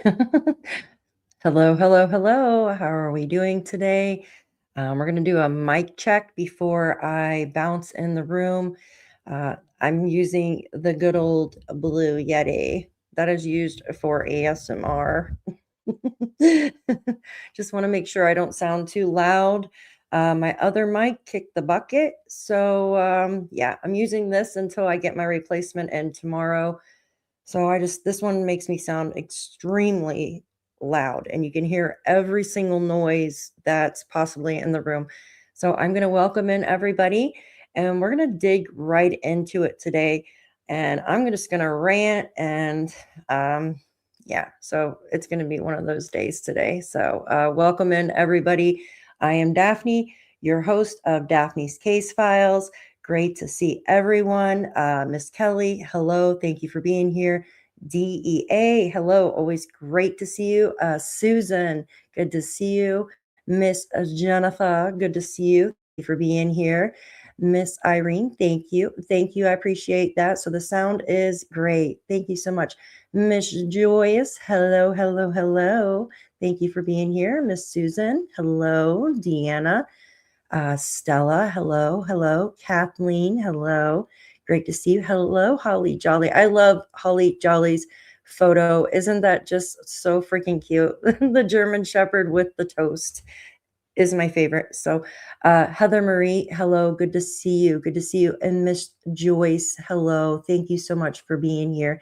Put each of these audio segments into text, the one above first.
Hello, hello, hello. How are we doing today? We're going to do a mic check before I bounce in the room. I'm using the good old Blue Yeti that is used for ASMR. Just want to make sure I don't sound too loud. My other mic kicked the bucket. So, yeah, I'm using this until I get my replacement in tomorrow. So this one makes me sound extremely loud, and you can hear every single noise that's possibly in the room. So I'm going to welcome in everybody, and we're going to dig right into it today. And I'm just going to rant um, yeah, so it's going to be one of those days today. So welcome in everybody. I am Daphne, your host of Daphne's Case Files. Great to see everyone. Miss Kelly, hello. Thank you for being here. DEA, hello. Always great to see you. Susan, good to see you. Miss Jennifer, good to see you. Thank you for being here. Miss Irene, thank you. Thank you. I appreciate that. So the sound is great. Thank you so much. Miss Joyce, hello, hello, hello. Thank you for being here. Miss Susan, hello. Deanna, Stella, hello, hello. Kathleen, hello. Great to see you. Hello, Holly Jolly. I love Holly Jolly's photo. Isn't that just so freaking cute? The German Shepherd with the toast is my favorite. So, Heather Marie, hello. Good to see you. Good to see you. And Miss Joyce, hello. Thank you so much for being here.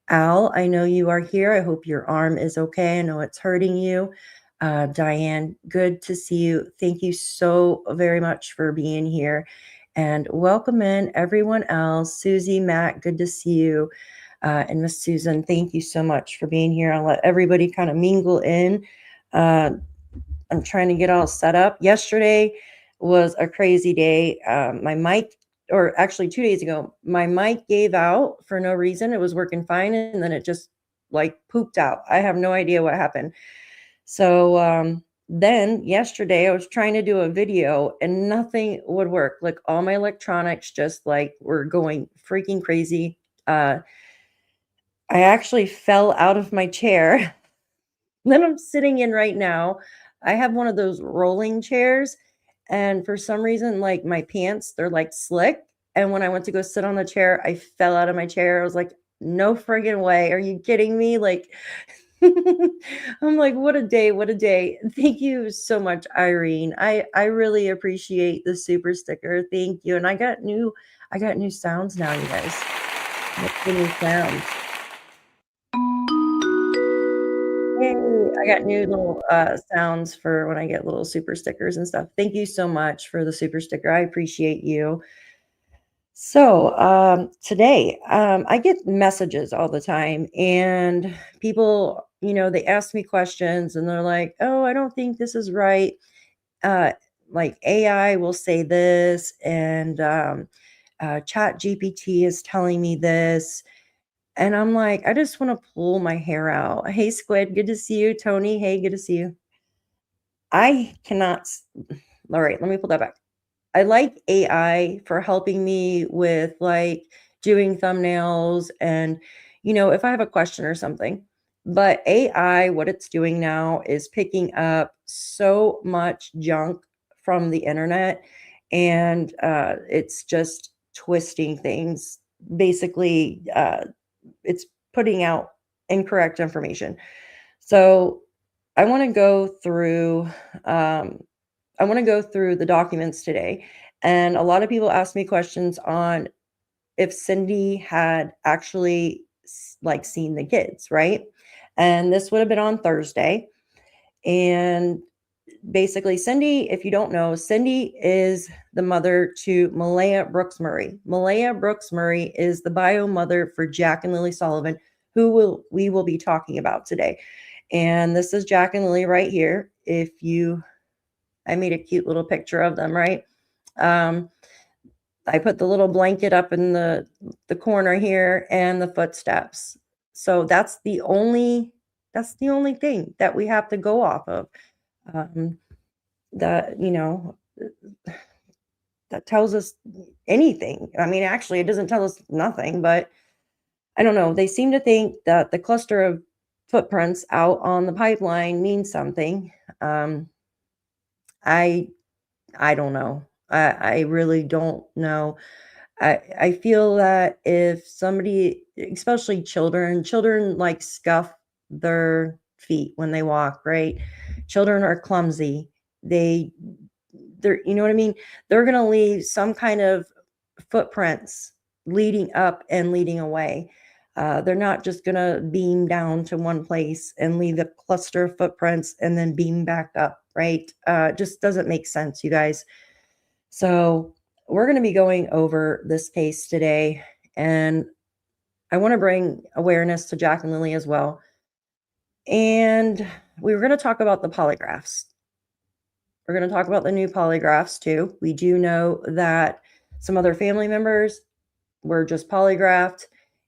Al, I know you are here. I hope your arm is okay. I know it's hurting you. Diane, good to see you. Thank you so very much for being here. And welcome in everyone else. Susie, Matt, good to see you. And Miss Susan, thank you so much for being here. I'll let everybody kind of mingle in. I'm trying to get all set up. Yesterday was a crazy day. My mic, or actually 2 days ago, my mic gave out for no reason. It was working fine, and then it just like pooped out. I have no idea what happened. So then yesterday I was trying to do a video and nothing would work. Like all my electronics just like were going freaking crazy. I actually fell out of my chair that I'm sitting in right now. I have one of those rolling chairs, and for some reason, like my pants, they're like slick. And when I went to go sit on the chair, I fell out of my chair. I was like, no friggin' way. Are you kidding me? Like, I'm like, what a day, what a day. Thank you so much, Irene. I really appreciate the super sticker. Thank you. And I got new sounds now, you guys. What's the new sounds? Yay, I got new little sounds for when I get little super stickers and stuff. Thank you so much for the super sticker. I appreciate you. So, today, I get messages all the time, and people, they ask me questions and they're like, oh, I don't think this is right. Uh, like AI will say this, and Chat GPT is telling me this. And I'm like, I just want to pull my hair out. Hey, Squid, good to see you. Tony, hey, good to see you. I cannot. All right, let me pull that back. I like AI for helping me with like doing thumbnails and, if I have a question or something. But AI, what it's doing now is picking up so much junk from the internet, and it's just twisting things. Basically, it's putting out incorrect information. So I want to go through um, I want to go through the documents today. And a lot of people ask me questions on if Cindy had actually like seen the kids, right? And this would have been on Thursday. And basically, Cindy, if you don't know, Cindy is the mother to Malehya Brooks-Murray. Malehya Brooks-Murray is the bio mother for Jack and Lilly Sullivan, we will be talking about today. And this is Jack and Lilly right here. I made a cute little picture of them, right? Um, I put the little blanket up in the corner here and the footsteps. So that's the only thing that we have to go off of. Um, that that tells us anything. I mean, actually, it doesn't tell us nothing, but I don't know. They seem to think that the cluster of footprints out on the pipeline means something. I I don't know. I really don't know. I feel that if somebody, especially children like scuff their feet when they walk, right? Children are clumsy. They're, you know what I mean? They're gonna leave some kind of footprints leading up and leading away. They're not just gonna beam down to one place and leave a cluster of footprints and then beam back up, right? Just doesn't make sense, you guys. So we're going to be going over this case today, and I want to bring awareness to Jack and Lilly as well. And we were going to talk about the polygraphs. We're going to talk about the new polygraphs too. We do know that some other family members were just polygraphed,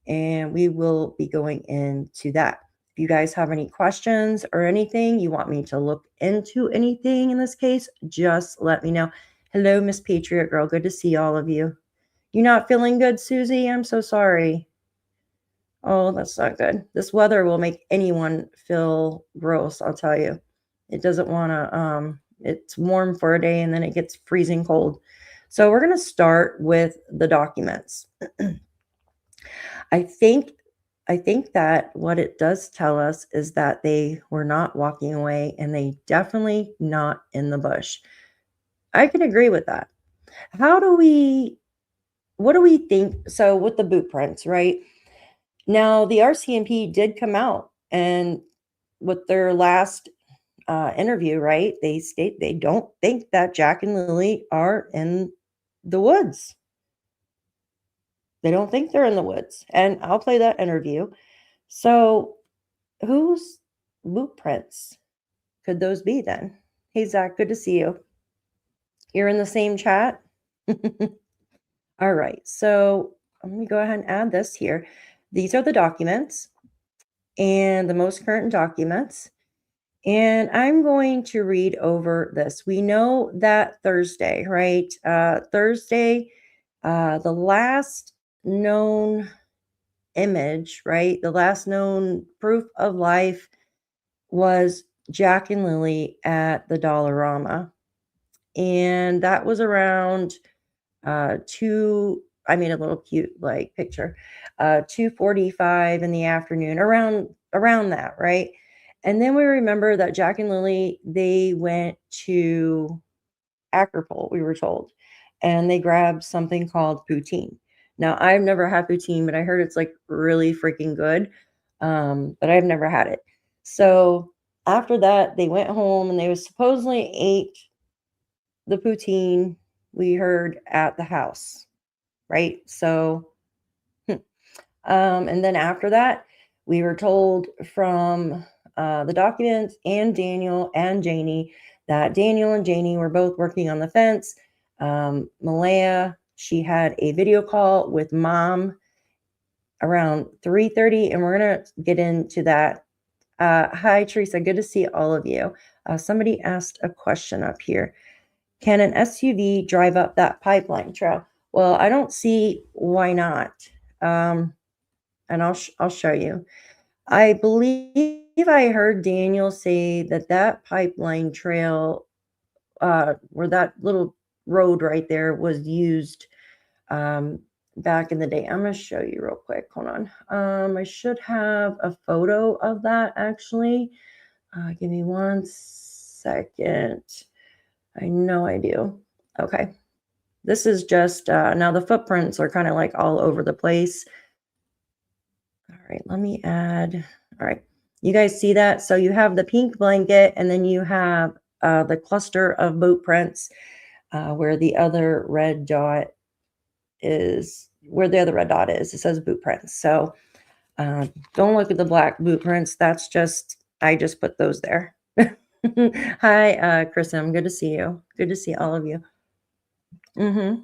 and we will be going into that. If you guys have any questions or anything, you want me to look into anything in this case, just let me know. Hello, Miss Patriot Girl. Good to see all of you. You not feeling good, Susie? I'm so sorry. Oh, that's not good. This weather will make anyone feel gross, I'll tell you. It doesn't want to, it's warm for a day and then it gets freezing cold. So we're going to start with the documents. I think that what it does tell us is that they were not walking away, and they definitely not in the bush. I can agree with that. What do we think? So with the boot prints, right? Now the RCMP did come out, and with their last interview, right? They state they don't think that Jack and Lilly are in the woods. They don't think they're in the woods. And I'll play that interview. So whose boot prints could those be then? Hey, Zach, good to see you. You're in the same chat? All right. So let me go ahead and add this here. These are the documents and the most current documents. And I'm going to read over this. We know that Thursday, right? Thursday, the last known image, right? The last known proof of life was Jack and Lilly at the Dollarama. And that was around I made a little cute like picture, 2:45 in the afternoon, around that, right? And then we remember that Jack and Lilly, they went to Acapulco, we were told, and they grabbed something called poutine. Now, I've never had poutine, but I heard it's like really freaking good. But I've never had it. So after that, they went home and they supposedly ate the poutine we heard at the house, right? So, and then after that, we were told from the documents and Daniel and Janie that Daniel and Janie were both working on the fence. Malehya, she had a video call with mom around 3:30, and we're going to get into that. Hi, Teresa. Good to see all of you. Somebody asked a question up here. Can an SUV drive up that pipeline trail? Well, I don't see why not. And I'll show you. I believe I heard Daniel say that pipeline trail, where that little road right there was used back in the day. I'm going to show you real quick. Hold on. I should have a photo of that actually. Give me 1 second. I know I do. Okay. This is just, now the footprints are kind of like all over the place. All right, let me add. All right. You guys see that? So you have the pink blanket, and then you have the cluster of boot prints where the other red dot is, it says boot prints. So don't look at the black boot prints. That's just, I just put those there. Hi, Kristen. Good to see you. Good to see all of you. If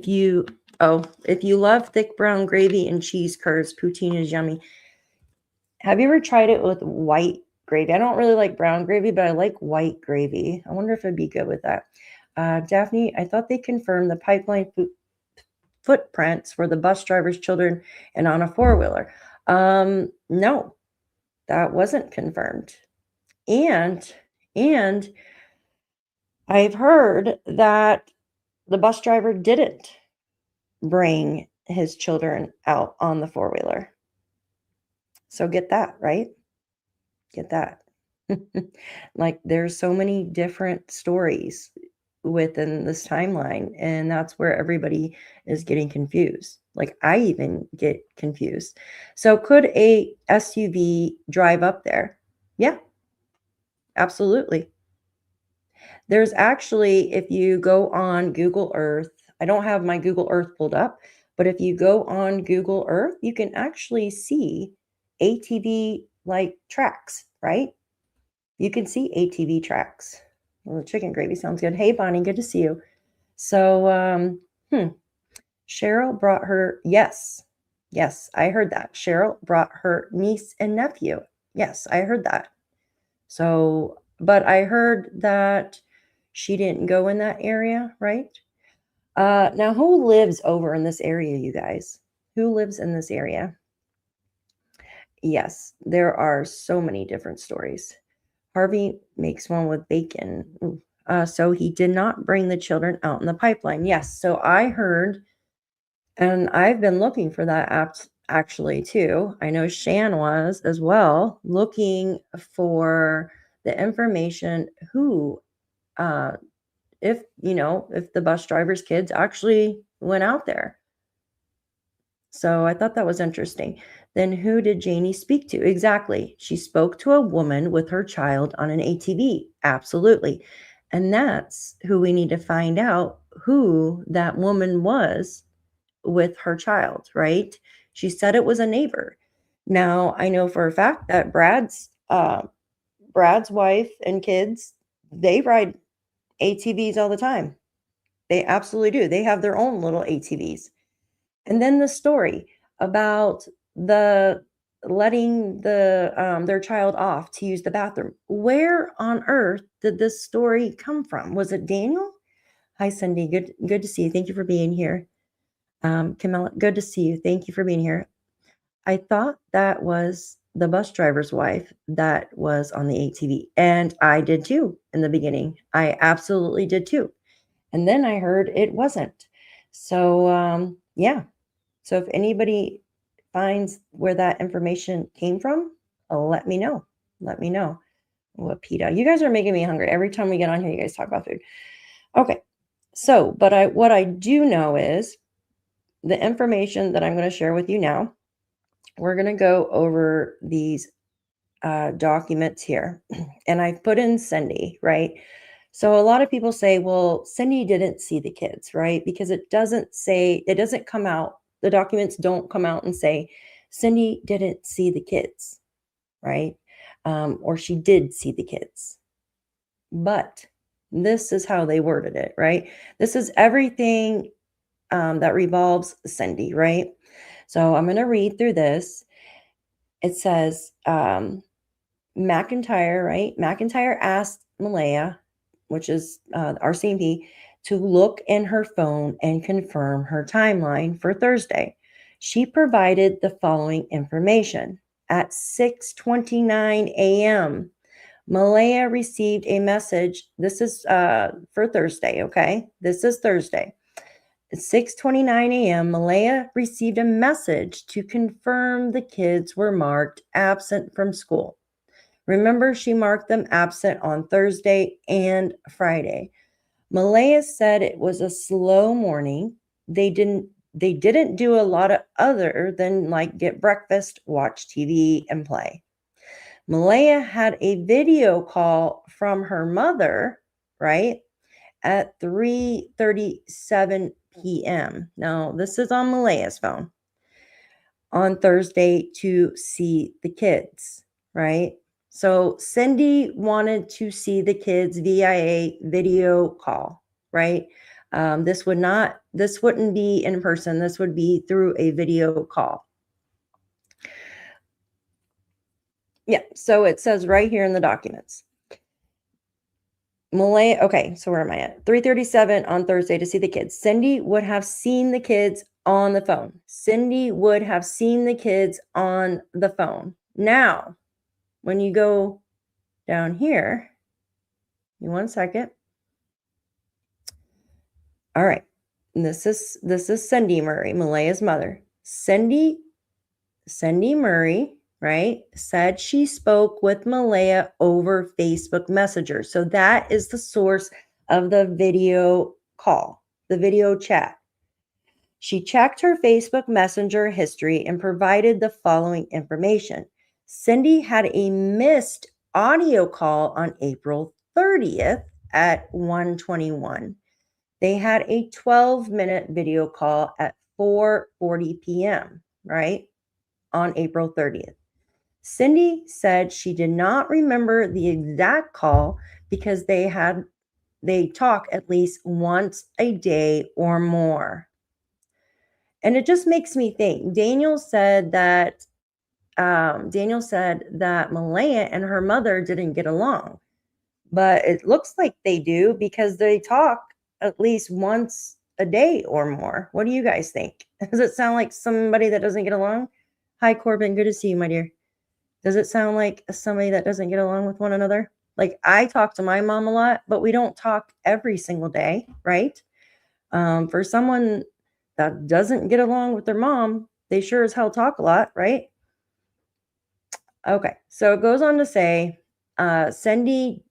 you love thick brown gravy and cheese curds, poutine is yummy. Have you ever tried it with white gravy? I don't really like brown gravy, but I like white gravy. I wonder if it'd be good with that. Daphne, I thought they confirmed the pipeline footprints for the bus driver's children and on a four-wheeler. No, that wasn't confirmed. And I've heard that the bus driver didn't bring his children out on the four-wheeler. So get that, right? Get that. Like, there's so many different stories within this timeline, and that's where everybody is getting confused. Like, I even get confused. So could a SUV drive up there? Yeah, absolutely. There's actually, if you go on Google Earth, I don't have my Google Earth pulled up, but if you go on Google Earth, you can actually see ATV like tracks, right? You can see ATV tracks. Well, the chicken gravy sounds good. Hey, Bonnie, good to see you. So, Cheryl brought her, yes, I heard that. Cheryl brought her niece and nephew. Yes, I heard that. So, but I heard that she didn't go in that area, right? Now, who lives over in this area, you guys? Who lives in this area? Yes, there are so many different stories. Harvey makes one with bacon. Ooh. So he did not bring the children out in the pipeline. Yes, so I heard, and I've been looking for that app actually too. I know Shan was as well looking for the information who, if if the bus driver's kids actually went out there. So I thought that was interesting. Then who did Janie speak to? Exactly. She spoke to a woman with her child on an ATV. Absolutely. And that's who we need to find out who that woman was with her child, right? She said it was a neighbor. Now, I know for a fact that Brad's wife and kids, they ride ATVs all the time. They absolutely do. They have their own little ATVs. And then the story about the letting their child off to use the bathroom. Where on earth did this story come from? Was it Daniel? Hi, Cindy. Good to see you. Thank you for being here. Camilla, good to see you. Thank you for being here. I thought that was the bus driver's wife that was on the ATV, and I did too in the beginning. I absolutely did too. And then I heard it wasn't. So, yeah. So if anybody finds where that information came from, let me know. Let me know. What PETA? You guys are making me hungry. Every time we get on here, you guys talk about food. Okay. So, but what I do know is the information that I'm going to share with you now. We're going to go over these documents here. And I've put in Cindy, right? So a lot of people say, well, Cindy didn't see the kids, right? Because it doesn't come out, the documents don't come out and say, Cindy didn't see the kids, right? Or she did see the kids. But this is how they worded it, right? This is everything that revolves Cindy, right? So I'm going to read through this. It says, McIntyre, right? McIntyre asked Malehya, which is our CMP, to look in her phone and confirm her timeline for Thursday. She provided the following information. At 6:29 a.m., Malehya received a message. This is for Thursday, okay? This is Thursday. At 6:29 a.m., Malehya received a message to confirm the kids were marked absent from school. Remember, she marked them absent on Thursday and Friday. Malehya said it was a slow morning. They didn't do a lot of other than like get breakfast, watch TV, and play. Malehya had a video call from her mother, right, at 3:37 p.m. Now, this is on Malehya's phone on Thursday to see the kids, right? So Cindy wanted to see the kids via a video call, right? This wouldn't be in person. This would be through a video call. Yeah, so it says right here in the documents. Malehya, okay, so where am I at? 3:37 on Thursday to see the kids. Cindy would have seen the kids on the phone. Cindy would have seen the kids on the phone. Now, when you go down here, give me 1 second. All right. And this is Cindy Murray, Malehya's mother. Cindy Murray, right, said she spoke with Malehya over Facebook Messenger. So that is the source of the video call, the video chat. She checked her Facebook Messenger history and provided the following information. Cindy had a missed audio call on April 30th at 1:21. They had a 12-minute video call at 4:40 p.m., right, on April 30th. Cindy said she did not remember the exact call because they talk at least once a day or more. And it just makes me think. Daniel said that Malehya and her mother didn't get along, but it looks like they do because they talk at least once a day or more. What do you guys think? Does it sound like somebody that doesn't get along? Hi, Corbin. Good to see you, my dear. Does it sound like somebody that doesn't get along with one another? Like, I talk to my mom a lot, but we don't talk every single day, right? For someone that doesn't get along with their mom, they sure as hell talk a lot, right? Okay, so it goes on to say, Cindy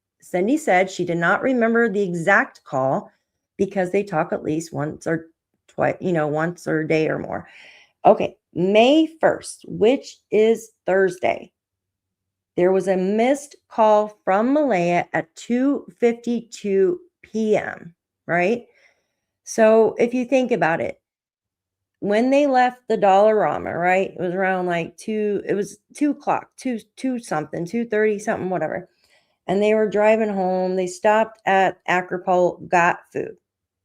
said she did not remember the exact call because they talk at least once or twice, once or a day or more. Okay, May 1st, which is Thursday, there was a missed call from Malehya at 2:52 p.m., right? So if you think about it, when they left the Dollarama, right? It was around like 2 o'clock, 2 something, 2:30 something, whatever. And they were driving home. They stopped at Acropole, got food.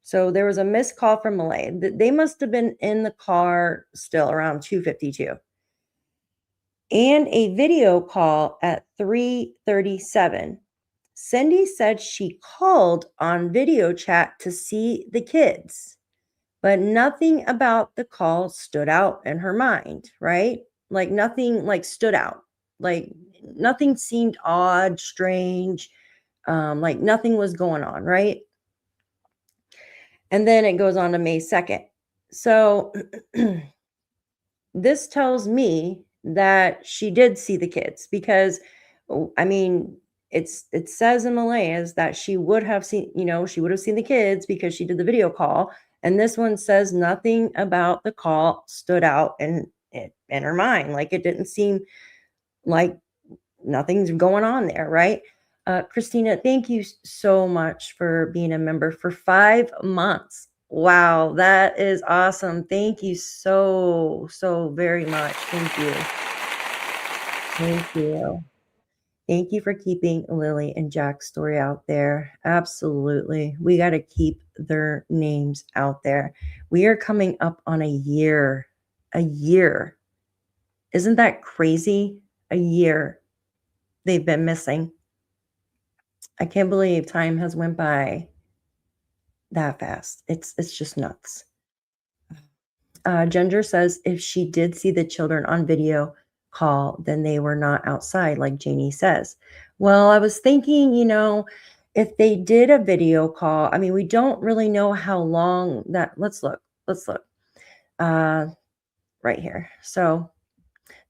So there was a missed call from Malehya. They must have been in the car still around 2:52. And a video call at 3:37. Cindy said she called on video chat to see the kids, but nothing about the call stood out in her mind, right? Like nothing like stood out. Like nothing seemed odd, strange, like nothing was going on, right? And then it goes on to May 2nd. So this tells me that she did see the kids because, I mean, it says in Malehya's that she would have seen, she would have seen the kids because she did the video call. And this one says nothing about the call stood out in her mind. Like it didn't seem like nothing's going on there, right? Christina, thank you so much for being a member for 5 months. Wow, that is awesome. Thank you so, so very much. Thank you. Thank you. Thank you for keeping Lily and Jack's story out there. Absolutely. We got to keep their names out there. We are coming up on a year. A year. Isn't that crazy? A year they've been missing. I can't believe time has went by that fast. It's just nuts. Ginger says if she did see the children on video call, then they were not outside, like Janie says. Well, I was thinking, if they did a video call, I mean, we don't really know how long that. Let's look. Right here. So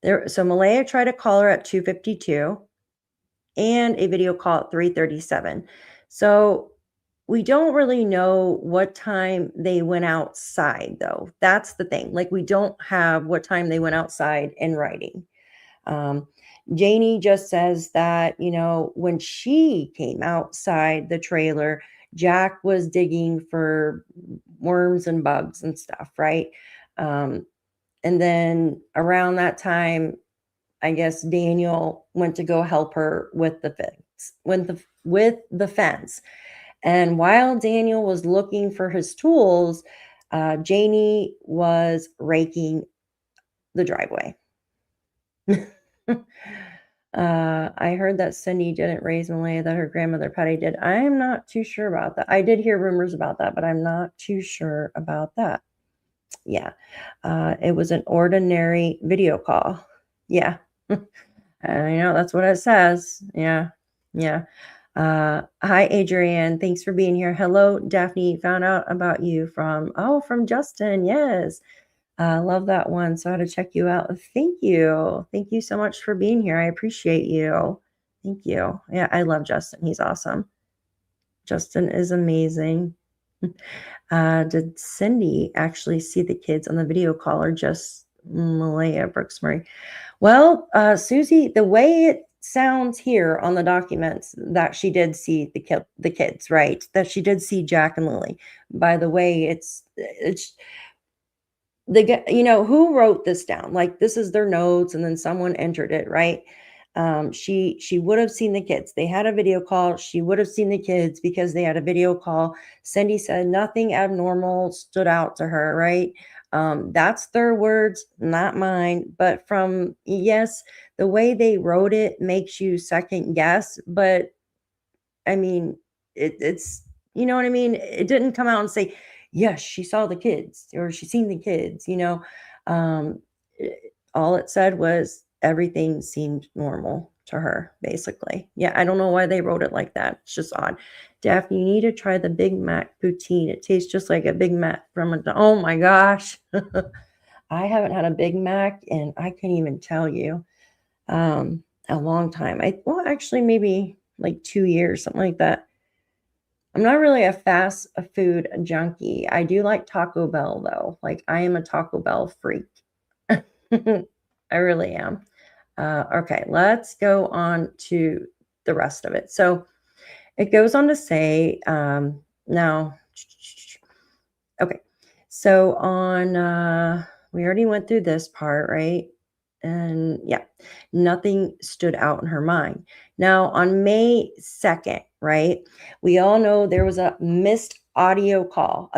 Malehya tried to call her at 2:52 and a video call at 3:37. So we don't really know what time they went outside, though. That's the thing. Like, we don't have what time they went outside in writing. Janie just says that, when she came outside the trailer, Jack was digging for worms and bugs and stuff, right? And then around that time, I guess Daniel went to go help her with the fence, with the fence. And while Daniel was looking for his tools, Janie was raking the driveway. I heard that Cindy didn't raise Malehya, that her grandmother Patty did. I'm not too sure about that. I did hear rumors about that, but I'm not too sure about that. Yeah. It was an ordinary video call. Yeah. I know that's what it says. Yeah. Yeah. Hi, Adrienne. Thanks for being here. Hello, Daphne. Found out about you from Justin. Yes. Love that one. So I had to check you out. Thank you. Thank you so much for being here. I appreciate you. Thank you. Yeah, I love Justin. He's awesome. Justin is amazing. Did Cindy actually see the kids on the video call or just Malehya Brooks-Murray? Well, Susie, the way it sounds here on the documents that she did see the kids, right? That she did see Jack and Lily. By the way, it's who wrote this down? Like, this is their notes, and then someone entered it, right? She would have seen the kids. They had a video call. She would have seen the kids because they had a video call. Cindy said nothing abnormal stood out to her, right? That's their words, not mine. But yes, the way they wrote it makes you second guess. But I mean, it's, you know what I mean? It didn't come out and say, yes, she saw the kids or she seen the kids, you know. Um, all it said was everything seemed normal to her, basically. Yeah, I don't know why they wrote it like that. It's just odd. Daphne, you need to try the Big Mac poutine. It tastes just like a Big Mac from oh my gosh. I haven't had a Big Mac and I can't even tell you a long time. Well, actually, maybe like 2 years, something like that. I'm not really a fast food junkie. I do like Taco Bell though. Like, I am a Taco Bell freak. I really am. Okay, let's go on to the rest of it. So it goes on to say, now, okay. So we already went through this part, right? And yeah, nothing stood out in her mind. Now, on May 2nd, right, we all know there was a missed call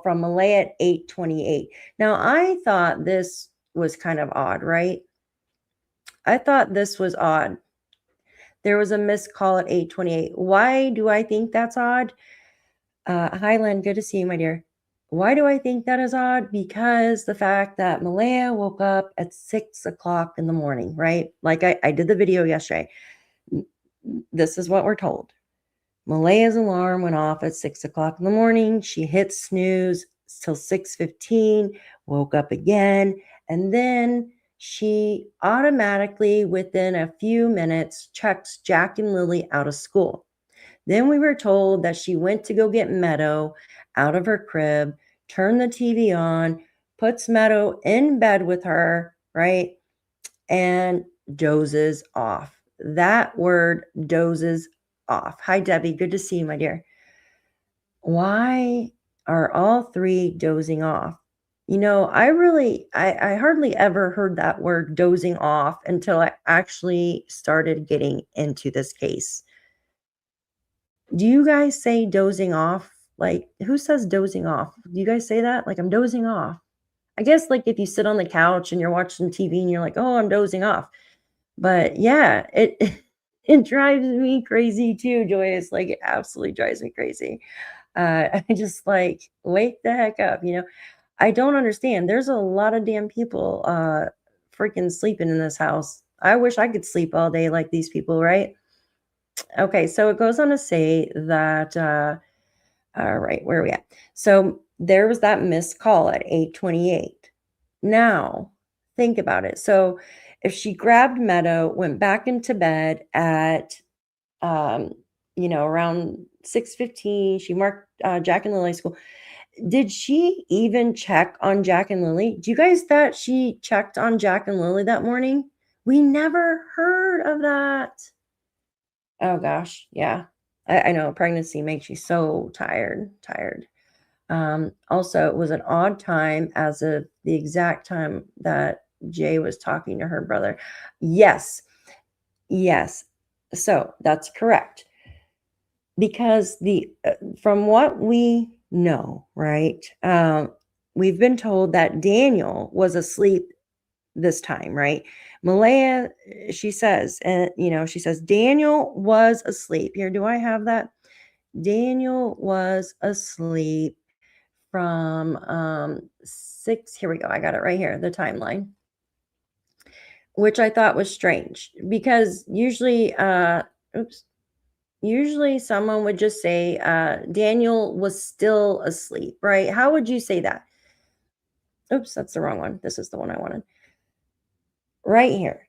from Malehya at 8:28. Now, I thought this was kind of odd, right? I thought this was odd. There was a missed call at 8:28. Why do I think that's odd? Hi, Lynn. Good to see you, my dear. Why do I think that is odd? Because the fact that Malehya woke up at 6 o'clock in the morning, right? Like I did the video yesterday. This is what we're told. Malehya's alarm went off at 6 o'clock in the morning. She hit snooze till 6:15, woke up again, and then she automatically, within a few minutes, checks Jack and Lily out of school. Then we were told that she went to go get Meadow out of her crib, turned the TV on, puts Meadow in bed with her, right? And dozes off. That word, dozes off. Hi, Debbie. Good to see you, my dear. Why are all three dozing off? You know, I hardly ever heard that word dozing off until I actually started getting into this case. Do you guys say dozing off? Like, who says dozing off? Do you guys say that? Like, I'm dozing off. I guess, like, if you sit on the couch and you're watching TV and you're like, oh, I'm dozing off. But yeah, it it drives me crazy too, Joyous. Like, it absolutely drives me crazy. I just like, wake the heck up, you know? I don't understand. There's a lot of damn people freaking sleeping in this house. I wish I could sleep all day like these people, right? Okay, so it goes on to say that, all right, where are we at? So there was that missed call at 8:28. Now, think about it. So if she grabbed Meadow, went back into bed at, um, around 6:15, she marked Jack and Lily school. Did she even check on Jack and Lily? Do you guys thought she checked on Jack and Lily that morning? We never heard of that. Oh gosh, yeah. I know pregnancy makes you so tired. Also, it was an odd time as of the exact time that Jay was talking to her brother. Yes, yes. So that's correct. Because from what we know, right? We've been told that Daniel was asleep this time, right? Malehya, she says, she says, Daniel was asleep. Here, do I have that? Daniel was asleep from 6. Here we go. I got it right here, the timeline. which I thought was strange because usually someone would just say, Daniel was still asleep, right? How would you say that? Oops, that's the wrong one. This is the one I wanted. Right here.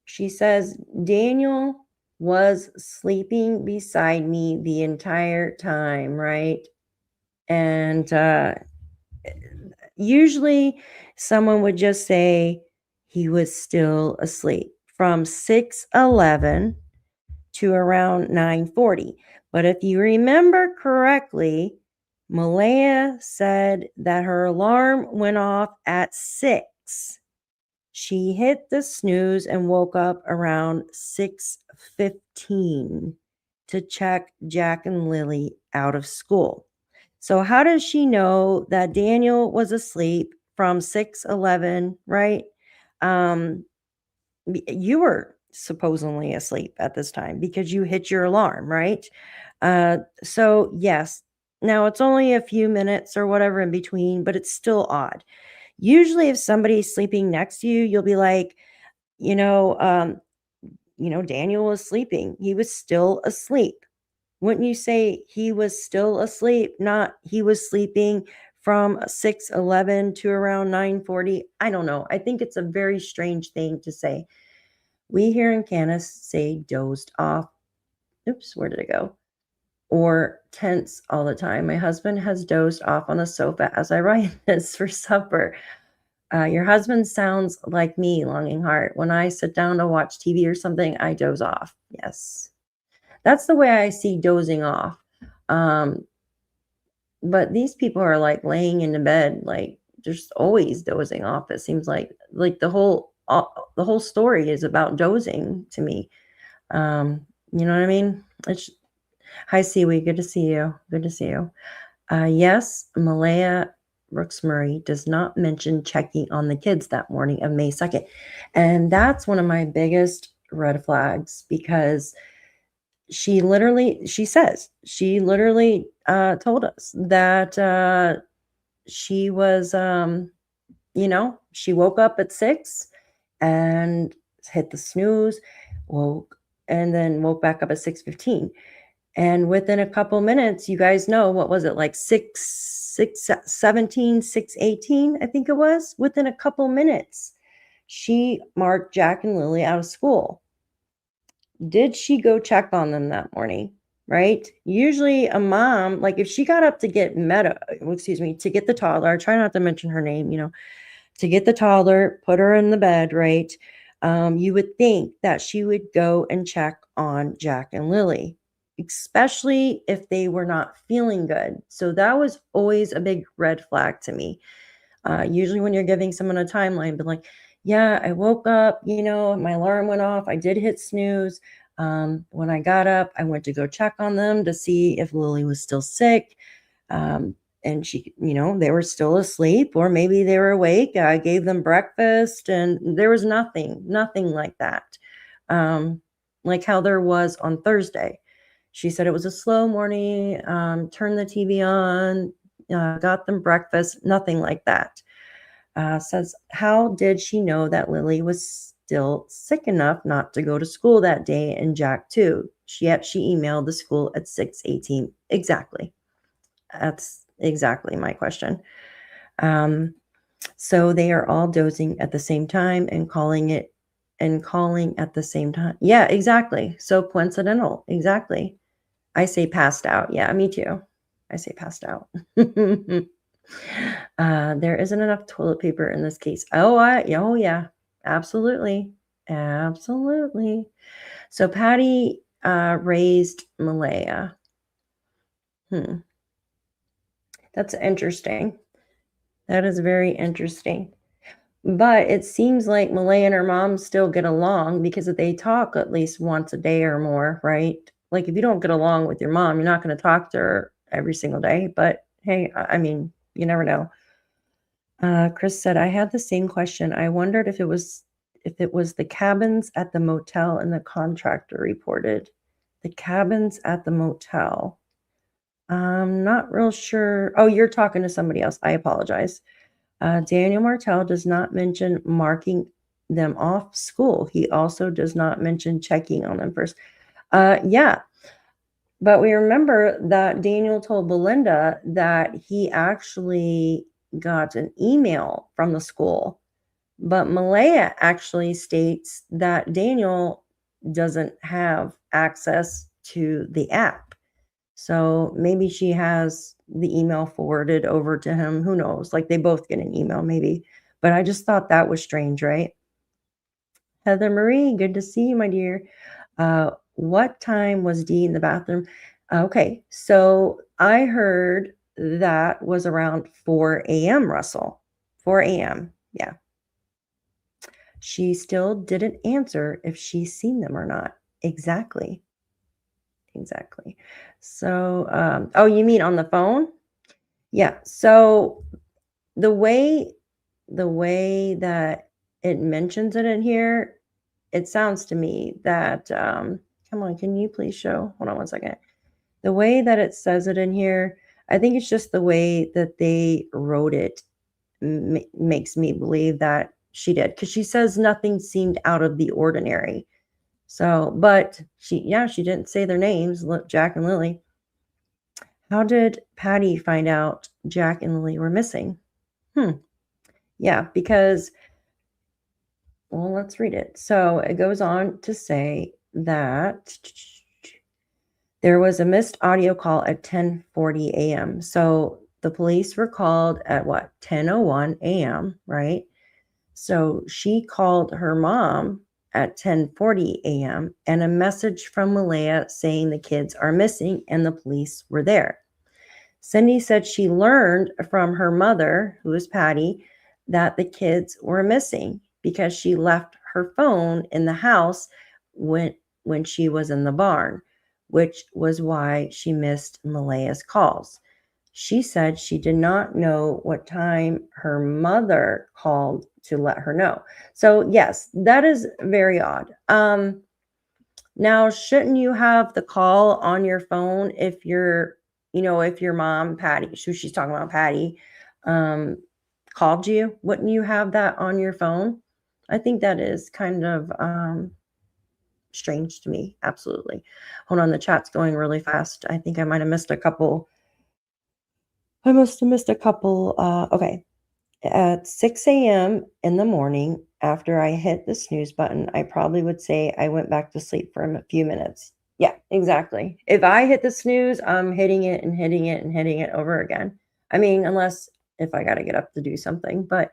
She says, Daniel was sleeping beside me the entire time, right? And usually someone would just say he was still asleep from 6:11 to around 9:40. But if you remember correctly, Malehya said that her alarm went off at 6. She hit the snooze and woke up around 6:15 to check Jack and Lily out of school. So how does she know that Daniel was asleep from 6:11, right? Um, you were supposedly asleep at this time because you hit your alarm, right? So yes. Now it's only a few minutes or whatever in between, but it's still odd. Usually if somebody's sleeping next to you, you'll be like, you know, um, Daniel was sleeping. He was still asleep. Wouldn't you say he was still asleep, not he was sleeping from 6:11 to around 9:40? I don't know. I think it's a very strange thing to say. We here in Canada say dozed off. Oops, where did it go? Or tense all the time. My husband has dozed off on the sofa as I write this for supper. Your husband sounds like me, Longing Heart. When I sit down to watch TV or something, I doze off. Yes. That's the way I see dozing off. Um, but these people are like laying in the bed, like just always dozing off. It seems like the whole story is about dozing to me. You know what I mean? It's Hi, Seaweed. Good to see you. Good to see you. Yes, Malehya Brooks-Murray does not mention checking on the kids that morning of May 2nd. And that's one of my biggest red flags because she literally told us that she was, she woke up at 6 and hit the snooze, woke, and then woke back up at 6:15. And within a couple minutes, you guys know, what was it, like 6:17, 6:18, I think it was. Within a couple minutes, she marked Jack and Lily out of school. Did she go check on them that morning? Right? Usually a mom, like if she got up to get to get the toddler, I try not to mention her name, to get the toddler, put her in the bed, right? You would think that she would go and check on Jack and Lily, especially if they were not feeling good. So that was always a big red flag to me. Usually when you're giving someone a timeline, but like, yeah, I woke up, my alarm went off. I did hit snooze. When I got up, I went to go check on them to see if Lily was still sick. And they were still asleep, or maybe they were awake. I gave them breakfast and there was nothing like that. Like how there was on Thursday. She said it was a slow morning, turned the TV on, got them breakfast, nothing like that. Says, how did she know that Lily was still sick enough not to go to school that day, and Jack too? She emailed the school at 6:18. Exactly. That's exactly my question. So they are all dozing at the same time and calling at the same time. Yeah, exactly. So coincidental. Exactly. I say passed out. Yeah, me too. I say passed out. There isn't enough toilet paper in this case. Oh yeah, absolutely. Absolutely. So Patty raised Malehya. That's interesting. That is very interesting. But it seems like Malehya and her mom still get along because they talk at least once a day or more, right? Like if you don't get along with your mom, you're not going to talk to her every single day. But hey, I mean, you never know. Chris said, I had the same question. I wondered if it was the cabins at the motel and the contractor reported. The cabins at the motel. I'm not real sure. Oh, you're talking to somebody else. I apologize. Daniel Martell does not mention marking them off school. He also does not mention checking on them first. Yeah, but we remember that Daniel told Belinda that he actually got an email from the school, but Malehya actually states that Daniel doesn't have access to the app. So maybe she has the email forwarded over to him. Who knows? Like they both get an email, maybe. But I just thought that was strange, right? Heather Marie, good to see you, my dear. What time was Dee in the bathroom? Okay, so I heard that was around 4 a.m., Russell. 4 a.m. Yeah. She still didn't answer if she's seen them or not. Exactly. Exactly. So, oh, you mean on the phone? Yeah. So the way that it mentions it in here, it sounds to me that come on, can you please show? Hold on one second. The way that it says it in here, I think it's just the way that they wrote it makes me believe that she did, because she says nothing seemed out of the ordinary. So, but she didn't say their names, Jack and Lily. How did Patty find out Jack and Lily were missing? Yeah, because, well, let's read it. So it goes on to say that there was a missed audio call at 10:40 a.m. So the police were called at what, 10:01 a.m., right? So she called her mom at 10:40 a.m. and a message from Malehya saying the kids are missing and the police were there. Cindy said she learned from her mother, who is Patty, that the kids were missing because she left her phone in the house when she was in the barn, which was why she missed Malehya's calls. She said she did not know what time her mother called to let her know. So yes, that is very odd. Now, shouldn't you have the call on your phone if if your mom, Patty, so she's talking about Patty, called you? Wouldn't you have that on your phone? I think that is kind of strange to me. Absolutely. Hold on, the chat's going really fast. I think I might have missed a couple. I must have missed a couple. Okay. At 6 a.m. in the morning, after I hit the snooze button, I probably would say I went back to sleep for a few minutes. Yeah, exactly. If I hit the snooze, I'm hitting it and hitting it and hitting it over again. I mean, unless if I got to get up to do something. But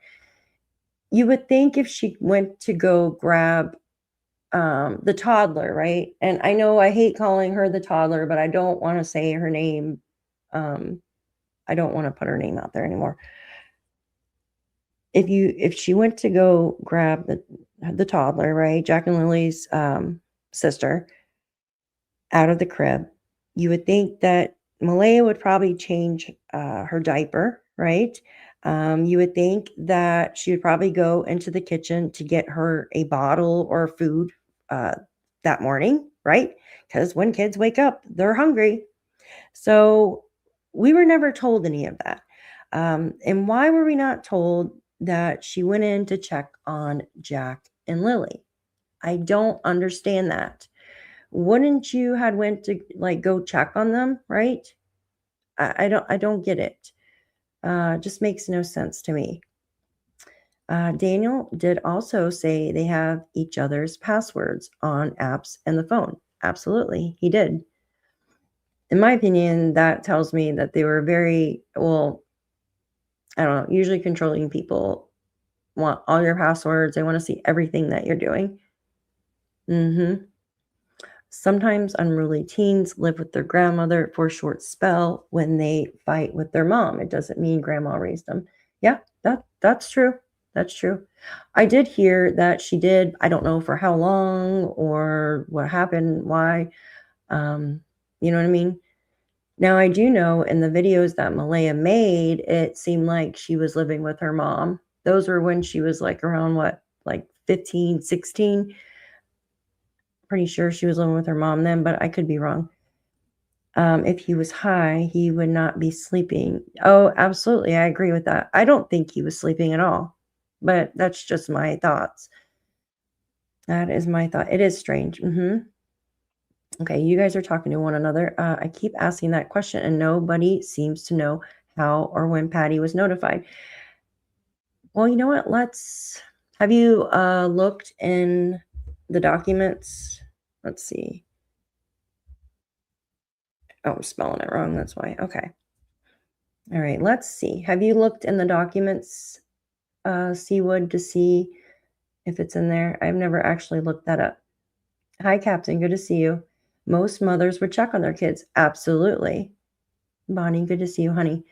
you would think if she went to go grab the toddler, right? And I know I hate calling her the toddler, but I don't want to say her name. I don't want to put her name out there anymore. If she went to go grab the toddler, right, Jack and Lily's sister, out of the crib, you would think that Malehya would probably change her diaper, right? You would think that she would probably go into the kitchen to get her a bottle or food that morning, right? Because when kids wake up, they're hungry. So we were never told any of that. And why were we not told that she went in to check on Jack and Lily? I don't understand that. Wouldn't you had went to like go check on them, right? I don't get it. Just makes no sense to me. Daniel did also say they have each other's passwords on apps and the phone. Absolutely, he did. In my opinion, that tells me that they were very, well, I don't know, usually controlling people want all your passwords. They want to see everything that you're doing. Sometimes unruly teens live with their grandmother for a short spell when they fight with their mom. It doesn't mean grandma raised them. Yeah, that's true. That's true. I did hear that she did, I don't know for how long or what happened, why. You know what I mean? Now, I do know in the videos that Malehya made, it seemed like she was living with her mom. Those were when she was like around what, like 15, 16. Pretty sure she was living with her mom then, but I could be wrong. If he was high, he would not be sleeping. Oh, absolutely. I agree with that. I don't think he was sleeping at all, but that's just my thoughts. That is my thought. It is strange. Okay, you guys are talking to one another. I keep asking that question, and nobody seems to know how or when Patty was notified. Well, you know what? Have you looked in the documents? Let's see. Oh, I'm spelling it wrong. That's why. Okay. All right. Let's see. Have you looked in the documents, Seawood, to see if it's in there? I've never actually looked that up. Hi, Captain. Good to see you. Most mothers would check on their kids. Absolutely. Bonnie, good to see you, honey.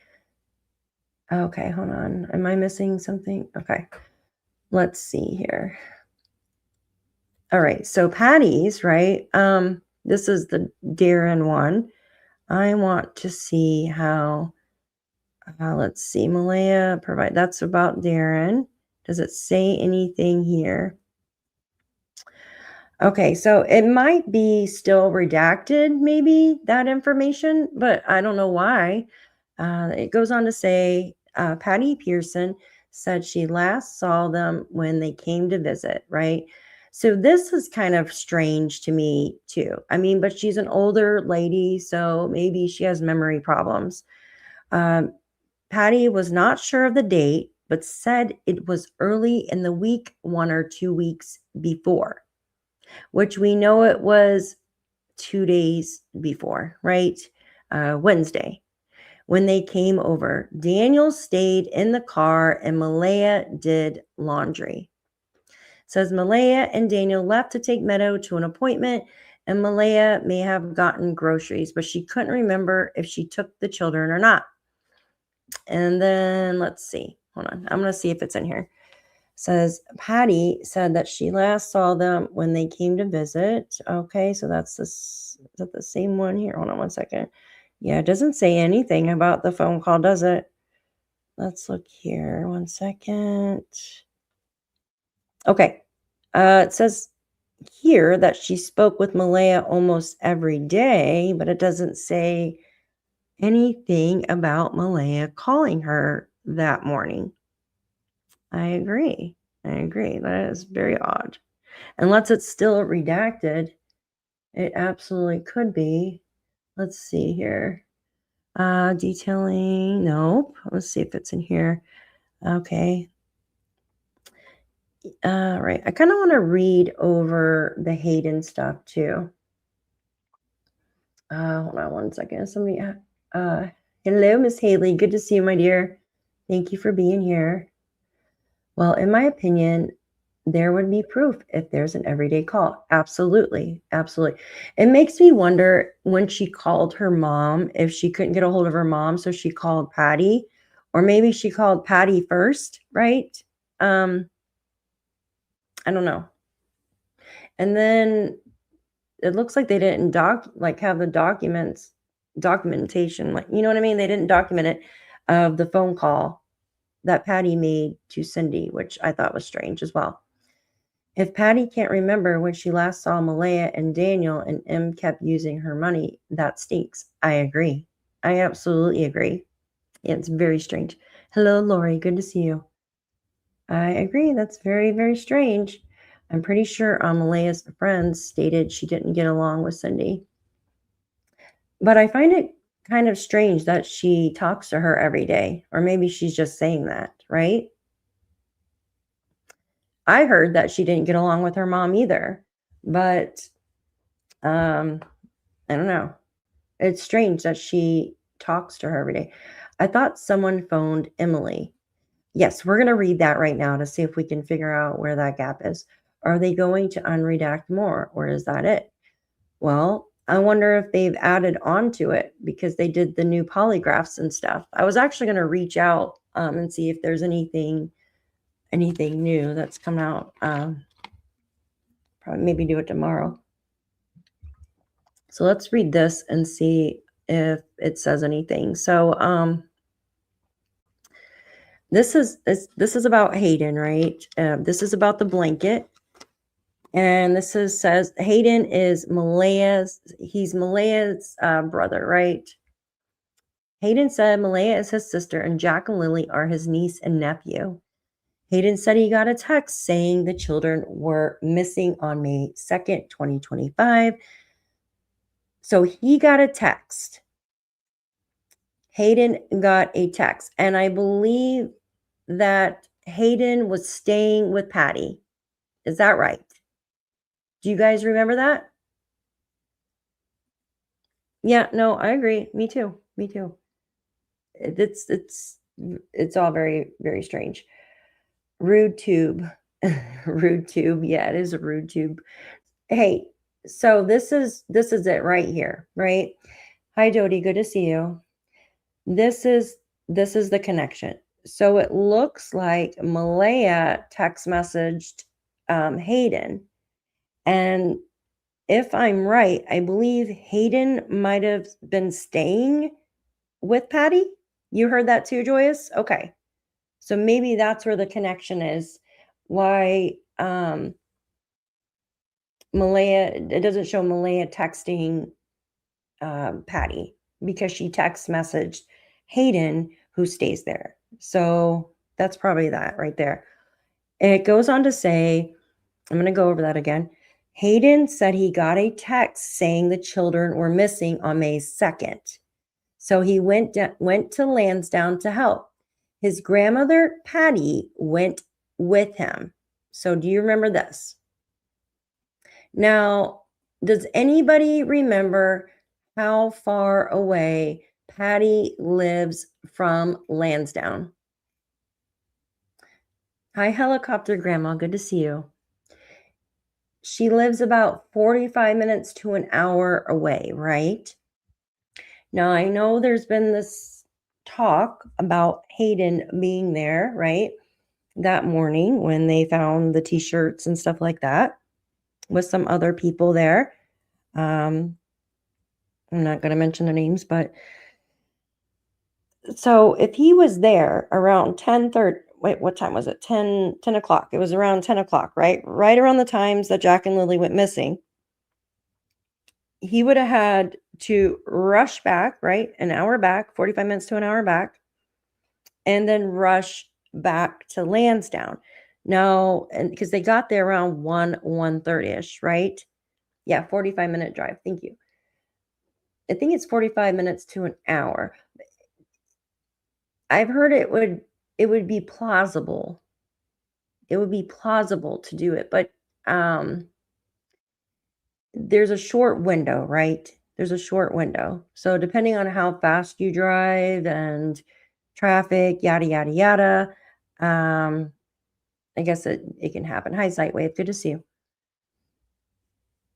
Okay, hold on. Am I missing something? Okay. Let's see here. All right. So Patty's, right? This is the Darren one. I want to see how, let's see, Malehya provide. That's about Darren. Does it say anything here? Okay, so it might be still redacted, maybe, that information, but I don't know why. It goes on to say, Patty Pearson said she last saw them when they came to visit, right? So this is kind of strange to me too. I mean, but she's an older lady, so maybe she has memory problems. Patty was not sure of the date, but said it was early in the week, 1 or 2 weeks before, which we know it was 2 days before, right? Wednesday. When they came over, Daniel stayed in the car and Malehya did laundry. Says Malehya and Daniel left to take Meadow to an appointment, and Malehya may have gotten groceries, but she couldn't remember if she took the children or not. And then let's see. Hold on. I'm going to see if it's in here. Says Patty said that she last saw them when they came to visit. Okay, so is that the same one here? Hold on 1 second. Yeah, it doesn't say anything about the phone call, does it? Let's look here. 1 second. Okay. It says here that she spoke with Malehya almost every day, but it doesn't say anything about Malehya calling her that morning. I agree. That is very odd. Unless it's still redacted, it absolutely could be. Let's see here. Detailing. Nope. Let's see if it's in here. Okay. Right. I kind of want to read over the Hayden stuff too. Hold on 1 second. Hello, Miss Haley. Good to see you, my dear. Thank you for being here. Well, in my opinion, there would be proof if there's an everyday call. Absolutely. It makes me wonder when she called her mom, if she couldn't get a hold of her mom, so she called Patty, or maybe she called Patty first, right? I don't know. And then it looks like they didn't have the documentation, like, you know what I mean? They didn't document it of the phone call that Patty made to Cindy, which I thought was strange as well. If Patty can't remember when she last saw Malehya and Daniel and M kept using her money, that stinks. I agree. I absolutely agree. Yeah, it's very strange. Hello, Lori. Good to see you. I agree. That's very, very strange. I'm pretty sure Malehya's friends stated she didn't get along with Cindy. But I find it kind of strange that she talks to her every day, or maybe she's just saying that, right? I heard that she didn't get along with her mom either, but I don't know. It's strange that she talks to her every day. I thought someone phoned Emily. Yes, we're going to read that right now to see if we can figure out where that gap is. Are they going to unredact more, or is that it? Well, I wonder if they've added on to it because they did the new polygraphs and stuff. I was actually going to reach out and see if there's anything new that's come out. Probably maybe do it tomorrow. So let's read this and see if it says anything. So this is about Hayden, right? This is about the blanket. And this says Hayden is he's Malehya's brother, right? Hayden said Malehya is his sister and Jack and Lily are his niece and nephew. Hayden said he got a text saying the children were missing on May 2nd, 2025. So he got a text. Hayden got a text. And I believe that Hayden was staying with Patty. Is that right? Do you guys remember that? Yeah, no, I agree. Me too. Me too. It's all very, very strange. Rude tube. Rude tube. Yeah, it is a rude tube. Hey, so this is it right here, right? Hi Jody, good to see you. This is the connection. So it looks like Malehya text messaged Hayden. And if I'm right, I believe Hayden might have been staying with Patty. You heard that too, Joyous? Okay. So maybe that's where the connection is. Why Malehya, it doesn't show Malehya texting Patty because she text messaged Hayden, who stays there. So that's probably that right there. It goes on to say, I'm going to go over that again. Hayden said he got a text saying the children were missing on May 2nd. So he went to Lansdowne to help. His grandmother, Patty, went with him. So do you remember this? Now, does anybody remember how far away Patty lives from Lansdowne? Hi, Helicopter Grandma. Good to see you. She lives about 45 minutes to an hour away, right? Now, I know there's been this talk about Hayden being there, right? That morning when they found the t-shirts and stuff like that with some other people there. I'm not going to mention the names, but so if he was there around 10:30, wait, what time was it? 10 o'clock. It was around 10 o'clock, right? Right around the times that Jack and Lily went missing. He would have had to rush back, right? An hour back, 45 minutes to an hour back, and then rush back to Lansdowne. Now, and because they got there around 1:30ish, right? Yeah, 45-minute drive. Thank you. I think it's 45 minutes to an hour. I've heard it would be plausible. It would be plausible to do it, but there's a short window, right? There's a short window. So depending on how fast you drive and traffic, yada, yada, yada, I guess it can happen. Hi, Sightwave. Good to see you.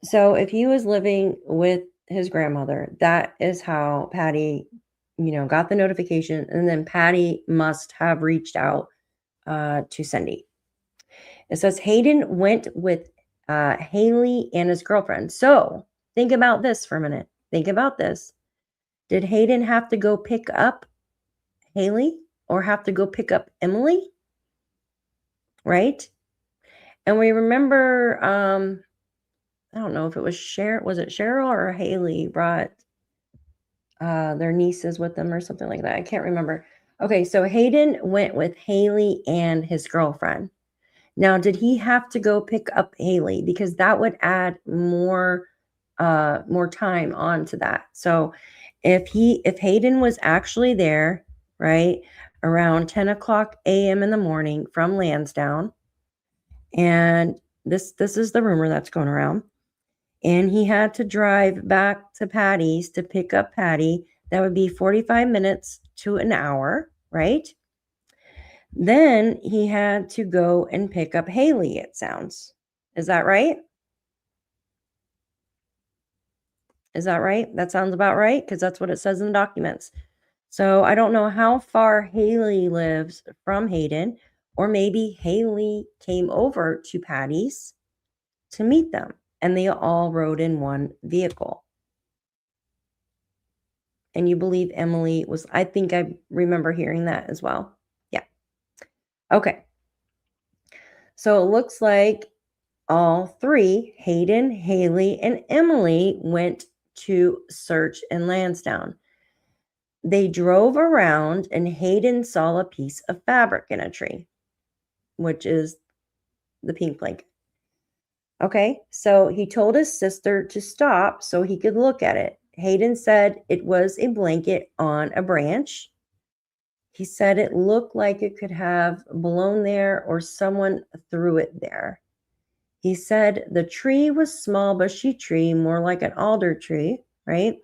So if he was living with his grandmother, that is how Patty, got the notification. And then Patty must have reached out to Cindy. It says Hayden went with Haley and his girlfriend. So think about this for a minute. Think about this. Did Hayden have to go pick up Haley or have to go pick up Emily? Right? And we remember, I don't know if it was Cheryl. Was it Cheryl or Haley brought their nieces with them or something like that? I can't remember. Okay, so Hayden went with Haley and his girlfriend. Now, did he have to go pick up Haley? Because that would add more time onto that. So if Hayden was actually there, right, around 10 o'clock a.m. in the morning from Lansdowne, and this is the rumor that's going around, and he had to drive back to Patty's to pick up Patty, that would be 45 minutes to an hour, right? Then he had to go and pick up Haley, it sounds. Is that right? Is that right? That sounds about right, because that's what it says in the documents. So I don't know how far Haley lives from Hayden, or maybe Haley came over to Patty's to meet them, and they all rode in one vehicle. And you believe Emily was, I think I remember hearing that as well. Yeah. Okay. So it looks like all three, Hayden, Haley, and Emily, went to search in Lansdowne. They drove around and Hayden saw a piece of fabric in a tree. which is the pink blanket. Okay, so he told his sister to stop so he could look at it. Hayden said it was a blanket on a branch. He said it looked like it could have blown there or someone threw it there. He said the tree was small bushy tree, more like an alder tree, right?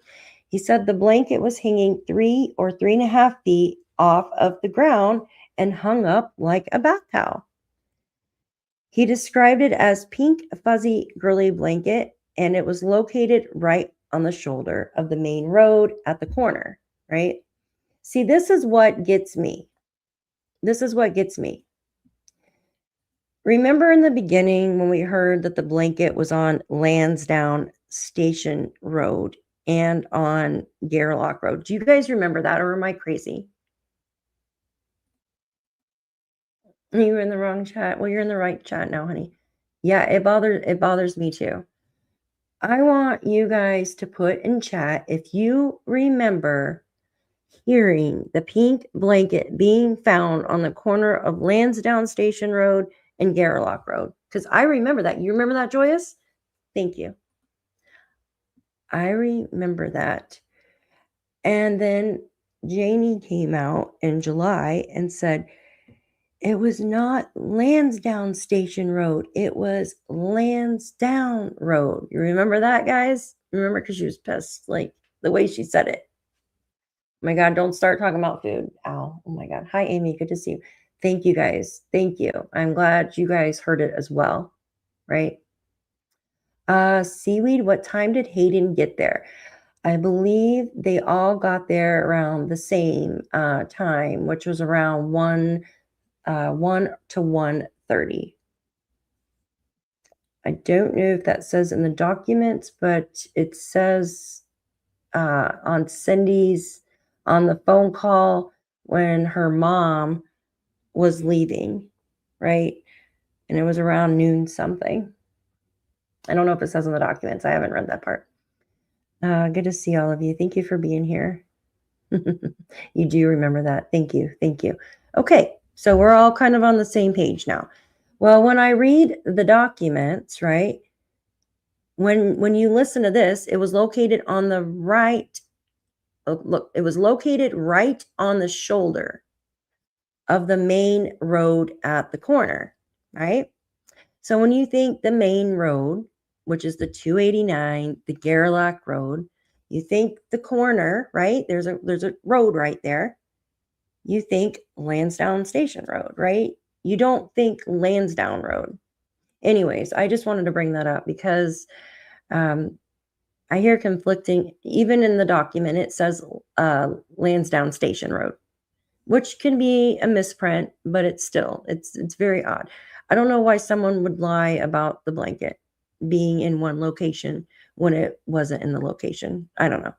He said the blanket was hanging 3 or 3.5 feet off of the ground and hung up like a bath towel. He described it as pink, fuzzy, girly blanket, and it was located right on the shoulder of the main road at the corner, right? See, this is what gets me. This is what gets me. Remember in the beginning when we heard that the blanket was on Lansdowne Station Road and on Garlock Road? Do you guys remember that, or am I crazy? You were in the wrong chat. Well, you're in the right chat now, honey. Yeah, it bothers me too. I want you guys to put in chat if you remember hearing the pink blanket being found on the corner of Lansdowne Station Road and Garlock Road. Because I remember that. You remember that, Joyous? Thank you. I remember that. And then Janie came out in July and said, it was not Lansdowne Station Road. It was Lansdowne Road. You remember that, guys? Remember, because she was pissed, like the way she said it. Oh my God, don't start talking about food. Ow. Oh my God. Hi, Amy. Good to see you. Thank you, guys. Thank you. I'm glad you guys heard it as well, right? Seaweed, what time did Hayden get there? I believe they all got there around the same time, which was around 1 to 1:30. I don't know if that says in the documents, but it says on Cindy's on the phone call when her mom was leaving, right? And it was around noon something. I don't know if it says in the documents. I haven't read that part. Good to see all of you. Thank you for being here. You do remember that. Thank you. Thank you. Okay, so we're all kind of on the same page now. Well, when I read the documents, right, when you listen to this, it was located on the right. Oh, look, it was located right on the shoulder of the main road at the corner, right? So when you think the main road, which is the 289, the Garlock Road, you think the corner, right? There's a road right there. You think Lansdowne Station Road, right? You don't think Lansdowne Road. Anyways, I just wanted to bring that up because I hear conflicting, even in the document, it says Lansdowne Station Road, which can be a misprint, but it's very odd. I don't know why someone would lie about the blanket being in one location when it wasn't in the location. I don't know.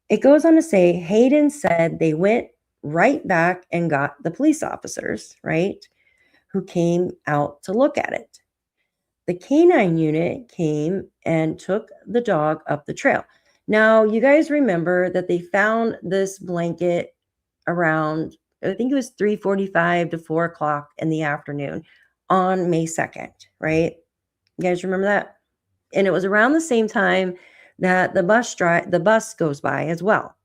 It goes on to say, Hayden said they went right back and got the police officers, right, who came out to look at it. The canine unit came and took the dog up the trail. Now, you guys remember that they found this blanket around, I think it was 3:45 to 4 o'clock in the afternoon on May 2nd, right? You guys remember that? And it was around the same time that the bus goes by as well.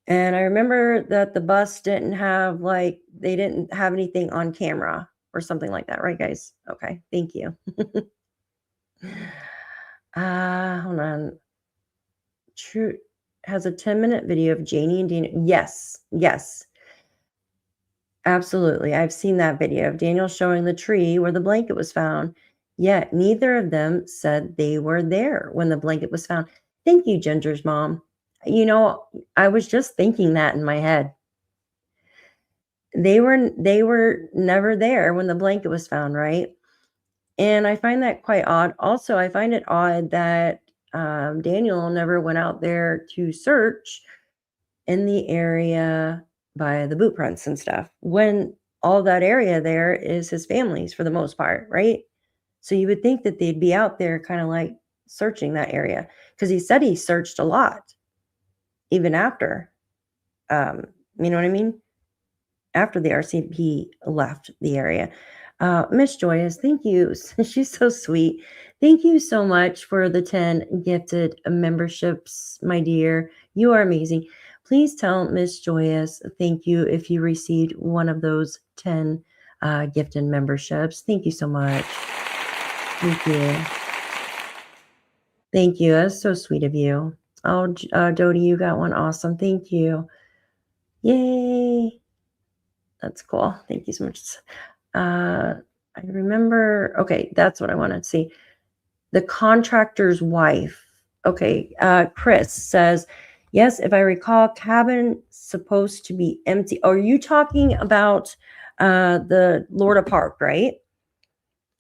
And I remember that the bus didn't have they didn't have anything on camera or something like that, right, guys? Okay, thank you. Hold on. True has a 10-minute video of Janie and Daniel. Yes. Absolutely. I've seen that video of Daniel showing the tree where the blanket was found. Yet neither of them said they were there when the blanket was found. Thank you, Ginger's mom. You know, I was just thinking that in my head. They were never there when the blanket was found, right? And I find that quite odd. Also, I find it odd that Daniel never went out there to search in the area by the boot prints and stuff when all that area there is his family's for the most part, right? So you would think that they'd be out there kind of like searching that area because he said he searched a lot even after. You know what I mean? after the RCP left the area. Miss Joyous, thank you. She's so sweet. Thank you so much for the 10 gifted memberships, my dear. You are amazing. Please tell Miss Joyous thank you if you received one of those 10 gifted memberships. Thank you so much. Thank you. Thank you. That's so sweet of you. Oh, Dodie, you got one. Awesome. Thank you. Yay. That's cool. Thank you so much. I remember. Okay, that's what I wanted to see. The contractor's wife. Okay, Chris says, yes, if I recall, cabin supposed to be empty. Oh, are you talking about the Lorda Park, right?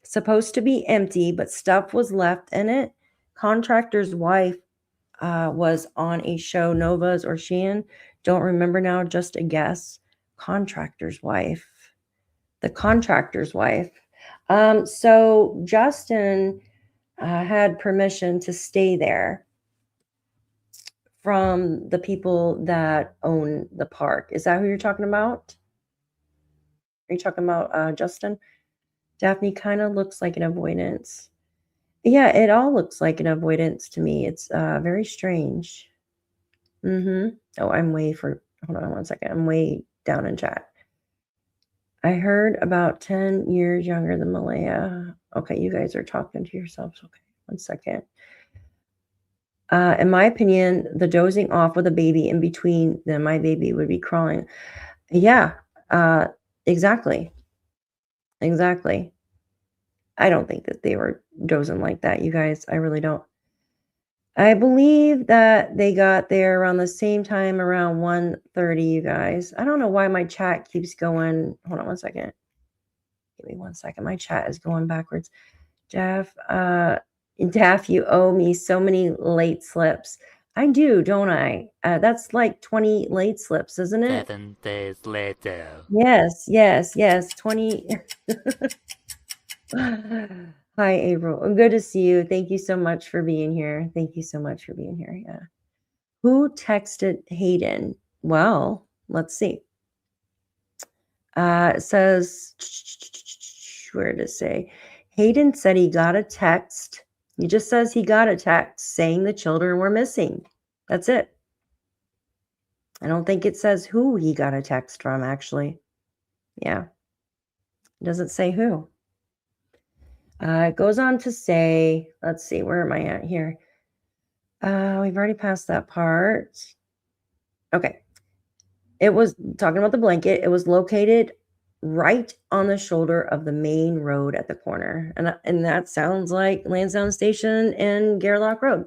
Supposed to be empty, but stuff was left in it. Contractor's wife was on a show, Nova's or Sheehan. Don't remember now, just a guess. Contractor's wife. The contractor's wife. So Justin had permission to stay there from the people that own the park. Is that who you're talking about? Are you talking about Justin? Daphne kind of looks like an avoidance. Yeah, it all looks like an avoidance to me. It's very strange. Oh, hold on one second. I'm way down in chat. I heard about 10 years younger than Malehya. Okay, you guys are talking to yourselves. Okay, one second. In my opinion, the dozing off with a baby in between, then my baby would be crawling. Yeah, exactly. Exactly. I don't think that they were dozing like that, you guys. I really don't. I believe that they got there around the same time, around 1:30, you guys. I don't know why my chat keeps going. Hold on one second. Give me one second. My chat is going backwards. Jeff, you owe me so many late slips. I do, don't I? That's like 20 late slips, isn't it? 7 days later. Yes. 20. Hi, April. Good to see you. Thank you so much for being here. Yeah. Who texted Hayden? Well, let's see. It says, where did it say? Hayden said he got a text. He just says he got a text saying the children were missing. That's it. I don't think it says who he got a text from, actually. Yeah. It doesn't say who. It goes on to say, let's see, where am I at here? We've already passed that part. Okay. It was talking about the blanket. It was located right on the shoulder of the main road at the corner. And that sounds like Lansdowne Station and Gairloch Road.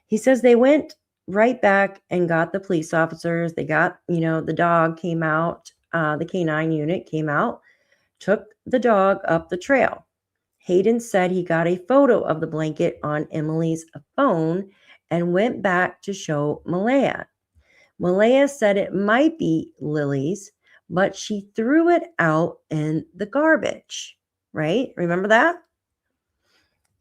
He says they went right back and got the police officers. They got, the dog came out, the canine unit came out, took the dog up the trail. Hayden said he got a photo of the blanket on Emily's phone and went back to show Malehya. Malehya said it might be Lily's, but she threw it out in the garbage, right? Remember that?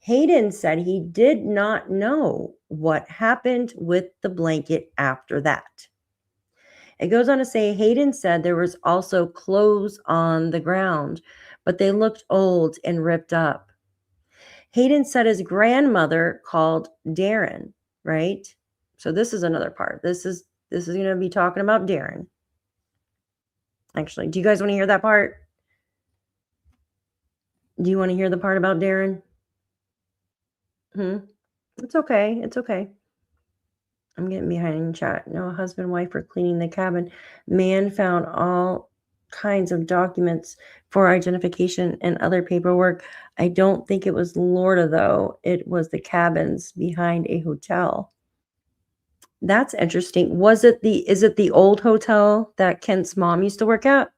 Hayden said he did not know what happened with the blanket after that. It goes on to say Hayden said there was also clothes on the ground, but they looked old and ripped up. Hayden said his grandmother called Darren, right? So this is another part. This is going to be talking about Darren. Actually, do you guys want to hear that part? Do you want to hear the part about Darren? It's okay. I'm getting behind in chat. No, husband, wife were cleaning the cabin. Man found all kinds of documents for identification and other paperwork. I don't think it was Lorda, though. It was the cabins behind a hotel. That's interesting. Is it the old hotel that Kent's mom used to work at?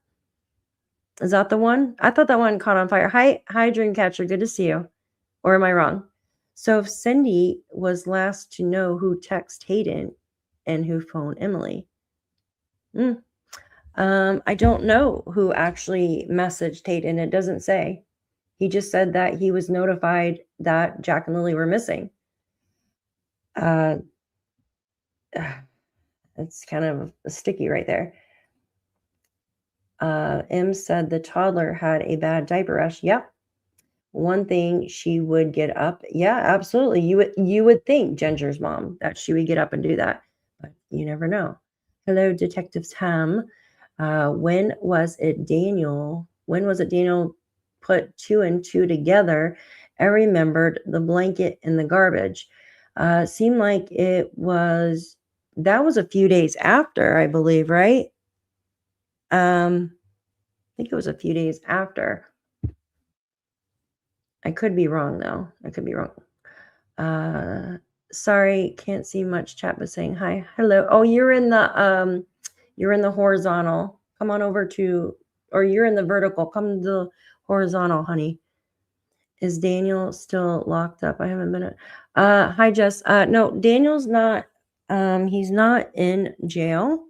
Is that the one? I thought that one caught on fire. Hi, Dreamcatcher. Good to see you. Or am I wrong? So if Cindy was last to know who texted Hayden and who phoned Emily. I don't know who actually messaged Hayden. It doesn't say. He just said that he was notified that Jack and Lilly were missing. It's kind of sticky right there. M said the toddler had a bad diaper rash. Yep. One thing she would get up. Yeah, absolutely. You would think Ginger's mom that she would get up and do that, but you never know. Hello, Detective Tam. When was it Daniel? When was it Daniel put two and two together and remembered the blanket in the garbage? Seemed like that was a few days after, I believe, right? I think it was a few days after. I could be wrong though. I could be wrong. Sorry, can't see much chat, but saying hi. Hello. Oh, you're in the horizontal. Come on over or you're in the vertical. Come to the horizontal, honey. Is Daniel still locked up? I haven't been. Hi, Jess. No, Daniel's not. He's not in jail.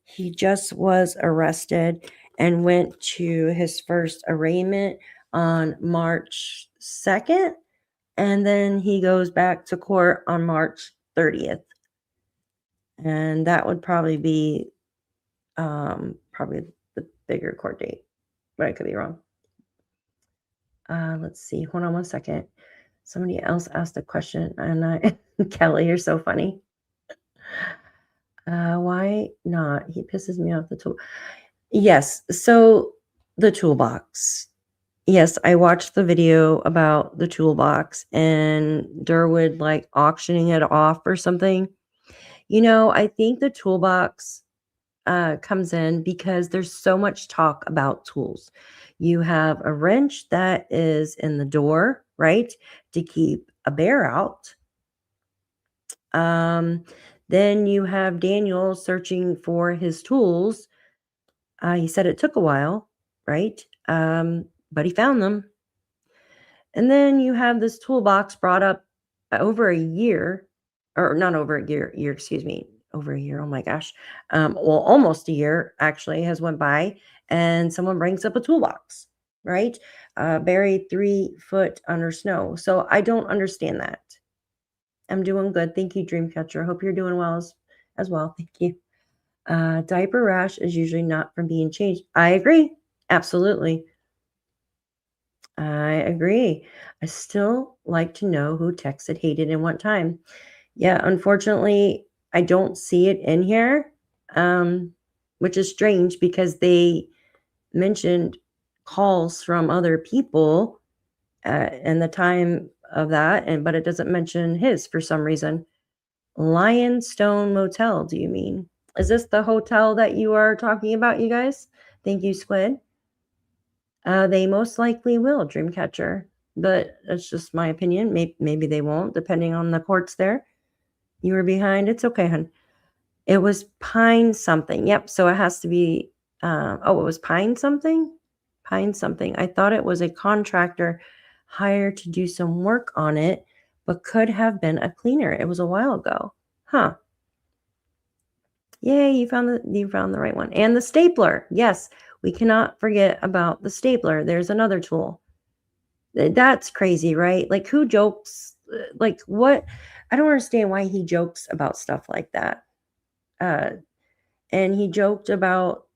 He just was arrested and went to his first arraignment on March 2nd. And then he goes back to court on March 30th. And that would probably be probably the bigger court date, but I could be wrong. Let's see. Hold on one second. Somebody else asked a question, and Kelly, you're so funny. Why not? He pisses me off. The tool. Yes. So the toolbox. Yes, I watched the video about the toolbox and Durwood like auctioning it off or something. I think the toolbox comes in because there's so much talk about tools. You have a wrench that is in the door, right, to keep a bear out. Then you have Daniel searching for his tools. He said it took a while, right? But he found them. And then you have this toolbox brought up over a year, or not over a year, excuse me, over a year. Oh my gosh. Well, almost a year actually has went by, and someone brings up a toolbox, right? Buried 3 foot under snow. So I don't understand that. I'm doing good. Thank you, Dreamcatcher. Hope you're doing well as well. Thank you. Diaper rash is usually not from being changed. I agree. Absolutely. I agree. I still like to know who texted, hated, and what time. Yeah, unfortunately, I don't see it in here, which is strange because they mentioned calls from other people and the time of that, but it doesn't mention his for some reason. Lionstone Motel, do you mean? Is this the hotel that you are talking about, you guys? Thank you, Squid. They most likely will, Dreamcatcher, but that's just my opinion. Maybe they won't, depending on the courts there. You were behind. It's okay, hun. It was Pine something. Yep. So it has to be. It was Pine something. Pine something. I thought it was a contractor hired to do some work on it, but could have been a cleaner. It was a while ago. Huh. Yay, you found the right one. And the stapler. Yes, we cannot forget about the stapler. There's another tool. That's crazy, right? Like who jokes like what? I don't understand why he jokes about stuff like that. And he joked about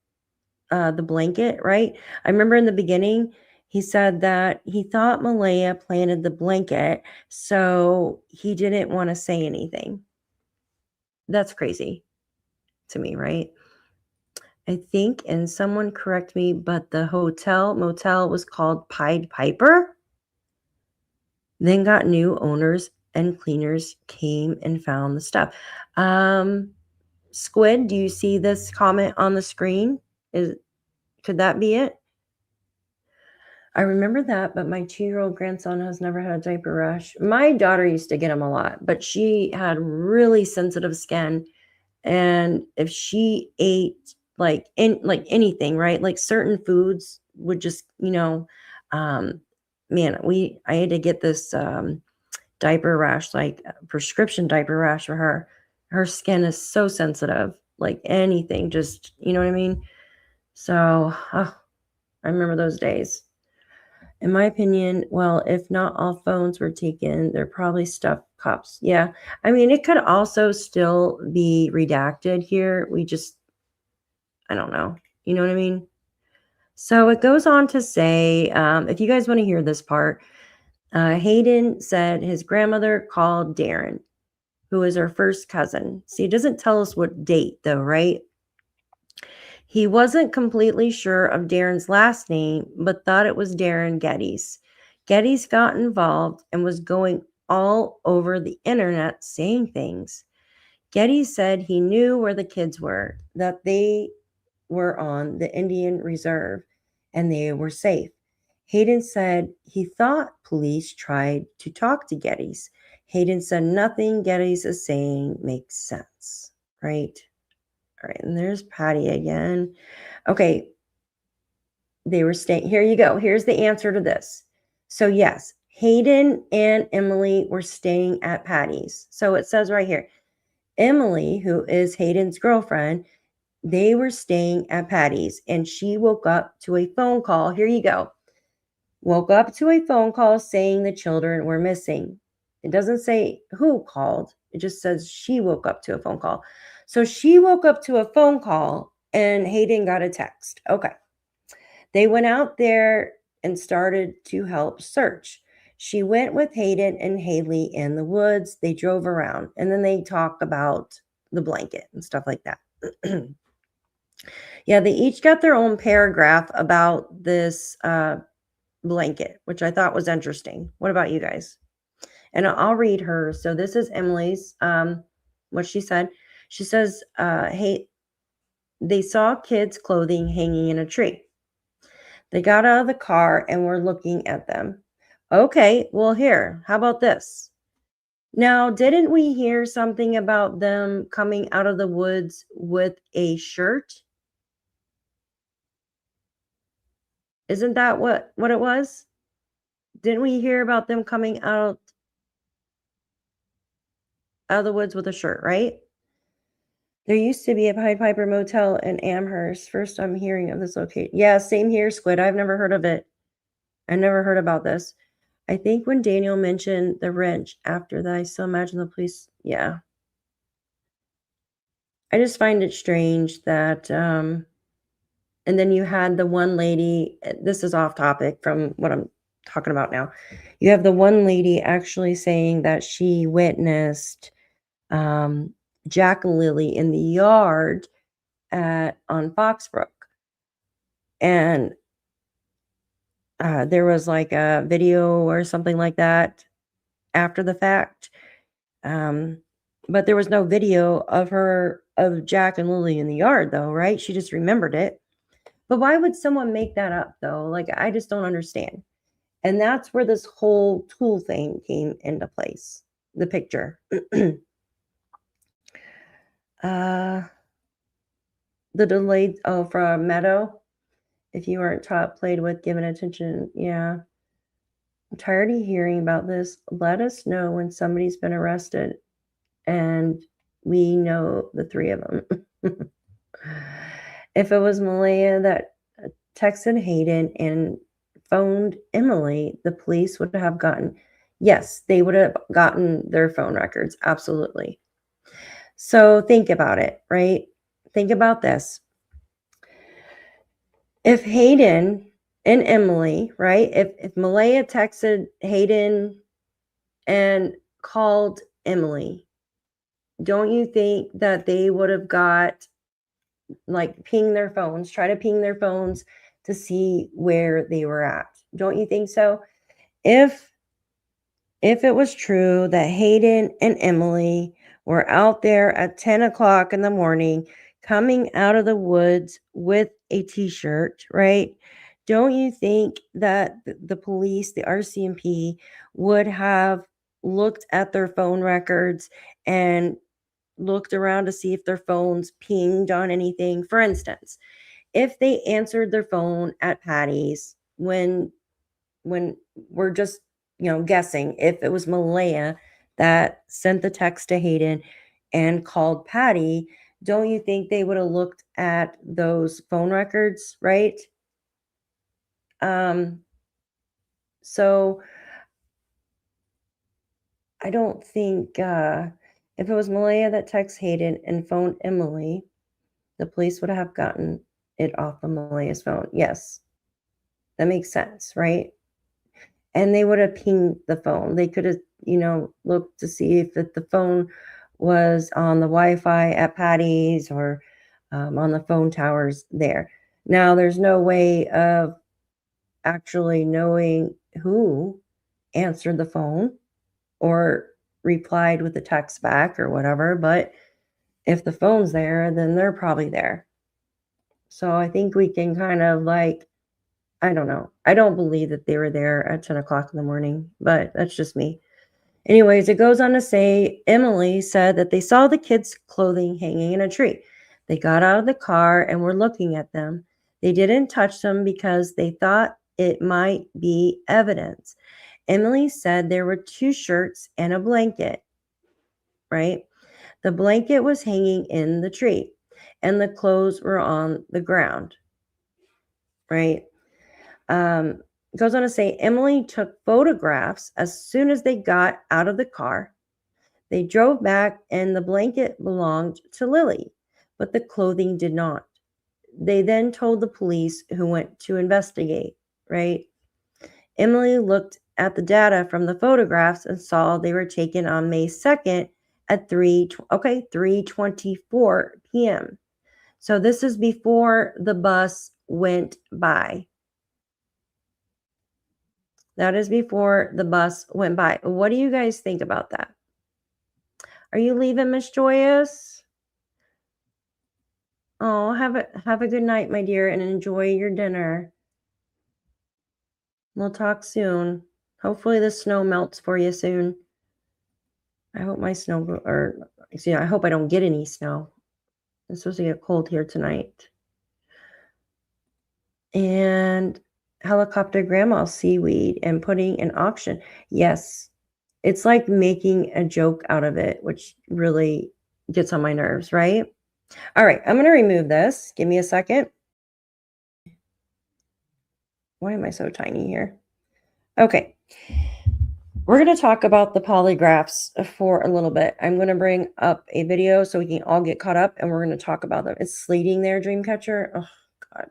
the blanket, right? I remember in the beginning he said that he thought Malehya planted the blanket, so he didn't want to say anything. That's crazy to me, right? I think, and someone correct me, but the motel was called Pied Piper. Then got new owners and cleaners came and found the stuff. Squid, do you see this comment on the screen? Could that be it? I remember that, but my 2-year-old grandson has never had a diaper rash. My daughter used to get them a lot, but she had really sensitive skin. And if she ate like anything, right? Like certain foods would just, I had to get this diaper rash, like prescription diaper rash for her. Her skin is so sensitive, like anything, just, you know what I mean? So I remember those days. In my opinion, well, if not all phones were taken, they're probably stuffed cops. Yeah. I mean, it could also still be redacted here. I don't know. You know what I mean? So it goes on to say, if you guys want to hear this part, Hayden said his grandmother called Darren, who is her first cousin. See, it doesn't tell us what date, though, right? He wasn't completely sure of Darren's last name, but thought it was Darren Geddes. Geddes got involved and was going all over the internet saying things. Geddes said he knew where the kids were, that they were on the Indian Reserve and they were safe. Hayden said he thought police tried to talk to Geddes. Hayden said nothing Geddes is saying makes sense, right? All right, and there's Patty again. Okay, they were staying. Here you go. Here's the answer to this. So, yes, Hayden and Emily were staying at Patty's. So it says right here, Emily, who is Hayden's girlfriend, they were staying at Patty's and she woke up to a phone call. Here you go. Woke up to a phone call saying the children were missing. It doesn't say who called. It just says she woke up to a phone call. So she woke up to a phone call and Hayden got a text. Okay. They went out there and started to help search. She went with Hayden and Haley in the woods. They drove around and then they talk about the blanket and stuff like that. Yeah, they each got their own paragraph about this blanket, which I thought was interesting. What about you guys? And I'll read hers. So this is Emily's, what she said. She says, hey, they saw kids' clothing hanging in a tree. They got out of the car and were looking at them. Okay, well, here, how about this? Now, didn't we hear something about them coming out of the woods with a shirt? Isn't that what it was? Didn't we hear about them coming out of the woods with a shirt, right? There used to be a Pied Piper Motel in Amherst. First I'm hearing of this location. Yeah, same here, Squid. I've never heard of it. I never heard about this. I think when Daniel mentioned the wrench after that, I still imagine the police. Yeah. I just find it strange that, and then you had the one lady, this is off topic from what I'm talking about now. You have the one lady actually saying that she witnessed Jack and Lilly in the yard on Foxbrook. And there was like a video or something like that after the fact. But there was no video of Jack and Lilly in the yard, though, right? She just remembered it. But why would someone make that up, though? Like, I just don't understand. And that's where this whole tool thing came into place, the picture. The delayed, from Meadow. If you weren't taught, played with, given attention. Yeah. I'm tired of hearing about this. Let us know when somebody's been arrested and we know the three of them. If it was Malehya that texted Hayden and phoned Emily, the police would have gotten, yes, they would have gotten their phone records. Absolutely. So think about it, right? Think about this. If Hayden and Emily, right? If Malehya texted Hayden and called Emily, don't you think that they would have got like try to ping their phones to see where they were at? Don't you think so? If it was true that Hayden and Emily were out there at 10 o'clock in the morning coming out of the woods with a t-shirt, right? Don't you think that the police, the RCMP, would have looked at their phone records and looked around to see if their phones pinged on anything? For instance, if they answered their phone at Patty's when we're just, guessing, if it was Malehya that sent the text to Hayden and called Patty, don't you think they would have looked at those phone records, right? So I don't think if it was Malehya that texted Hayden and phoned Emily, the police would have gotten it off of Malehya's phone. Yes, That makes sense, right? And they would have pinged the phone. They could have, looked to see if the phone was on the Wi-Fi at Patty's or on the phone towers there. Now, there's no way of actually knowing who answered the phone or replied with a text back or whatever, but if the phone's there, then they're probably there. So I think we can kind of like, I don't know. I don't believe that they were there at 10 o'clock in the morning, but that's just me. Anyways, it goes on to say Emily said that they saw the kids' clothing hanging in a tree. They got out of the car and were looking at them. They didn't touch them because they thought it might be evidence. Emily said there were 2 shirts and a blanket, right? The blanket was hanging in the tree and the clothes were on the ground, right? Goes on to say Emily took photographs as soon as they got out of the car. They drove back and the blanket belonged to Lily, but the clothing did not. They then told the police who went to investigate, right? Emily looked at the data from the photographs and saw they were taken on May 2nd at 3:24 p.m. So this is before the bus went by. That is before the bus went by. What do you guys think about that? Are you leaving, Miss Joyous? Oh, have a good night, my dear, and enjoy your dinner. We'll talk soon. Hopefully the snow melts for you soon. I hope my snow, I hope I don't get any snow. It's supposed to get cold here tonight. And helicopter grandma seaweed and putting an auction. Yes, it's like making a joke out of it, which really gets on my nerves, right? All right, I'm going to remove this. Give me a second. Why am I so tiny here? Okay. We're going to talk about the polygraphs for a little bit. I'm going to bring up a video so we can all get caught up and we're going to talk about them. It's sleeting there, Dreamcatcher. Oh, God.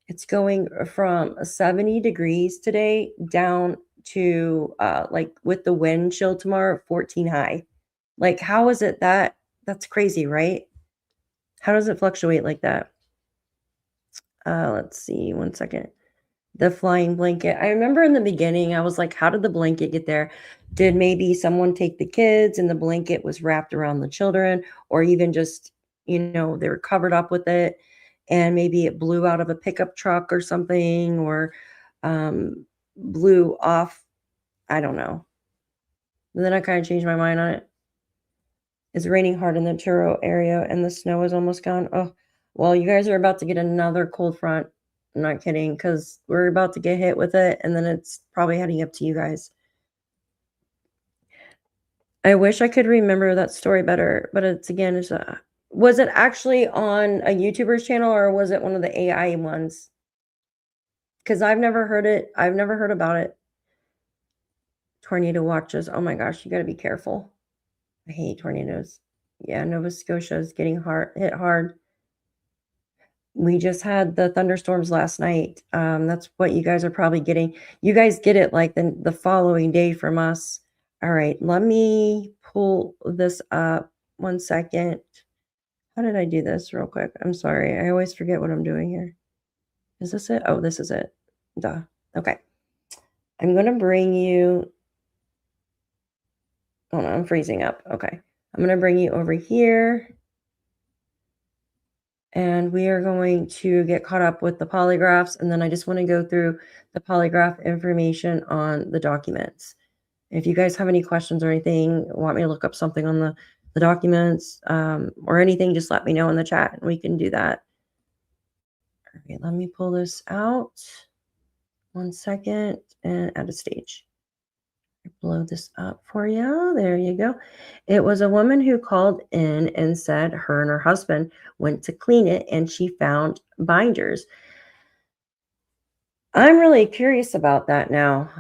It's going from 70 degrees today down to like with the wind chill tomorrow, 14 high. Like, how is it that? That's crazy, right? How does it fluctuate like that? Let's see, 1 second. The flying blanket. I remember in the beginning, I was like, how did the blanket get there? Did maybe someone take the kids and the blanket was wrapped around the children, or even just, they were covered up with it and maybe it blew out of a pickup truck or something, or blew off. I don't know. And then I kind of changed my mind on it. It's raining hard in the Truro area and the snow is almost gone. Oh, well, you guys are about to get another cold front. I'm not kidding, because we're about to get hit with it, and then it's probably heading up to you guys. I wish I could remember that story better, but was it actually on a YouTuber's channel, or was it one of the AI ones? Because I've never heard it. I've never heard about it. Tornado watches. Oh my gosh, you got to be careful. I hate tornadoes. Yeah, Nova Scotia is getting hit hard. We just had the thunderstorms last night. That's what you guys are probably getting. You guys get it like the following day from us. All right, let me pull this up 1 second. How did I do this real quick? I'm sorry. I always forget what I'm doing here. Is this it? Oh, this is it. Duh. Okay. I'm going to bring you. Oh, no, I'm freezing up. Okay. I'm going to bring you over here. And we are going to get caught up with the polygraphs. And then I just want to go through the polygraph information on the documents. If you guys have any questions or anything, want me to look up something on the documents or anything, just let me know in the chat and we can do that. Okay, let me pull this out. 1 second and add a stage. Blow this up for you. There you go. It was a woman who called in and said her and her husband went to clean it and she found binders. I'm really curious about that now.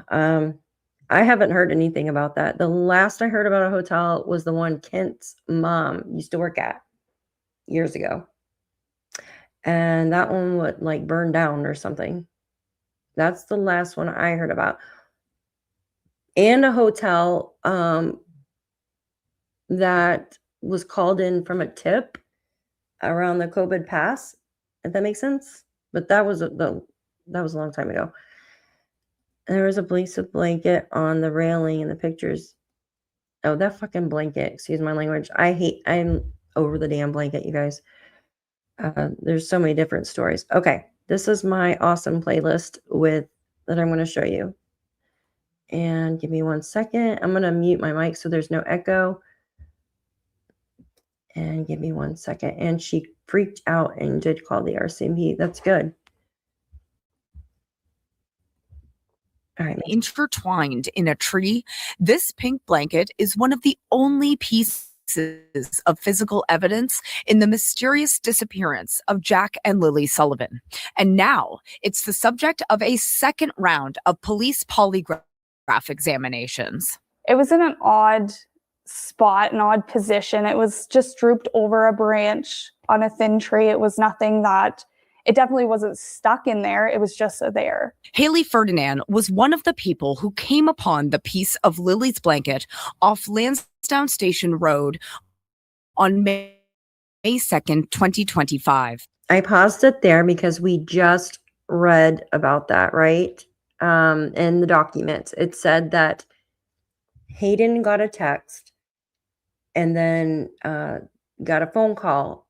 I haven't heard anything about that. The last I heard about a hotel was the one Kent's mom used to work at years ago. And that one would like burn down or something. That's the last one I heard about. And a hotel that was called in from a tip around the COVID pass, if that makes sense. But that was a long time ago. There was a blanket on the railing in the pictures. Oh, that fucking blanket. Excuse my language. I'm over the damn blanket, you guys. There's so many different stories. Okay, this is my awesome playlist that I'm going to show you. And give me 1 second. I'm going to mute my mic so there's no echo. And give me 1 second. And she freaked out and did call the RCMP. That's good. All right. Intertwined in a tree, this pink blanket is one of the only pieces of physical evidence in the mysterious disappearance of Jack and Lilly Sullivan. And now it's the subject of a second round of police polygraph examinations. It was in an odd spot, an odd position. It was just drooped over a branch on a thin tree. It was nothing that, it definitely wasn't stuck in there. It was just there. Haley Ferdinand was one of the people who came upon the piece of Lily's blanket off Lansdowne Station Road on May 2nd, 2025. I paused it there because we just read about that, right? In the documents, it said that Hayden got a text and then got a phone call.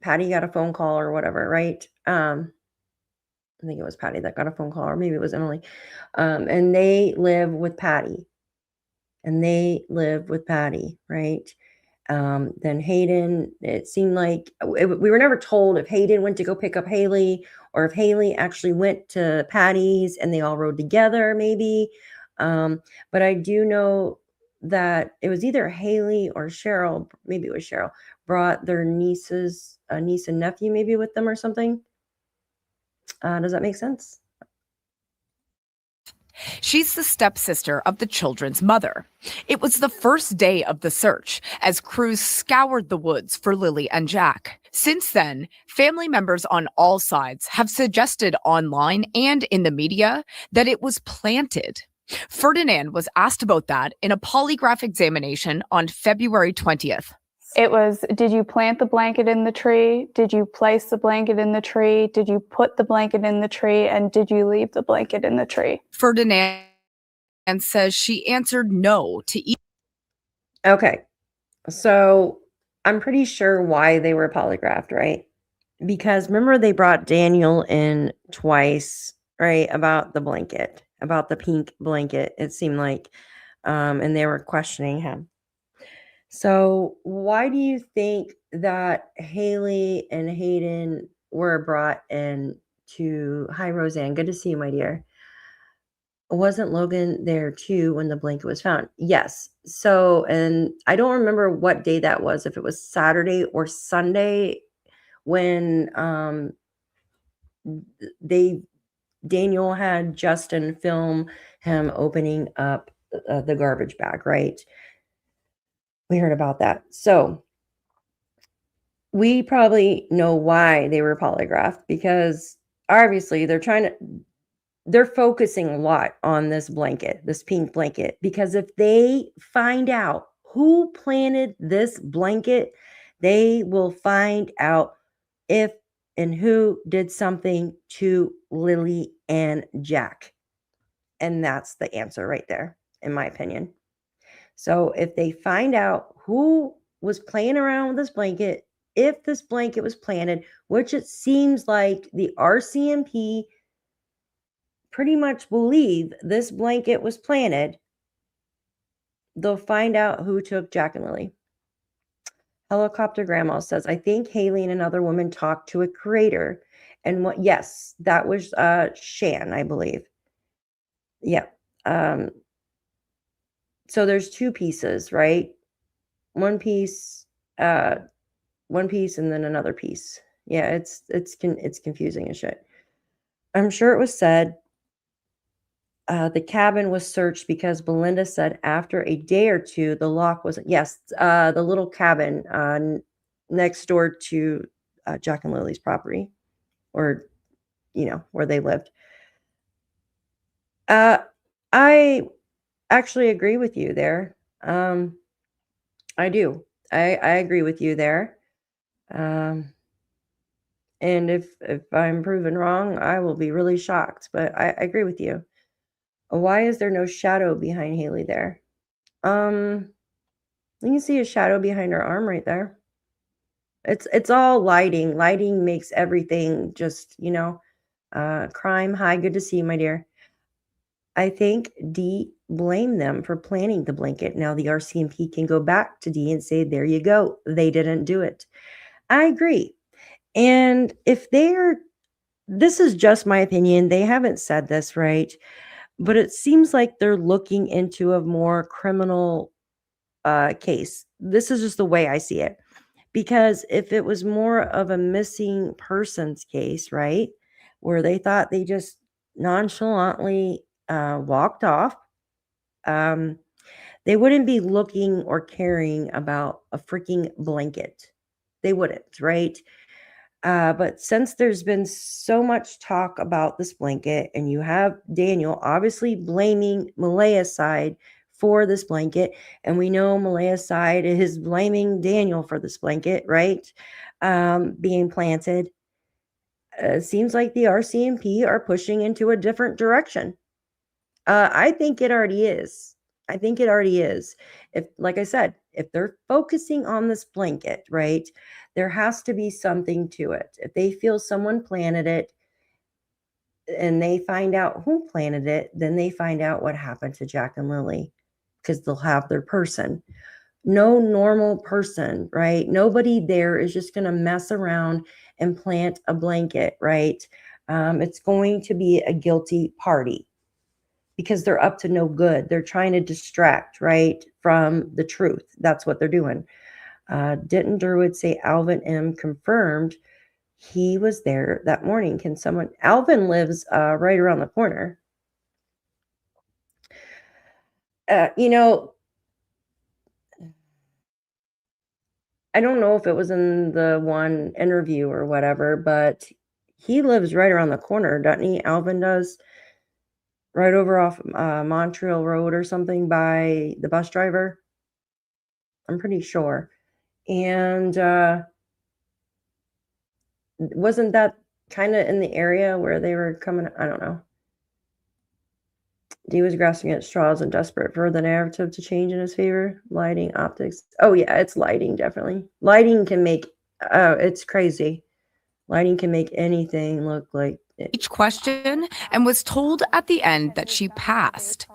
Patty got a phone call or whatever, right? I think it was Patty that got a phone call, or maybe it was Emily. And they live with Patty. Right? Then Hayden, it seemed like we were never told if Hayden went to go pick up Haley or if Haley actually went to Patty's and they all rode together, maybe. But I do know that it was either Haley or Cheryl, maybe it was Cheryl, brought their niece and nephew maybe with them or something. Does that make sense? She's the stepsister of the children's mother. It was the first day of the search as crews scoured the woods for Lily and Jack. Since then, family members on all sides have suggested online and in the media that it was planted. Ferdinand was asked about that in a polygraph examination on February 20th. It was, did you plant the blanket in the tree? Did you place the blanket in the tree? Did you put the blanket in the tree? And did you leave the blanket in the tree? Ferdinand says she answered no to each. Okay. So I'm pretty sure why they were polygraphed, right? Because remember they brought Daniel in twice, right? About the blanket, about the pink blanket, it seemed like. And they were questioning him. So why do you think that Haley and Hayden were brought in to... Hi, Roseanne. Good to see you, my dear. Wasn't Logan there too when the blanket was found? Yes. So, and I don't remember what day that was, if it was Saturday or Sunday when Daniel had Justin film him opening up the garbage bag, right? We heard about that. So we probably know why they were polygraphed, because obviously they're focusing a lot on this blanket, this pink blanket, because if they find out who planted this blanket, they will find out if and who did something to Lily and Jack. And that's the answer right there, in my opinion. So if they find out who was playing around with this blanket, if this blanket was planted, which it seems like the RCMP pretty much believe this blanket was planted, they'll find out who took Jack and Lily. Helicopter Grandma says, I think Haley and another woman talked to a creator. And what? Yes, that was Shan, I believe. Yeah. So there's two pieces, right? One piece and then another piece. Yeah, it's confusing as shit. I'm sure it was said the cabin was searched because Belinda said after a day or two the lock wasn't. Yes, the little cabin next door to Jack and Lily's property, or where they lived. I actually agree with you there. I do. I agree with you there. Um, and if I'm proven wrong, I will be really shocked. But I agree with you. Why is there no shadow behind Haley there? You can see a shadow behind her arm right there. It's all lighting. Lighting makes everything just, crime. Hi, good to see you, my dear. I think D blamed them for planning the blanket. Now the RCMP can go back to D and say, there you go. They didn't do it. I agree. And if this is just my opinion, they haven't said this, right? But it seems like they're looking into a more criminal case. This is just the way I see it. Because if it was more of a missing persons case, right, where they thought they just nonchalantly walked off, they wouldn't be looking or caring about a freaking blanket. They wouldn't, right? But since there's been so much talk about this blanket, and you have Daniel obviously blaming Malehya's side for this blanket, and we know Malehya's side is blaming Daniel for this blanket, right? Being planted. Seems like the RCMP are pushing into a different direction. I think it already is. I think it already is. If, like I said, if they're focusing on this blanket, right, there has to be something to it. If they feel someone planted it and they find out who planted it, then they find out what happened to Jack and Lilly, because they'll have their person. No normal person, right? Nobody there is just going to mess around and plant a blanket, right? It's going to be a guilty party, because they're up to no good. They're trying to distract, right, from the truth. That's what they're doing. Didn't Durwood say Alvin M. confirmed he was there that morning? Can someone... Alvin lives right around the corner. I don't know if it was in the one interview or whatever, but he lives right around the corner, doesn't he? Alvin does. Right over off Montreal Road or something by the bus driver. I'm pretty sure. And wasn't that kind of in the area where they were coming? I don't know. Dee was grasping at straws and desperate for the narrative to change in his favor. Lighting, optics. Oh, yeah, it's lighting, definitely. Lighting can make... it's crazy. Lighting can make anything look like... Each question, and was told at the end that she passed.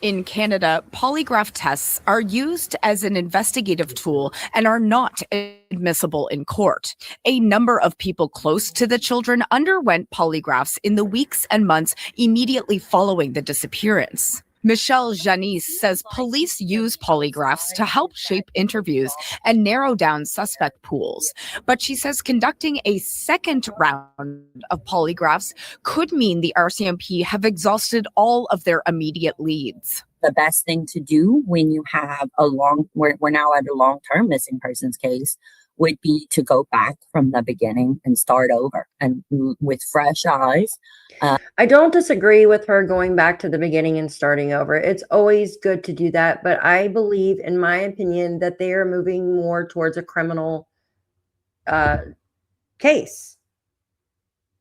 In Canada, polygraph tests are used as an investigative tool and are not admissible in court. A number of people close to the children underwent polygraphs in the weeks and months immediately following the disappearance. Michelle Janice says police use polygraphs to help shape interviews and narrow down suspect pools. But she says conducting a second round of polygraphs could mean the RCMP have exhausted all of their immediate leads. The best thing to do when you have we're now at a long-term missing persons case, would be to go back from the beginning and start over and with fresh eyes. I don't disagree with her going back to the beginning and starting over. It's always good to do that. But I believe, in my opinion, that they are moving more towards a criminal case.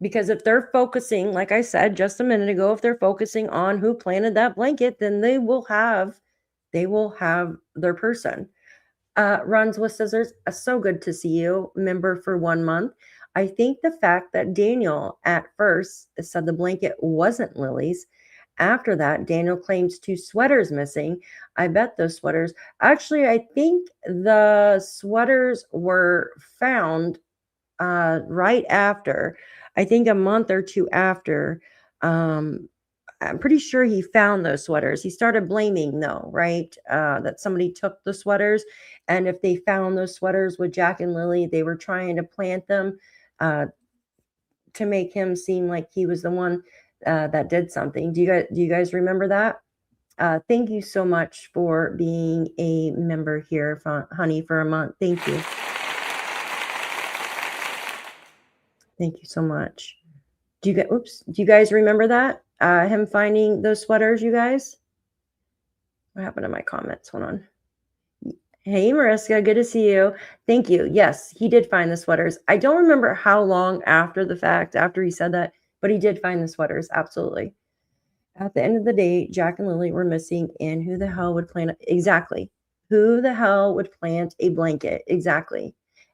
Because if they're focusing, like I said just a minute ago, if they're focusing on who planted that blanket, then they will have their person. Runs with Scissors, so good to see you, member for 1 month. I think the fact that Daniel at first said the blanket wasn't Lily's. After that, Daniel claims 2 sweaters missing. I bet those sweaters... Actually, I think the sweaters were found right after. I think a month or 2 after. I'm pretty sure he found those sweaters. He started blaming, though, right? That somebody took the sweaters. And if they found those sweaters with Jack and Lilly, they were trying to plant them to make him seem like he was the one that did something. Do you guys remember that? Thank you so much for being a member here, honey, for a month. Thank you. Thank you so much. Do you guys remember that? him finding those sweaters, you guys? What happened to my comments? Hold on. Hey, Mariska, good to see you. Thank you. Yes, he did find the sweaters. I don't remember how long after the fact, after he said that, but he did find the sweaters. Absolutely. At the end of the day, Jack and Lily were missing, and who the hell would plant exactly? Who the hell would plant a blanket? Exactly.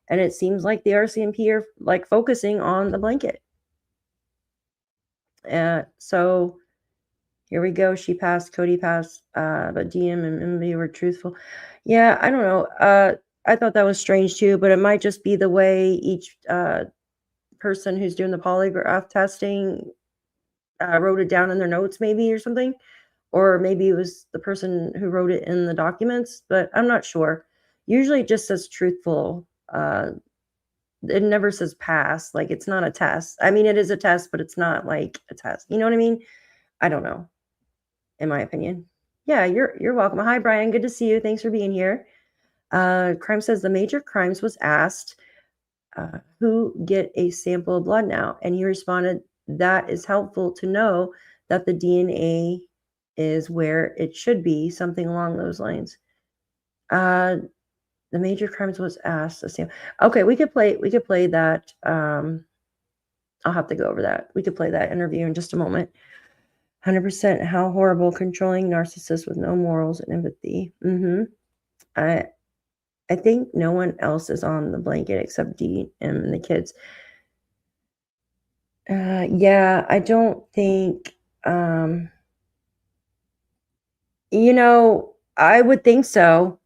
And it seems like the RCMP are like focusing on the blanket. So here we go. She passed, Cody passed, but DM and MB were truthful. Yeah, I don't know. I thought that was strange too, but it might just be the way each person who's doing the polygraph testing wrote it down in their notes, maybe, or something. Or maybe it was the person who wrote it in the documents, but I'm not sure. Usually it just says truthful. It never says pass. Like, it's not a test. I mean, it is a test, but it's not like a test. You know what I mean? I don't know, in my opinion. Yeah, you're welcome. Hi, Brian. Good to see you. Thanks for being here. Crime says the major crimes was asked, who get a sample of blood now? And he responded, that is helpful to know that the DNA is where it should be, something along those lines. The major crimes was asked. Okay, we could play that. I'll have to go over that. We could play that interview in just a moment. 100%. How horrible, controlling narcissist with no morals and empathy. I think no one else is on the blanket except Dee and the kids. Yeah, I don't think. I would think so.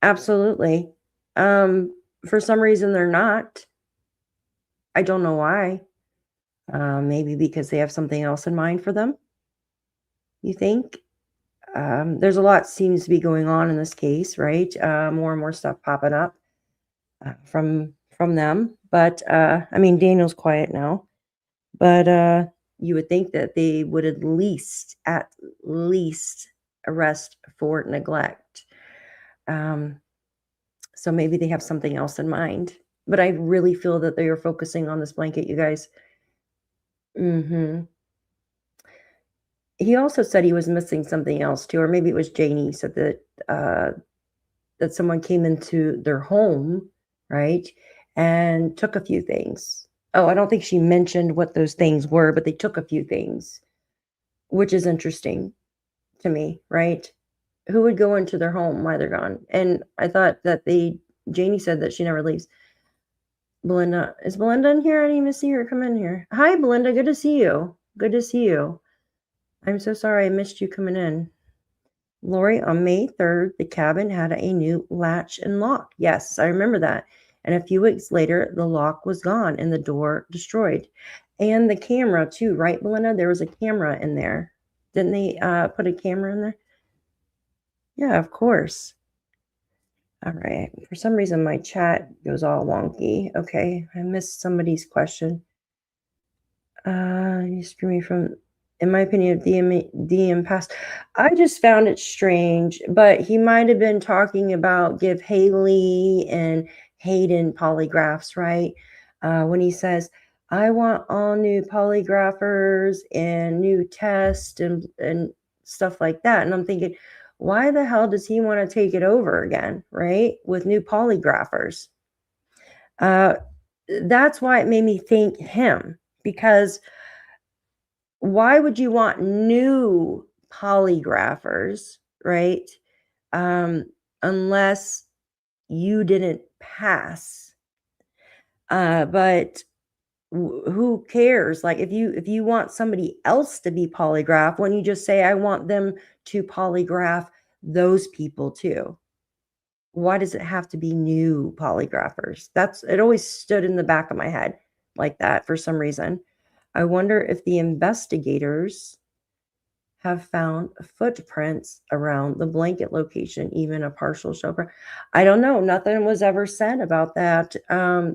Absolutely. For some reason they're not. I don't know why. Maybe because they have something else in mind for them. You think? There's a lot seems to be going on in this case, right? More and more stuff popping up from them. But I mean, Daniel's quiet now. But you would think that they would at least arrest for neglect. So maybe they have something else in mind. But I really feel that they are focusing on this blanket, you guys. He also said he was missing something else too, or maybe it was Janie said that someone came into their home, right, and took a few things. Oh, I don't think she mentioned what those things were, but they took a few things, which is interesting to me, right? Who would go into their home while they're gone? And I thought that Janie said that she never leaves. Belinda, is Belinda in here? I didn't even see her come in here. Hi, Belinda. Good to see you. Good to see you. I'm so sorry I missed you coming in. Lori, on May 3rd, the cabin had a new latch and lock. Yes, I remember that. And a few weeks later, the lock was gone and the door destroyed. And the camera too, right, Belinda? There was a camera in there. Didn't they put a camera in there? Yeah, of course. All right. For some reason, my chat goes all wonky. Okay, I missed somebody's question. You screw me from, in my opinion, DM passed. I just found it strange, but he might have been talking about give Haley and Hayden polygraphs, right? When he says, I want all new polygraphers and new tests and stuff like that. And I'm thinking, why the hell does he want to take it over again, right? With new polygraphers. That's why it made me think him, because why would you want new polygraphers, right? Unless you didn't pass. But who cares? Like, if you want somebody else to be polygraphed, when you just say, I want them to polygraph those people too. Why does it have to be new polygraphers? It always stood in the back of my head like that for some reason. I wonder if the investigators have found footprints around the blanket location, even a partial shelter. I don't know. Nothing was ever said about that.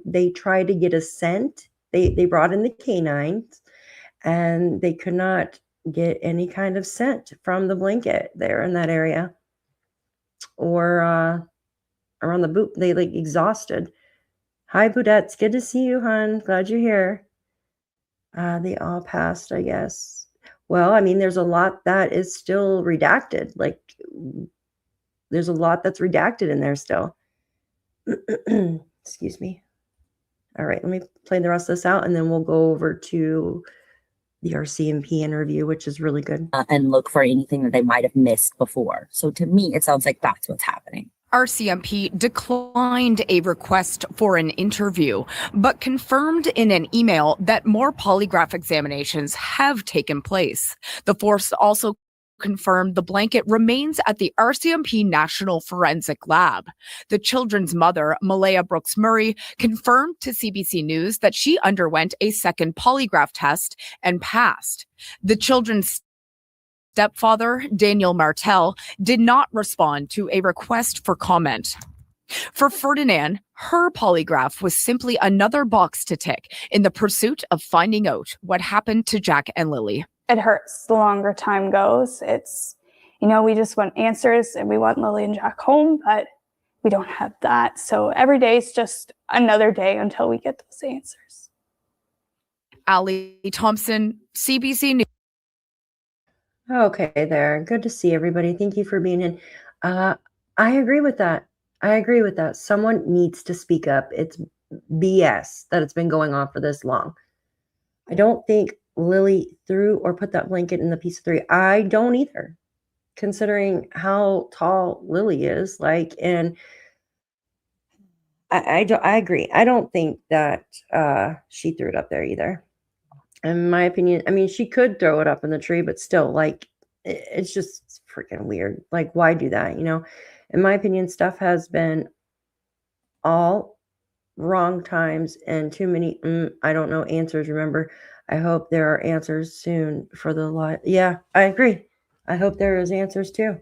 They tried to get a scent. They brought in the canines, and they could not get any kind of scent from the blanket there in that area, or around the boot. They like exhausted. Hi, Boudette. Good to see you, hon. Glad you're here. They all passed, I guess. Well, I mean, there's a lot that is still redacted. Like, there's a lot that's redacted in there still. Excuse me. All right, let me play the rest of this out, and then we'll go over to the RCMP interview, which is really good. And look for anything that they might have missed before. So to me, it sounds like that's what's happening. RCMP declined a request for an interview, but confirmed in an email that more polygraph examinations have taken place. The force also confirmed the blanket remains at the RCMP National Forensic Lab. The children's mother, Malehya Brooks-Murray, confirmed to CBC News that she underwent a second polygraph test and passed. The children's stepfather, Daniel Martel, did not respond to a request for comment. For Ferdinand, her polygraph was simply another box to tick in the pursuit of finding out what happened to Jack and Lilly. It hurts the longer time goes. It's, we just want answers and we want Lilly and Jack home, but we don't have that. So every day is just another day until we get those answers. Ali Thompson, CBC News. Okay, there. Good to see everybody. Thank you for being in. I agree with that. Someone needs to speak up. It's BS that it's been going on for this long. I don't think Lilly threw or put that blanket in the piece of 3. I don't either, considering how tall Lilly is. And I agree. I don't think that she threw it up there either. In my opinion, I mean, she could throw it up in the tree, but still, it's just freaking weird. Why do that? In my opinion, stuff has been all wrong times and too many, I don't know, answers. Remember, I hope there are answers soon for the lot. Yeah, I agree. I hope there is answers too.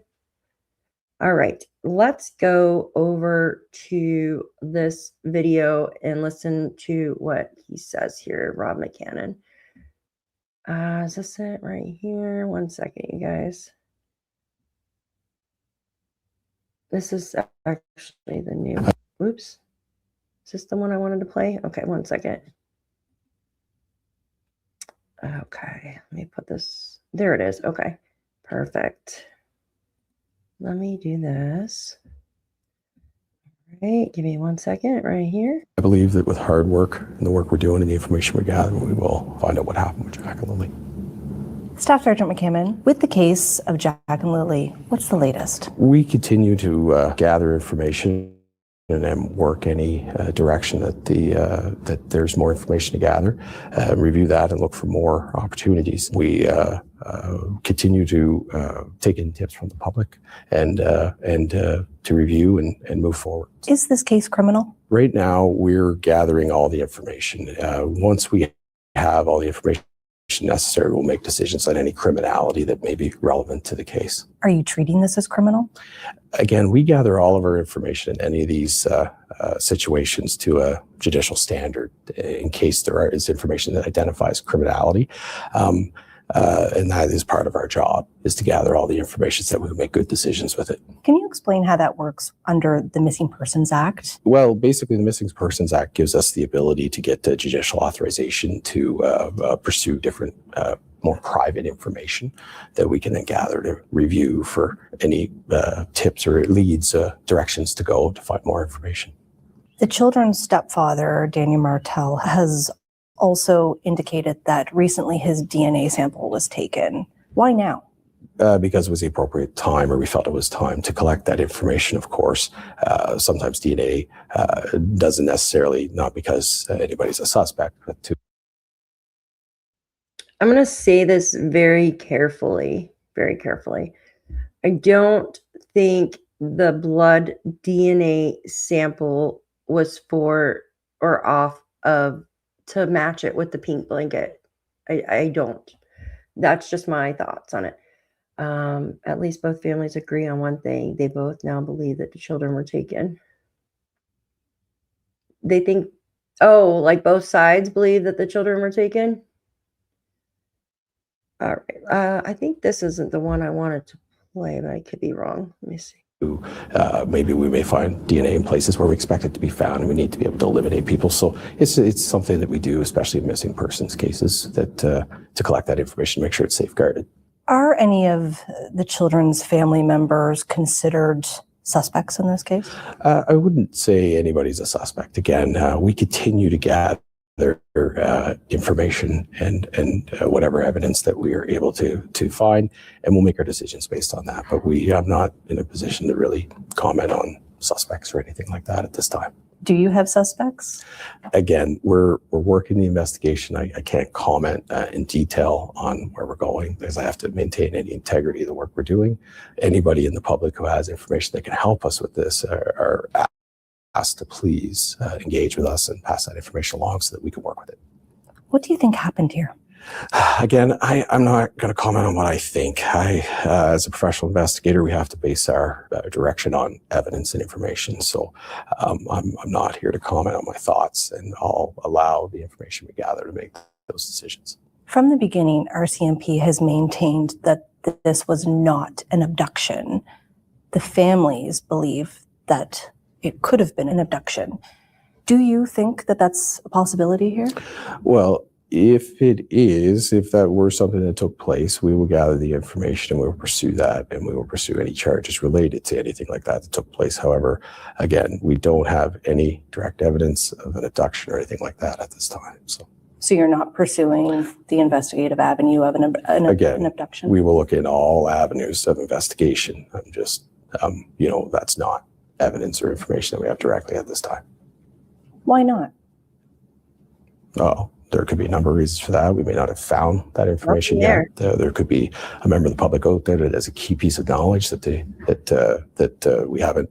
All right, let's go over to this video and listen to what he says here, Rob McCannon. Is this it right here? One second, you guys. This is actually the new, oops. Is this the one I wanted to play? Okay, one second. Okay, let me put this, there it is. Okay, perfect. Let me do this. All right, give me 1 second right here. I believe that with hard work and the work we're doing and the information we gather, we will find out what happened with Jack and Lilly. Staff Sergeant McCammon, with the case of Jack and Lilly, what's the latest? We continue to gather information and then work any direction that there's more information to gather, review that and look for more opportunities. We continue to take in tips from the public and to review and move forward. Is this case criminal? Right now, we're gathering all the information. Once we have all the information necessary, we'll make decisions on any criminality that may be relevant to the case. Are you treating this as criminal? Again, we gather all of our information in any of these situations to a judicial standard in case there is information that identifies criminality. And that is part of our job, is to gather all the information so that we can make good decisions with it. Can you explain how that works under the Missing Persons Act? Well, basically, the Missing Persons Act gives us the ability to get judicial authorization to pursue different, more private information that we can then gather to review for any tips or leads, directions to go to find more information. The children's stepfather, Daniel Martel, has also indicated that recently his DNA sample was taken. Why now? Because it was the appropriate time, or we felt it was time to collect that information, of course. Sometimes DNA doesn't necessarily, not because anybody's a suspect, but to... I'm going to say this very carefully, very carefully. I don't think the blood DNA sample was for or off of to match it with the pink blanket. I don't. That's just my thoughts on it. At least both families agree on one thing. They both now believe that the children were taken. They think, like both sides believe that the children were taken? All right. I think this isn't the one I wanted to play, but I could be wrong. Let me see. Maybe we may find DNA in places where we expect it to be found, and we need to be able to eliminate people. So it's something that we do, especially in missing persons cases, that to collect that information, make sure it's safeguarded. Are any of the children's family members considered suspects in this case? I wouldn't say anybody's a suspect. Again, we continue to gather information and whatever evidence that we are able to find, and we'll make our decisions based on that. But I'm not in a position to really comment on suspects or anything like that at this time. Do you have suspects? Again, we're working the investigation. I can't comment in detail on where we're going because I have to maintain any integrity of the work we're doing. Anybody in the public who has information that can help us with this are asked to please engage with us and pass that information along so that we can work with it. What do you think happened here? Again, I'm not going to comment on what I think. As a professional investigator, we have to base our direction on evidence and information. So I'm not here to comment on my thoughts, and I'll allow the information we gather to make those decisions. From the beginning, RCMP has maintained that this was not an abduction. The families believe that it could have been an abduction. Do you think that that's a possibility here? Well, if that were something that took place, we will gather the information and we will pursue that, and we will pursue any charges related to anything like that took place. However, again, we don't have any direct evidence of an abduction or anything like that at this time. So you're not pursuing the investigative avenue of an abduction? We will look in all avenues of investigation. I'm just, that's not evidence or information that we have directly at this time. Why not? Oh, there could be a number of reasons for that. We may not have found that information yet. There could be a member of the public out there that has a key piece of knowledge that we haven't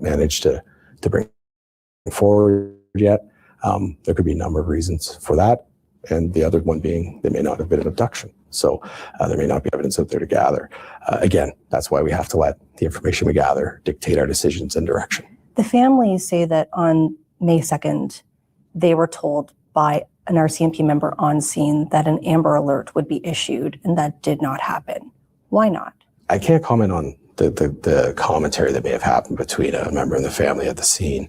managed to bring forward yet. There could be a number of reasons for that, and the other one being they may not have been an abduction. So there may not be evidence out there to gather. Again, that's why we have to let the information we gather dictate our decisions and direction. The families say that on May 2nd, they were told by an RCMP member on scene that an Amber Alert would be issued, and that did not happen. Why not? I can't comment on the commentary that may have happened between a member and the family at the scene.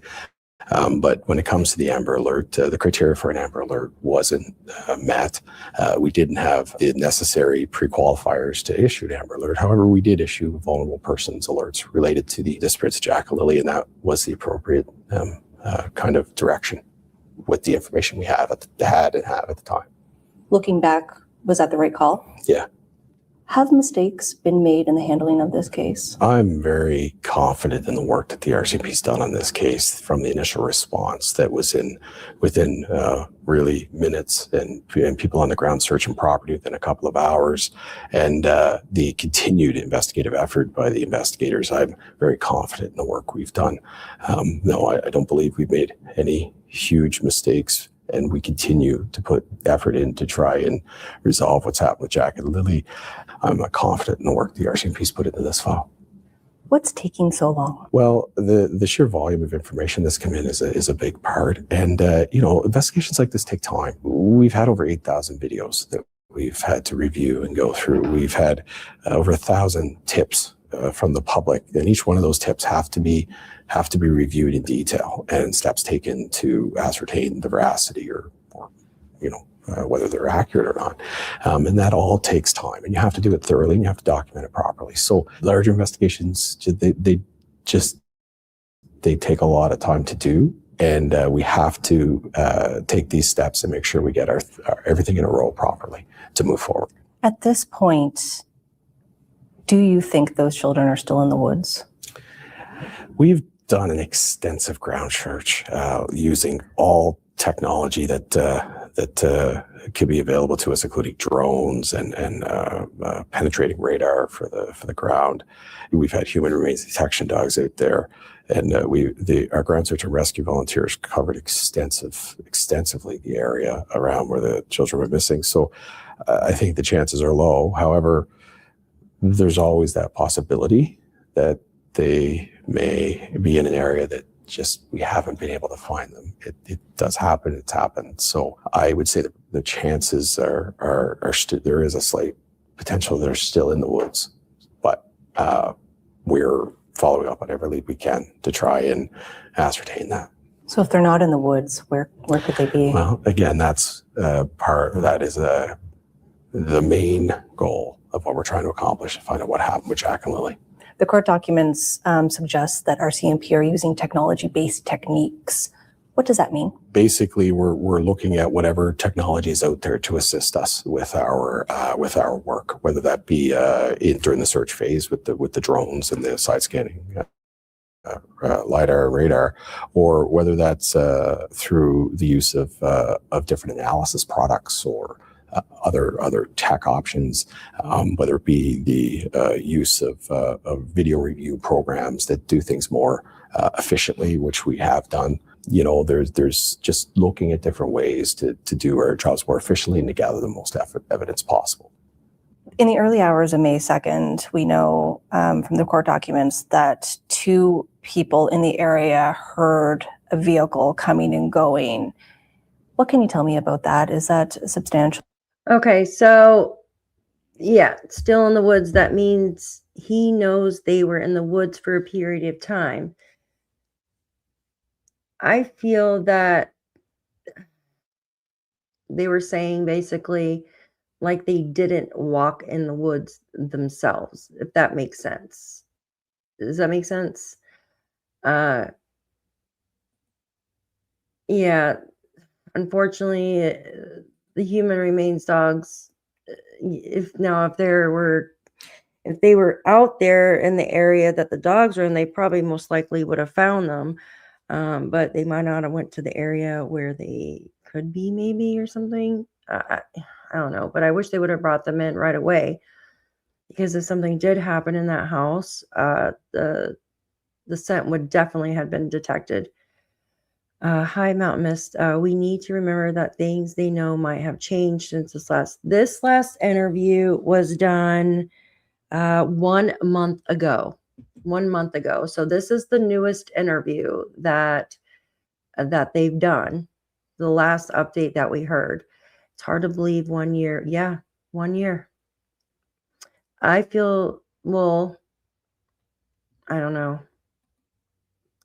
But when it comes to the Amber Alert, the criteria for an Amber Alert wasn't met. We didn't have the necessary pre-qualifiers to issue an Amber Alert. However, we did issue vulnerable persons alerts related to the disappearance of Jack and Lilly, and that was the appropriate kind of direction with the information we had at the time. Looking back, was that the right call? Yeah. Have mistakes been made in the handling of this case? I'm very confident in the work that the RCMP's done on this case from the initial response that was within really minutes, and people on the ground searching property within a couple of hours, and the continued investigative effort by the investigators. I'm very confident in the work we've done. No, I don't believe we've made any huge mistakes, and we continue to put effort in to try and resolve what's happened with Jack and Lilly. I'm confident in the work the RCMP's put into this file. What's taking so long? Well, the sheer volume of information that's come in is a big part. And, investigations like this take time. We've had over 8,000 videos that we've had to review and go through. We've had over 1,000 tips from the public, and each one of those tips have to be reviewed in detail and steps taken to ascertain the veracity or whether they're accurate or not. And that all takes time, and you have to do it thoroughly and you have to document it properly. So larger investigations, they take a lot of time to do. And we have to take these steps and make sure we get our everything in a row properly to move forward. At this point, do you think those children are still in the woods? We've done an extensive ground search using all technology that could be available to us, including drones and penetrating radar for the ground. We've had human remains detection dogs out there, and our ground search and rescue volunteers covered extensively the area around where the children were missing. So I think the chances are low. However, there's always that possibility that they may be in an area that just we haven't been able to find them. It does happen. It's happened. So I would say that the chances are there is a slight potential they're still in the woods, but we're following up on every lead we can to try and ascertain that. So if they're not in the woods, where could they be? Well, again, that's that is the main goal of what we're trying to accomplish, to find out what happened with Jack and Lilly. The court documents suggest that RCMP are using technology-based techniques. What does that mean? Basically, we're looking at whatever technology is out there to assist us with our work, whether that be during the search phase with the drones and the side scanning, LiDAR, radar, or whether that's through the use of different analysis products or other tech options, whether it be the use of video review programs that do things more efficiently, which we have done. There's just looking at different ways to do our jobs more efficiently and to gather the most evidence possible. In the early hours of May 2nd, we know from the court documents that 2 people in the area heard a vehicle coming and going. What can you tell me about that? Is that substantial? Okay, so yeah, still in the woods. That means he knows they were in the woods for a period of time. I feel that they were saying basically like they didn't walk in the woods themselves, if that makes sense. Does that make sense? Yeah, unfortunately, the human remains dogs, if they were out there in the area that the dogs were in, they probably most likely would have found them. But they might not have went to the area where they could be, maybe, or something. I don't know, but I wish they would have brought them in right away, because if something did happen in that house, the scent would definitely have been detected. Hi, Mountain Mist. We need to remember that things they know might have changed since this last interview was done 1 month ago. 1 month ago. So this is the newest interview that they've done. The last update that we heard. It's hard to believe 1 year. Yeah, 1 year. I feel, well, I don't know.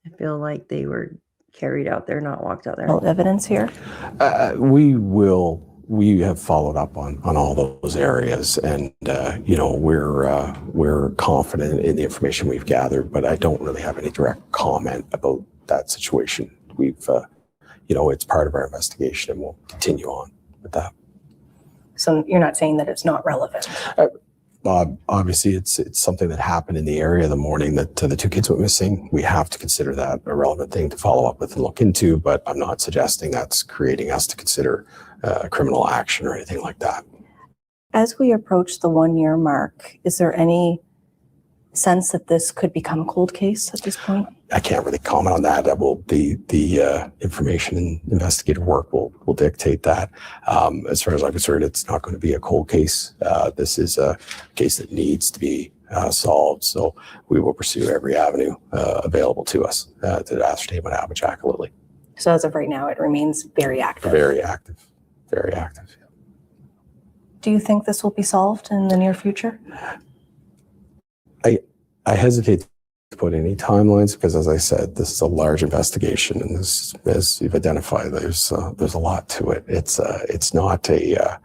I feel like they were carried out there, not walked out there. Evidence here? We have followed up on all those areas, and we're confident in the information we've gathered, but I don't really have any direct comment about that situation. We've, it's part of our investigation, and we'll continue on with that. So you're not saying that it's not relevant? Obviously, it's something that happened in the area the morning that the 2 kids went missing. We have to consider that a relevant thing to follow up with and look into, but I'm not suggesting that's creating us to consider criminal action or anything like that. As we approach the 1 year mark, is there any sense that this could become a cold case at this point? I can't really comment on that. The information and investigative work will dictate that. As far as I'm concerned, it's not going to be a cold case. This is a case that needs to be solved. So we will pursue every avenue available to us to ascertain what happened with Jack and Lilly. So as of right now, it remains very active. Very active. Very active. Yeah. Do you think this will be solved in the near future? I hesitate to put any timelines because, as I said, this is a large investigation, and this, as you've identified, there's a lot to it. It's not an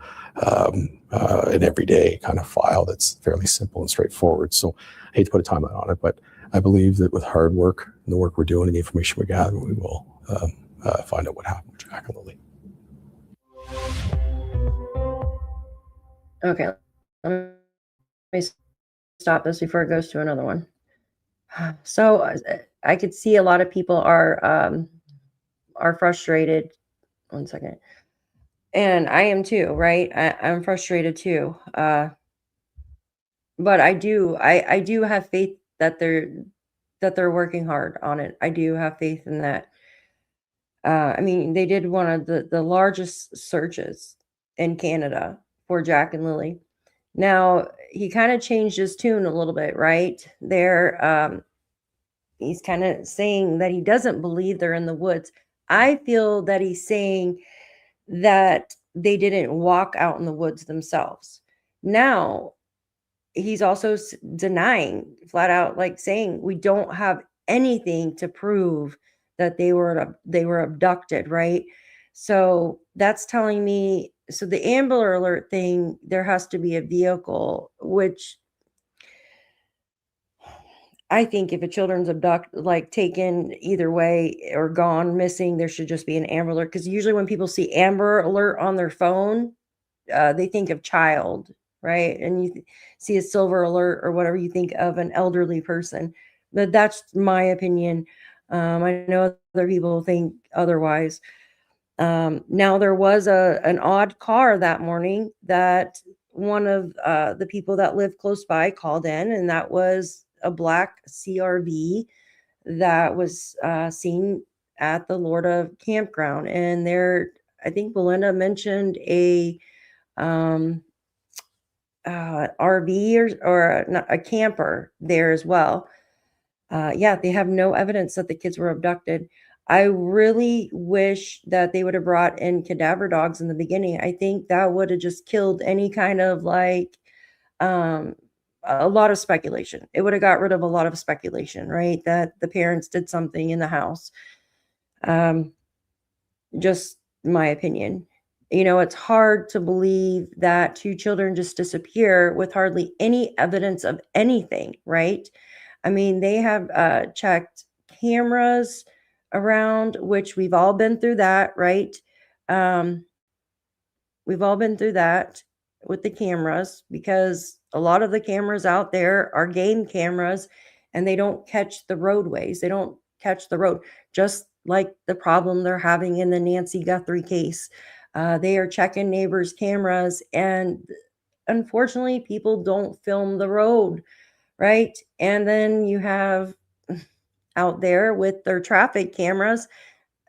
everyday kind of file that's fairly simple and straightforward. So I hate to put a timeline on it, but I believe that with hard work and the work we're doing and the information we gather, we will find out what happened with Jack and Lilly. Okay, let me stop this before it goes to another one. So I could see a lot of people are frustrated. 1 second. And I am too, right? I'm frustrated too. But I do have faith that they're working hard on it. I do have faith in that. I mean, they did one of the largest searches in Canada for Jack and Lilly. Now, he kind of changed his tune a little bit, right? He's kind of saying that he doesn't believe they're in the woods. I feel that he's saying that they didn't walk out in the woods themselves. Now, he's also denying, flat out, like saying we don't have anything to prove that they were abducted, right? So that's telling me, so the Amber Alert thing, there has to be a vehicle, which I think if a children's taken either way or gone missing, there should just be an Amber Alert, because usually when people see Amber Alert on their phone, they think of child, right? And you see a silver alert or whatever, you think of an elderly person. But that's my opinion. I know other people think otherwise. Now there was an odd car that morning that one of the people that live close by called in, and that was a black CRV that was seen at the Lorda campground. And there, I think Belinda mentioned a RV or not, a camper there as well. Yeah, they have no evidence that the kids were abducted. I really wish that they would have brought in cadaver dogs in the beginning. I think that would have just killed any kind of a lot of speculation. It would have got rid of a lot of speculation, right? That the parents did something in the house. Just my opinion. It's hard to believe that 2 children just disappear with hardly any evidence of anything, right? I mean, they have checked cameras around, which we've all been through that, right? We've all been through that with the cameras, because a lot of the cameras out there are game cameras and they don't catch the roadways. They don't catch the road, just like the problem they're having in the Nancy Guthrie case. They are checking neighbors' cameras, and unfortunately, people don't film the road, right? And then you have out there with their traffic cameras,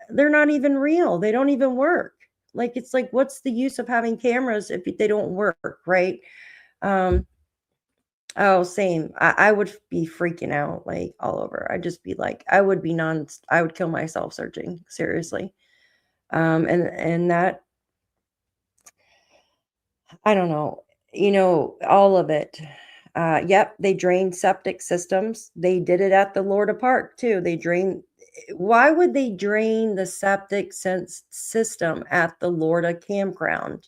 they're not even real. They don't even work. It's like, what's the use of having cameras if they don't work, right? Oh, same. I would be freaking out all over. I'd just be I would kill myself searching, seriously. And that, I don't know, all of it. Yep, they drained septic systems. They did it at the Lorda Park too. Why would they drain the septic system at the Lorda campground?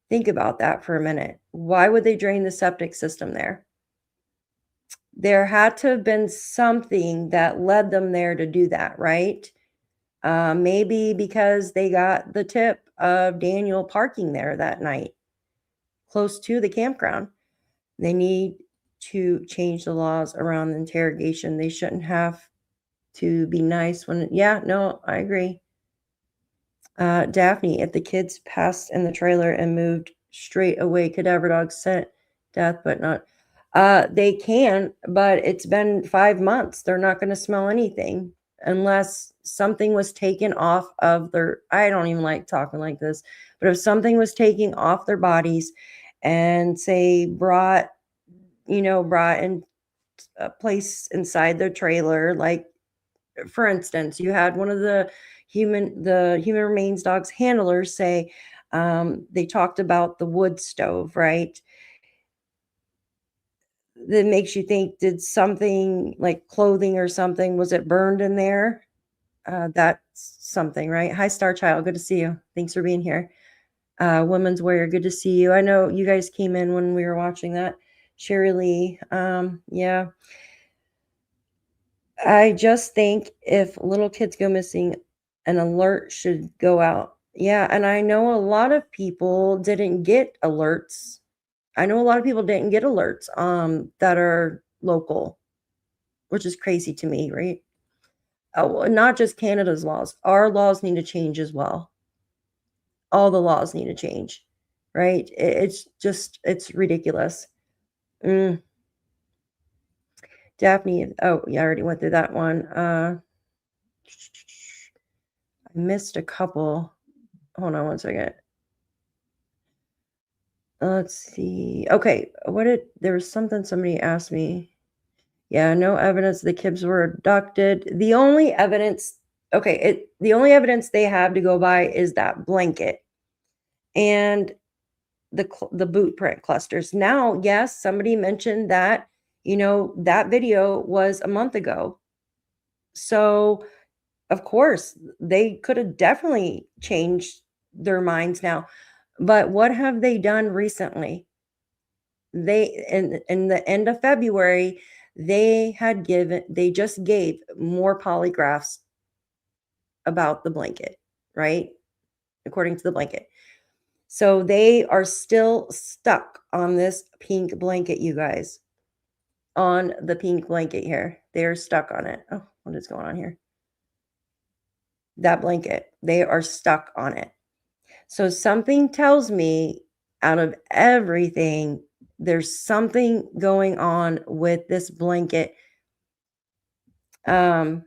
Think about that for a minute. Why would they drain the septic system there? There had to have been something that led them there to do that, right? Maybe because they got the tip of Daniel parking there that night, close to the campground. They need to change the laws around interrogation. They shouldn't have to be nice yeah, no, I agree. Daphne, if the kids passed in the trailer and moved straight away, cadaver dogs scent death, but not. They can, but it's been 5 months. They're not going to smell anything unless something was taken off of their, I don't even like talking like this, but if something was taken off their bodies and say brought in a place inside their trailer, for instance, you had one of the human remains dogs handlers say, they talked about the wood stove, right? That makes you think, did something like clothing or something, was it burned in there? That's something, right? Hi, Star Child. Good to see you. Thanks for being here. Women's Warrior, good to see you. I know you guys came in when we were watching that. Sherry Lee. Yeah. I just think if little kids go missing, an alert should go out. Yeah, and I know a lot of people didn't get alerts. That are local, which is crazy to me, right? Oh, not just Canada's laws. Our laws need to change as well. All the laws need to change, right? It's ridiculous. Daphne, oh, yeah, I already went through that one. I missed a couple. Hold on one second. Let's see. Okay, there was something somebody asked me. Yeah, no evidence the kids were abducted. The only evidence they have to go by is that blanket. And the boot print clusters. Now, yes, somebody mentioned that, that video was a month ago. So, of course, they could have definitely changed their minds now. But what have they done recently? They in the end of February, they just gave more polygraphs about the blanket, right? According to the blanket. So they are still stuck on this pink blanket, you guys. On the pink blanket here. They're stuck on it. Oh, what is going on here? That blanket. They are stuck on it. So something tells me out of everything, there's something going on with this blanket. That's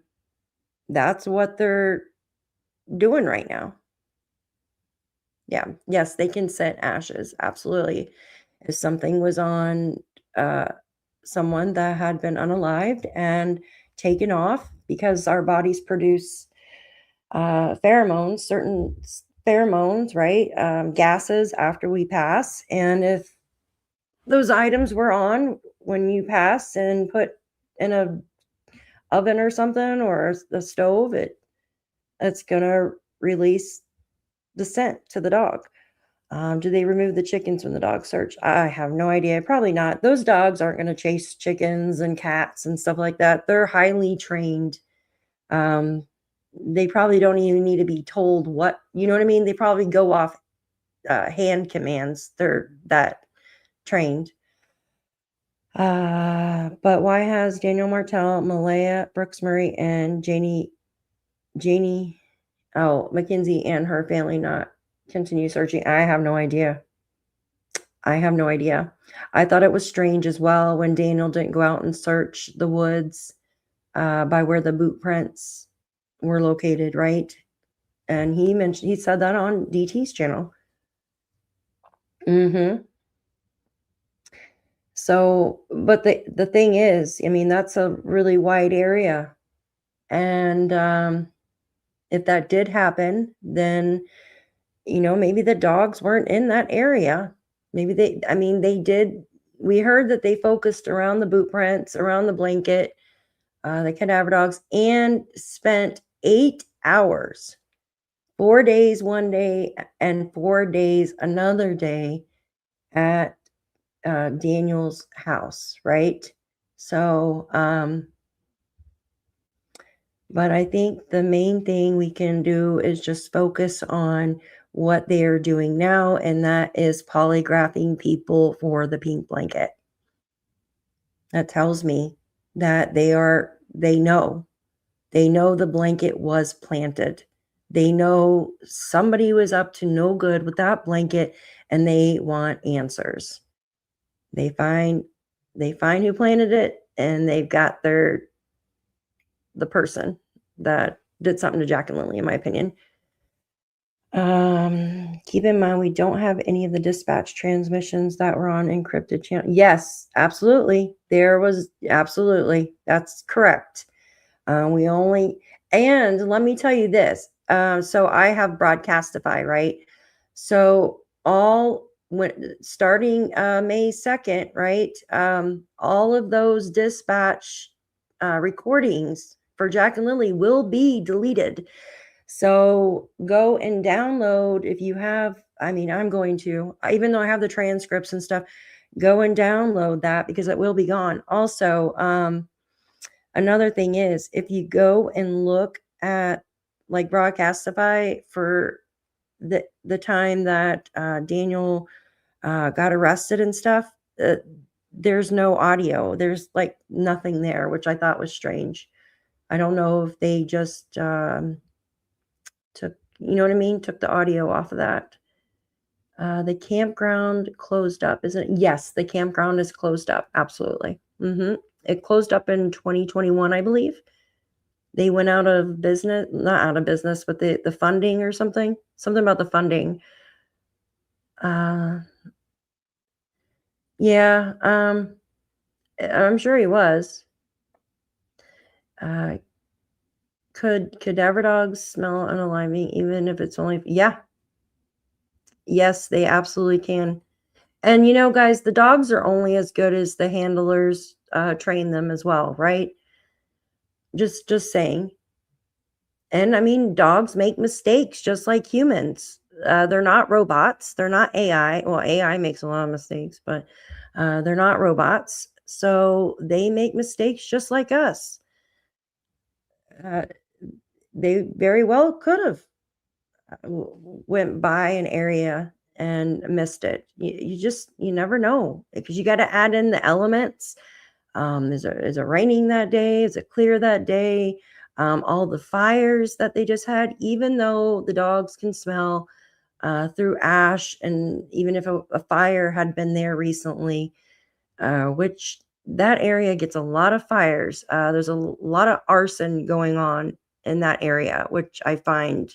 what they're doing right now. Yeah. Yes, they can scent ashes. Absolutely. If something was on someone that had been unalived and taken off, because our bodies produce pheromones, certain pheromones, right? Gases after we pass. And if those items were on when you pass and put in a oven or something, or a stove, it's going to release the scent to the dog. Do they remove the chickens when the dogs search? I have no idea. Probably not. Those dogs aren't going to chase chickens and cats and stuff like that. They're highly trained. They probably don't even need to be told what, you know what I mean? They probably go off hand commands. They're that trained. But why has Daniel Martell, Malehya Brooks-Murray, and Janie Mackenzie and her family not continue searching? I have no idea. I thought it was strange as well when Daniel didn't go out and search the woods by where the boot prints were located, right? And he said that on DT's channel. So, but the thing is, I mean, that's a really wide area. And if that did happen, then, maybe the dogs weren't in that area. Maybe they did. We heard that they focused around the boot prints, around the blanket, the cadaver dogs, and spent 8 hours, 4 days one day and 4 days another day at Daniel's house, right? So, but I think the main thing we can do is just focus on what they are doing now, and that is polygraphing people for the pink blanket. That tells me that they know the blanket was planted. They know somebody was up to no good with that blanket, and they want answers. They find who planted it, and they've got the person that did something to Jack and Lilly, in my opinion. Keep in mind, we don't have any of the dispatch transmissions that were on encrypted channel. Yes, absolutely. Absolutely. That's correct. And let me tell you this. So I have Broadcastify, right? So starting May 2nd, right? All of those dispatch recordings for Jack and Lilly will be deleted. So go and download if you have. I'm going to, even though I have the transcripts and stuff, go and download that because it will be gone. Also, another thing is, if you go and look at like Broadcastify for the time that Daniel got arrested and stuff, there's no audio. There's like nothing there, which I thought was strange. I don't know if they just took the audio off of that. The campground closed up, isn't it? Yes, the campground is closed up. Absolutely. It closed up in 2021, I believe. They went out of business, not out of business, but the funding or something about the funding. Yeah, I'm sure he was. Could cadaver dogs smell unaliving even if it's only? Yeah. Yes, they absolutely can. And guys, the dogs are only as good as the handlers train them as well, right? Just saying. And I mean, dogs make mistakes just like humans. They're not robots. They're not AI. Well, AI makes a lot of mistakes, but they're not robots. So they make mistakes just like us. They very well could have went by an area and missed it. You never know, because you got to add in the elements. Is it raining that day? Is it clear that day? All the fires that they just had, even though the dogs can smell through ash, and even if a fire had been there recently, which that area gets a lot of fires. There's a lot of arson going on in that area, which I find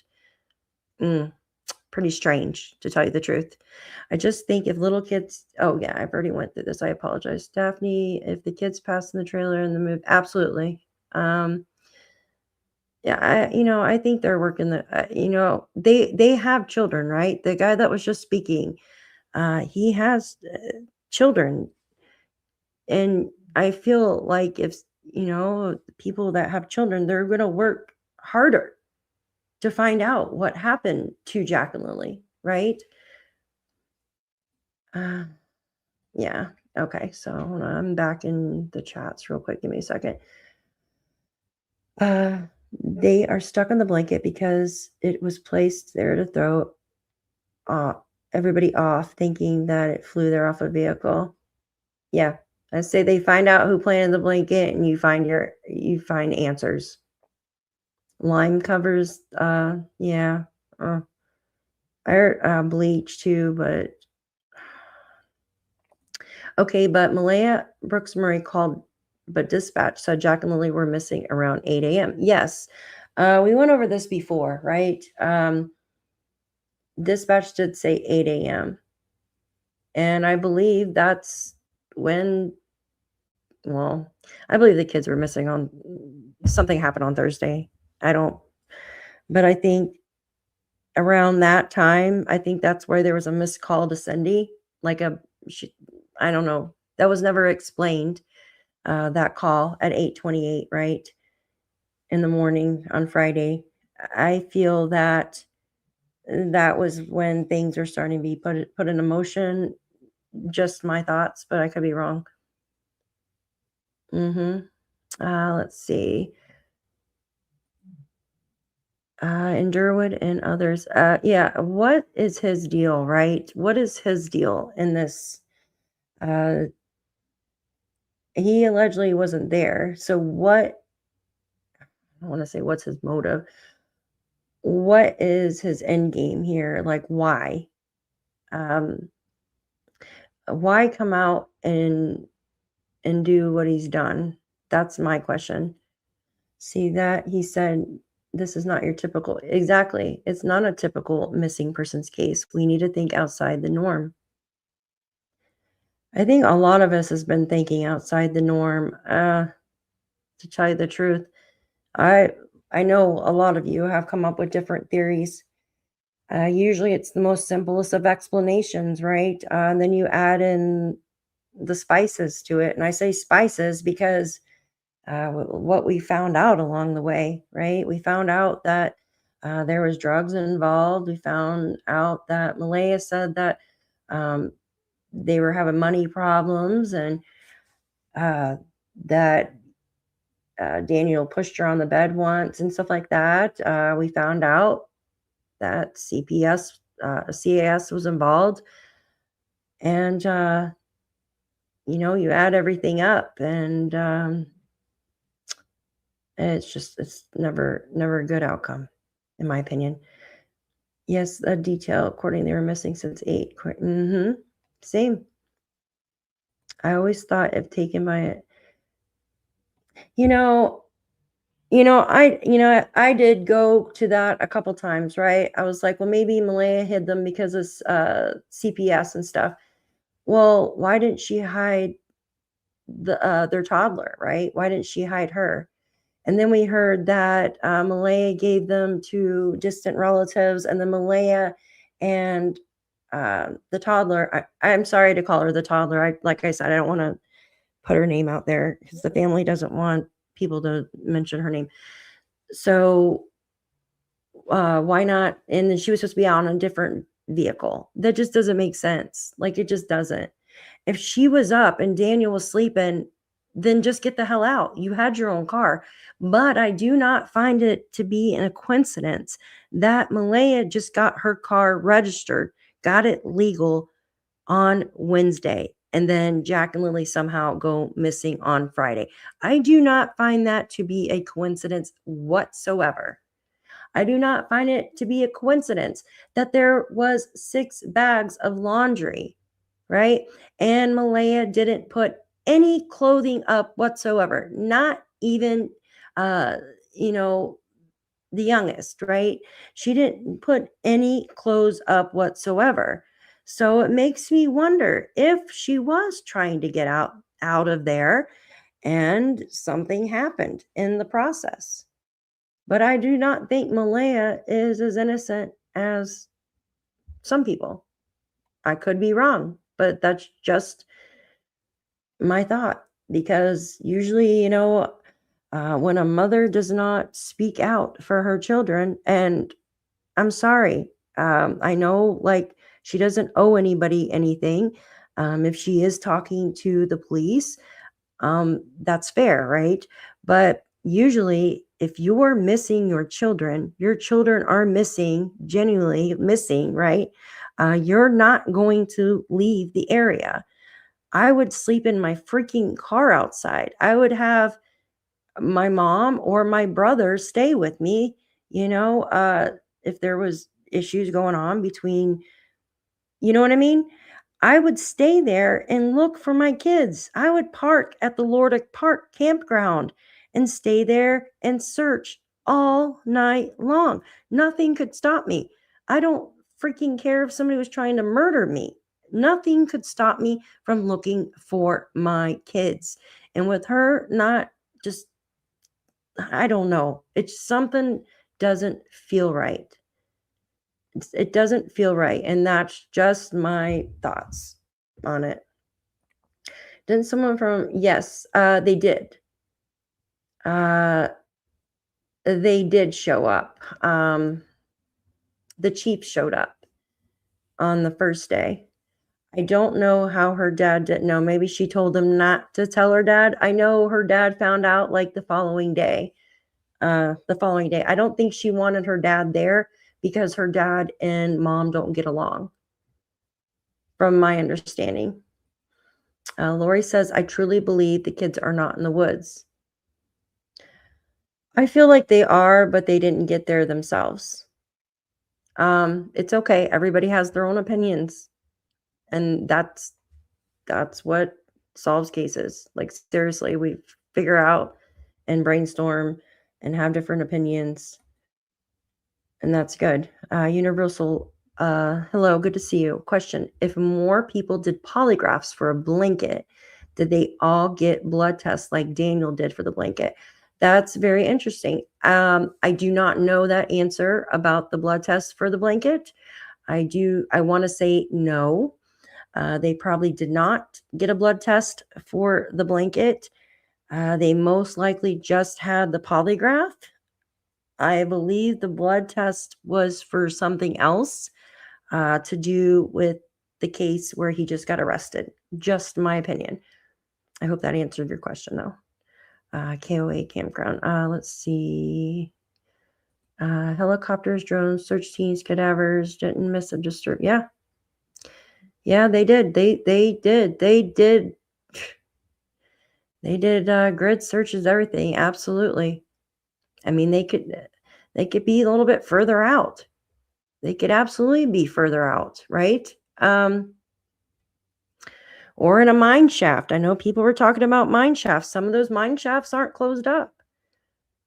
pretty strange, to tell you the truth. I just think if little kids, oh yeah, I've already went through this. I apologize. Daphne, if the kids pass in the trailer in the movie, absolutely. Yeah, I think they're working they have children, right? The guy that was just speaking, he has children. And I feel like if, people that have children, they're going to work harder to find out what happened to Jack and Lilly, right? Yeah. Okay. So hold on, I'm back in the chats real quick. Give me a second. They are stuck on the blanket because it was placed there to throw everybody off, thinking that it flew there off a vehicle. Yeah. I say they find out who planted the blanket, and you find answers. Lime covers, yeah. I heard bleach too, but okay. But Malehya Brooks-Murray called, but dispatch said Jack and Lilly were missing around 8 a.m. Yes, we went over this before, right? Dispatch did say 8 a.m. And I believe that's when, well, I believe the kids were missing on something happened on Thursday. But I think around that time, I think that's where there was a missed call to Cindy, I don't know. That was never explained, that call at 8:28, right? In the morning on Friday. I feel that was when things are starting to be put into motion. Just my thoughts, but I could be wrong. Let's see. And Durwood and others. Yeah, what is his deal, right? What is his deal in this? He allegedly wasn't there. So what, I want to say, what's his motive? What is his end game here? Like, why? Why come out and do what he's done? That's my question. See that? He said, this is not your typical, exactly. It's not a typical missing persons case. We need to think outside the norm. I think a lot of us has been thinking outside the norm. To tell you the truth, I know a lot of you have come up with different theories. Usually it's the most simplest of explanations, right? And then you add in the spices to it. And I say spices because what we found out along the way, right? We found out that there was drugs involved. We found out that Malehya said that they were having money problems, and that Daniel pushed her on the bed once and stuff like that. We found out that CAS was involved, and you add everything up, and it's never a good outcome, in my opinion. Yes, the detail according they were missing since 8. Same. I always thought if taken by I did go to that a couple times, right? I was like, well, maybe Malehya hid them because of CPS and stuff. Well, why didn't she hide their toddler, right? Why didn't she hide her? And then we heard that Malehya gave them to distant relatives, and then Malehya and The toddler, I'm sorry to call her the toddler. Like I said, I don't want to put her name out there because the family doesn't want people to mention her name. So why not? And then she was supposed to be out on a different vehicle. That just doesn't make sense. Like, it just doesn't. If she was up and Daniel was sleeping, then just get the hell out. You had your own car. But I do not find it to be a coincidence that Malehya just got her car registered, got it legal on Wednesday, and then Jack and Lilly somehow go missing on Friday. I do not find that to be a coincidence whatsoever. I do not find it to be a coincidence that there was 6 bags of laundry, right? And Malehya didn't put any clothing up whatsoever, not even, you know, the youngest, right? She didn't put any clothes up whatsoever. So it makes me wonder if she was trying to get out of there and something happened in the process. But I do not think Malehya is as innocent as some people. I could be wrong, but that's just my thought, because usually, when a mother does not speak out for her children, and I'm sorry, I know, like, she doesn't owe anybody anything. If she is talking to the police, that's fair, right? But usually, if you're missing your children are missing, genuinely missing, right? You're not going to leave the area. I would sleep in my freaking car outside. I would have my mom or my brother stay with me, if there was issues going on between, you know what I mean? I would stay there and look for my kids. I would park at the Lordic Park campground and stay there and search all night long. Nothing could stop me. I don't freaking care if somebody was trying to murder me. Nothing could stop me from looking for my kids. And with her not just, I don't know, it's something doesn't feel right. It doesn't feel right, and that's just my thoughts on it. Didn't someone from, yes, they did. They did show up. The chief showed up on the first day. I don't know how her dad didn't know. Maybe she told him not to tell her dad. I know her dad found out like the following day. I don't think she wanted her dad there because her dad and mom don't get along, from my understanding. Lori says, I truly believe the kids are not in the woods. I feel like they are, but they didn't get there themselves. It's okay. Everybody has their own opinions. And that's what solves cases. Like, seriously, we figure out and brainstorm and have different opinions. And that's good. Universal, hello, good to see you. Question: if more people did polygraphs for a blanket, did they all get blood tests like Daniel did for the blanket? That's very interesting. I do not know that answer about the blood test for the blanket. I want to say no. They probably did not get a blood test for the blanket. They most likely just had the polygraph. I believe the blood test was for something else, to do with the case where he just got arrested. Just my opinion. I hope that answered your question, though. KOA campground. Let's see. Helicopters, drones, search teams, cadavers, didn't miss a disturb. Yeah. Yeah, they did. They did. They did. They did grid searches, everything. Absolutely. I mean, they could be a little bit further out. They could absolutely be further out, right? Or in a mine shaft. I know people were talking about mine shafts. Some of those mine shafts aren't closed up.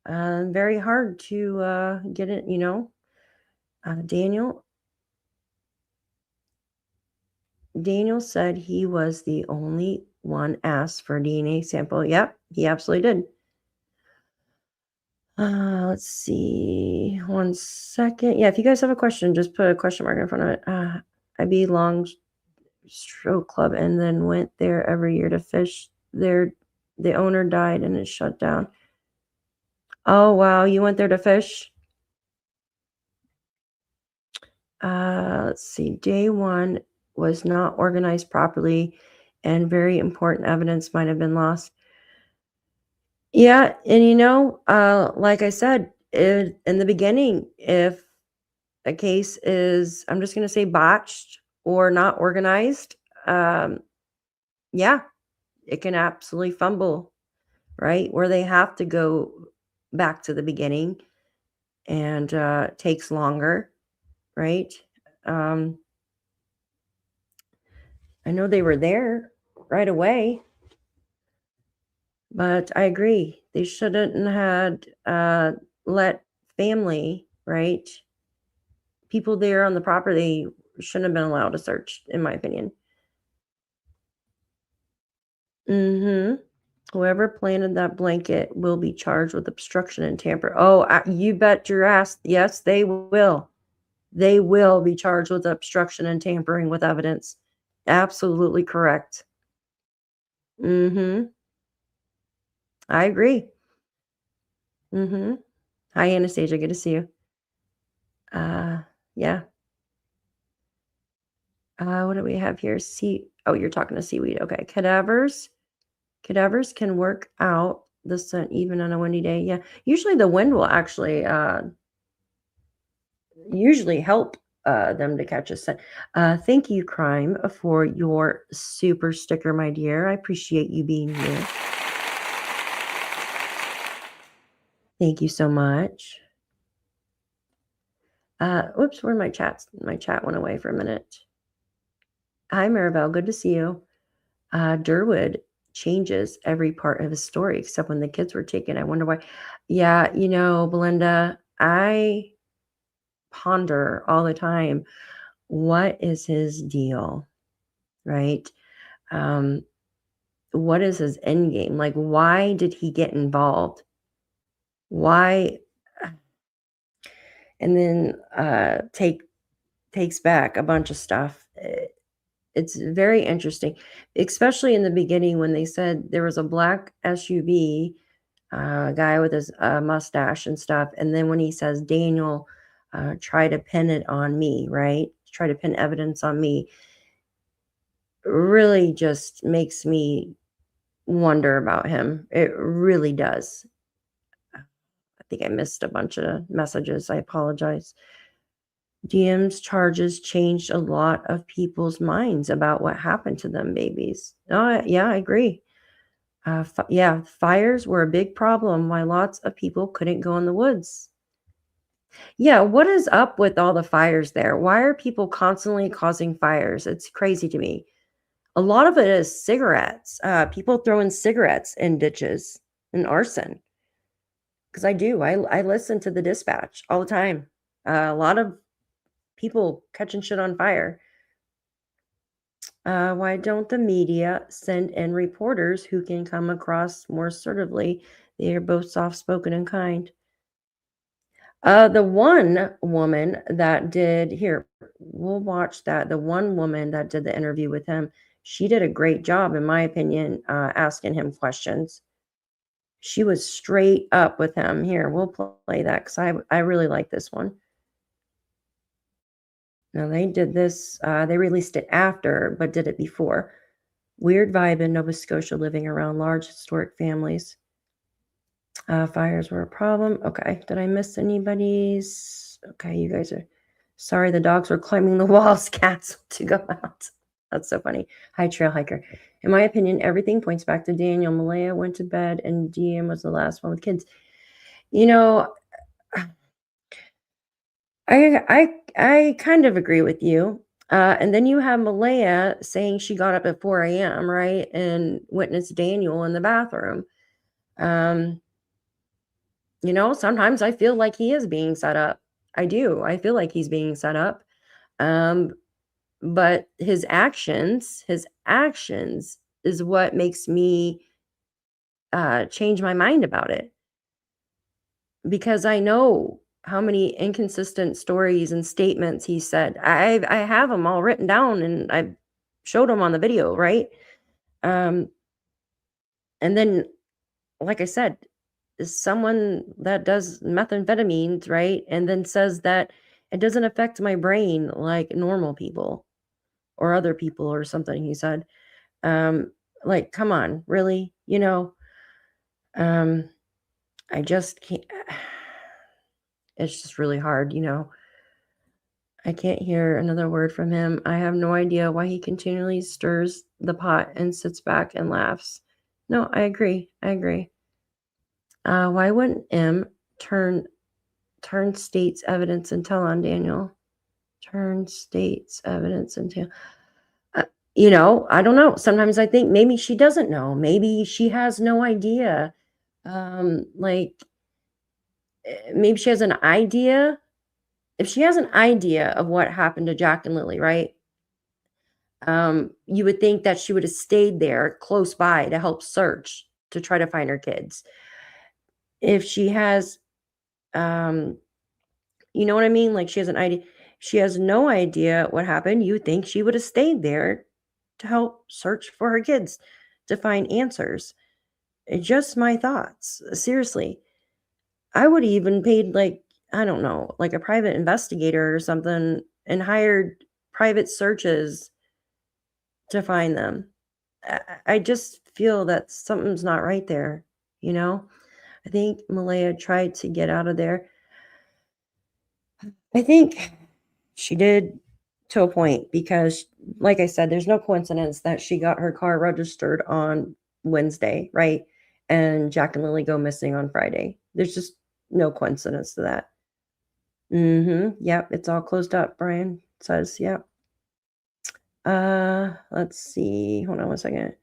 Very hard to get it, Daniel said he was the only one asked for a DNA sample. Yep, he absolutely did. Let's see. 1 second. Yeah, if you guys have a question, just put a question mark in front of it. I belonged stroke club and then went there every year to fish there. The owner died and it shut down. Oh, wow. You went there to fish? Let's see. Day one was not organized properly and very important evidence might have been lost. Yeah. And like I said, in the beginning, if a case is, I'm just going to say botched or not organized, yeah, it can absolutely fumble, right? Where they have to go back to the beginning and takes longer, right? I know they were there right away, but I agree. They shouldn't had let family, right? People there on the property shouldn't have been allowed to search, in my opinion. Whoever planted that blanket will be charged with obstruction and tamper. Oh, you bet your ass. Yes, they will. They will be charged with obstruction and tampering with evidence. Absolutely correct. I agree. Hi, Anastasia. Good to see you. Yeah. What do we have here? Oh, you're talking to seaweed. Okay. Cadavers can work out the sun even on a windy day. Yeah. Usually the wind will actually help them to catch a sun. Thank you, Crime, for your super sticker, my dear. I appreciate you being here. Thank you so much. Whoops, where are my chats? My chat went away for a minute. Hi, Maribel. Good to see you. Durwood changes every part of his story except when the kids were taken. I wonder why. Yeah, Belinda, I ponder all the time, what is his deal, right? What is his end game? Like, why did he get involved? Why? And then takes back a bunch of stuff. It's very interesting, especially in the beginning when they said there was a black SUV guy with his mustache and stuff. And then when he says, Daniel, try to pin it on me, right? Try to pin evidence on me. Really just makes me wonder about him. It really does. I think I missed a bunch of messages. I apologize. DM's charges changed a lot of people's minds about what happened to them babies. Oh, yeah, I agree. Yeah, fires were a big problem why lots of people couldn't go in the woods. Yeah, what is up with all the fires there? Why are people constantly causing fires? It's crazy to me. A lot of it is cigarettes. People throwing cigarettes in ditches and arson. Because I do. I listen to the dispatch all the time. A lot of people catching shit on fire. Why don't the media send in reporters who can come across more assertively? They are both soft-spoken and kind. The one woman that did, here, we'll watch that. The one woman that did the interview with him, she did a great job, in my opinion, asking him questions. She was straight up with him. Here, we'll play that because I really like this one. Now, they did this, they released it after, but did it before. Weird vibe in Nova Scotia living around large historic families. Fires were a problem. Okay, did I miss anybody's? Okay, you guys are sorry. The dogs were climbing the walls. Cats to go out. That's so funny. Hi, trail hiker. In my opinion, everything points back to Daniel. Malehya went to bed, and DM was the last one with kids. I kind of agree with you. And then you have Malehya saying she got up at 4 a.m., right? And witnessed Daniel in the bathroom. Sometimes I feel like he is being set up. I do. I feel like he's being set up. But his actions is what makes me change my mind about it. Because I know how many inconsistent stories and statements he said. I have them all written down and I showed them on the video, right? And then, like I said, is someone that does methamphetamines, right? And then says that it doesn't affect my brain like normal people or other people or something, he said. Like, come on, really? I just can't. It's just really hard, I can't hear another word from him. I have no idea why he continually stirs the pot and sits back and laughs. No, I agree. Why wouldn't M turn state's evidence and tell on Daniel? Turn state's evidence and tell. I don't know. Sometimes I think maybe she doesn't know. Maybe she has no idea. Maybe she has an idea. If she has an idea of what happened to Jack and Lilly, right? You would think that she would have stayed there close by to help search to try to find her kids. If she has, you know what I mean? Like she has an idea. She has no idea what happened. You think she would have stayed there to help search for her kids, to find answers. It's just my thoughts. Seriously. I would have even paid I don't know, like a private investigator or something and hired private searches to find them. I just feel that something's not right there, I think Malehya tried to get out of there. I think she did to a point because, like I said, there's no coincidence that she got her car registered on Wednesday, right? And Jack and Lilly go missing on Friday. There's just no coincidence to that. Yep, it's all closed up, Brian says. Yep. Let's see. Hold on one second.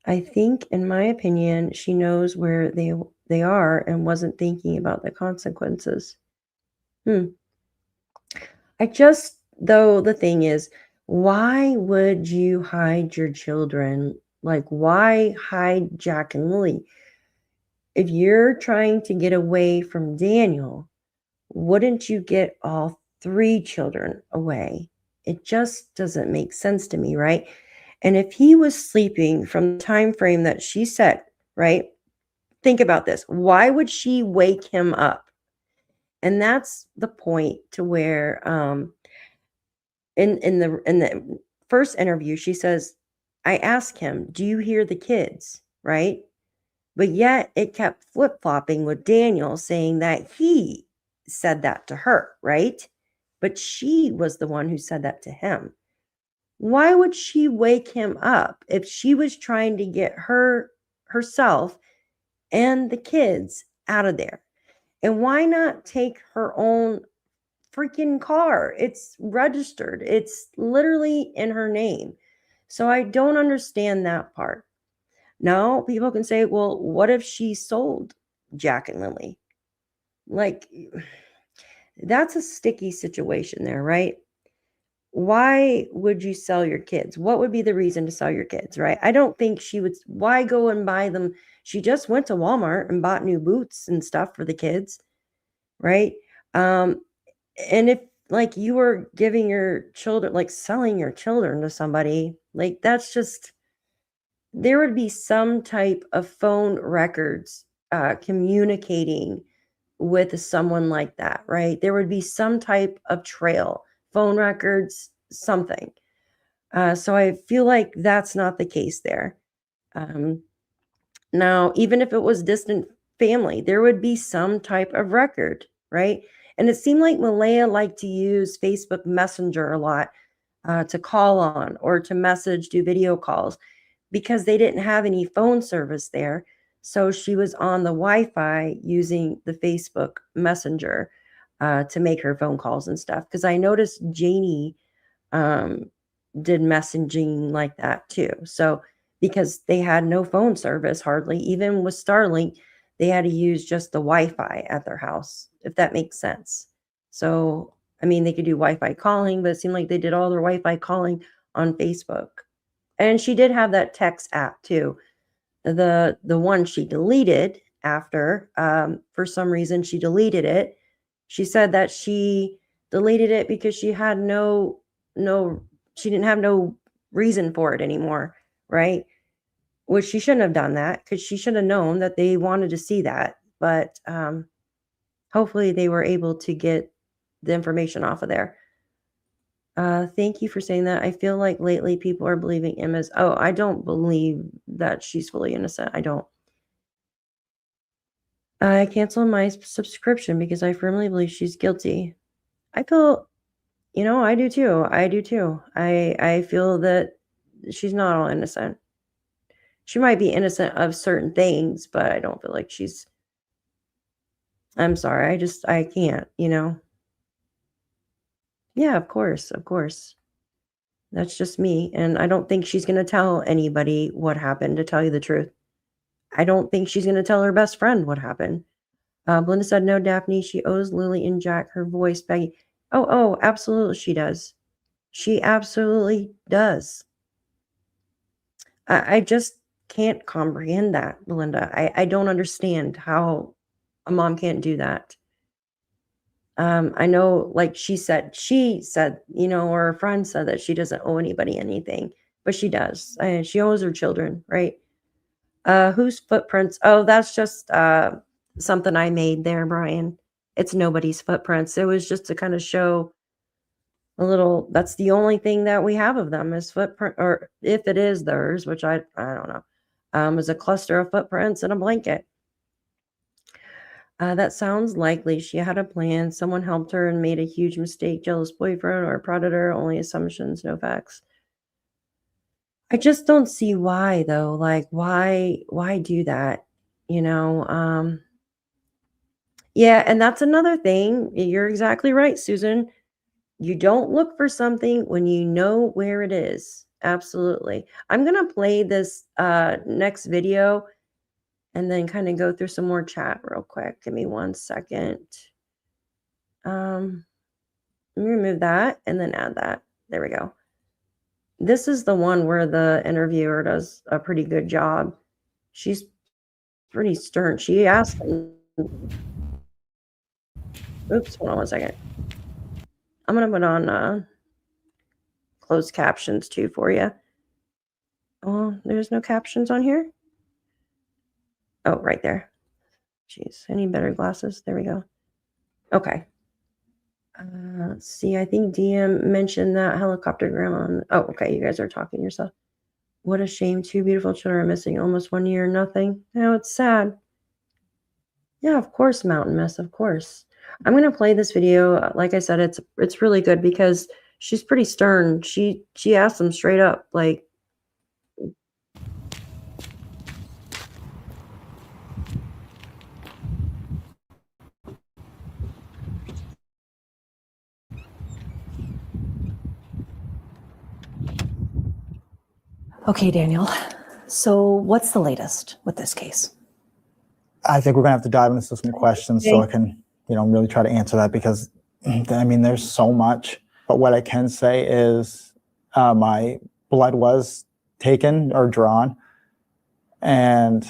I think, in my opinion, she knows where they are and wasn't thinking about the consequences. Though the thing is, why would you hide your children? Like, why hide Jack and Lilly? If you're trying to get away from Daniel, wouldn't you get all 3 children away? It just doesn't make sense to me, right? And if he was sleeping from the time frame that she set, right? Think about this. Why would she wake him up? And that's the point to where in the first interview, she says, I asked him, do you hear the kids? Right? But yet it kept flip-flopping with Daniel saying that he said that to her, right? But she was the one who said that to him. Why would she wake him up if she was trying to get herself and the kids out of there? And why not take her own freaking car? It's registered. It's literally in her name. So I don't understand that part. Now, people can say, well, what if she sold Jack and Lilly? Like, that's a sticky situation there, right? Why would you sell your kids? What would be the reason to sell your kids, right? I don't think she would. Why go and buy them? She just went to Walmart and bought new boots and stuff for the kids, right? And if you were giving your children, selling your children to somebody, that's just, there would be some type of phone records communicating with someone like that, right? There would be some type of trail, phone records, something. So I feel like that's not the case there. Now, even if it was distant family, there would be some type of record, right? And it seemed like Malehya liked to use Facebook Messenger a lot to call on or to message, do video calls, because they didn't have any phone service there. So she was on the Wi-Fi using the Facebook Messenger to make her phone calls and stuff. Because I noticed Janie did messaging like that too. So because they had no phone service hardly, even with Starlink, they had to use just the Wi-Fi at their house, if that makes sense. So, I mean, they could do Wi-Fi calling, but it seemed like they did all their Wi-Fi calling on Facebook. And she did have that text app too. The one she deleted after, for some reason, she deleted it She said that she deleted it because she had she didn't have no reason for it anymore, right? Which she shouldn't have done that, because she should have known that they wanted to see that. But hopefully they were able to get the information off of there. Thank you for saying that. I feel like lately people are believing Emma's. Oh, I don't believe that she's fully innocent. I don't. I canceled my subscription because I firmly believe she's guilty. I feel, I do too. I do too. I feel that she's not all innocent. She might be innocent of certain things, but I don't feel like she's. I'm sorry. I can't, Yeah, of course. That's just me. And I don't think she's going to tell anybody what happened, to tell you the truth. I don't think she's going to tell her best friend what happened. Belinda said, no, Daphne, she owes Lily and Jack her voice, Peggy. Oh, absolutely she does. She absolutely does. I just can't comprehend that, Belinda. I don't understand how a mom can't do that. I know, like she said, or her friend said that she doesn't owe anybody anything, but she does. She owes her children, right? Whose footprints? Oh, that's just something I made there, Brian. It's nobody's footprints. It was just to kind of show a little. That's the only thing that we have of them is footprint, or if it is theirs, which I don't know, is a cluster of footprints and a blanket. That sounds likely. She had a plan. Someone helped her and made a huge mistake. Jealous boyfriend or predator. Only assumptions, no facts. I just don't see why, though. Like, why do that? Yeah, and that's another thing. You're exactly right, Susan. You don't look for something when you know where it is. Absolutely. I'm going to play this next video and then kind of go through some more chat real quick. Give me 1 second. Let me remove that and then add that. There we go. This is the one where the interviewer does a pretty good job. She's pretty stern. She asked him. Oops, hold on 1 second. I'm going to put on closed captions too for you. Oh, there's no captions on here? Oh, right there. Jeez, I need better glasses. There we go. Okay. Let's see. I think DM mentioned that helicopter grandma. Oh, okay. You guys are talking yourself. What a shame. 2 beautiful children are missing. Almost 1 year, nothing. No, it's sad. Yeah, of course, Mountain Mess. Of course. I'm going to play this video. Like I said, it's really good because she's pretty stern. She asked them straight up, like, Okay, Daniel. So what's the latest with this case? I think we're going to have to dive into some questions so I can, really try to answer that because, there's so much. But what I can say is my blood was taken or drawn and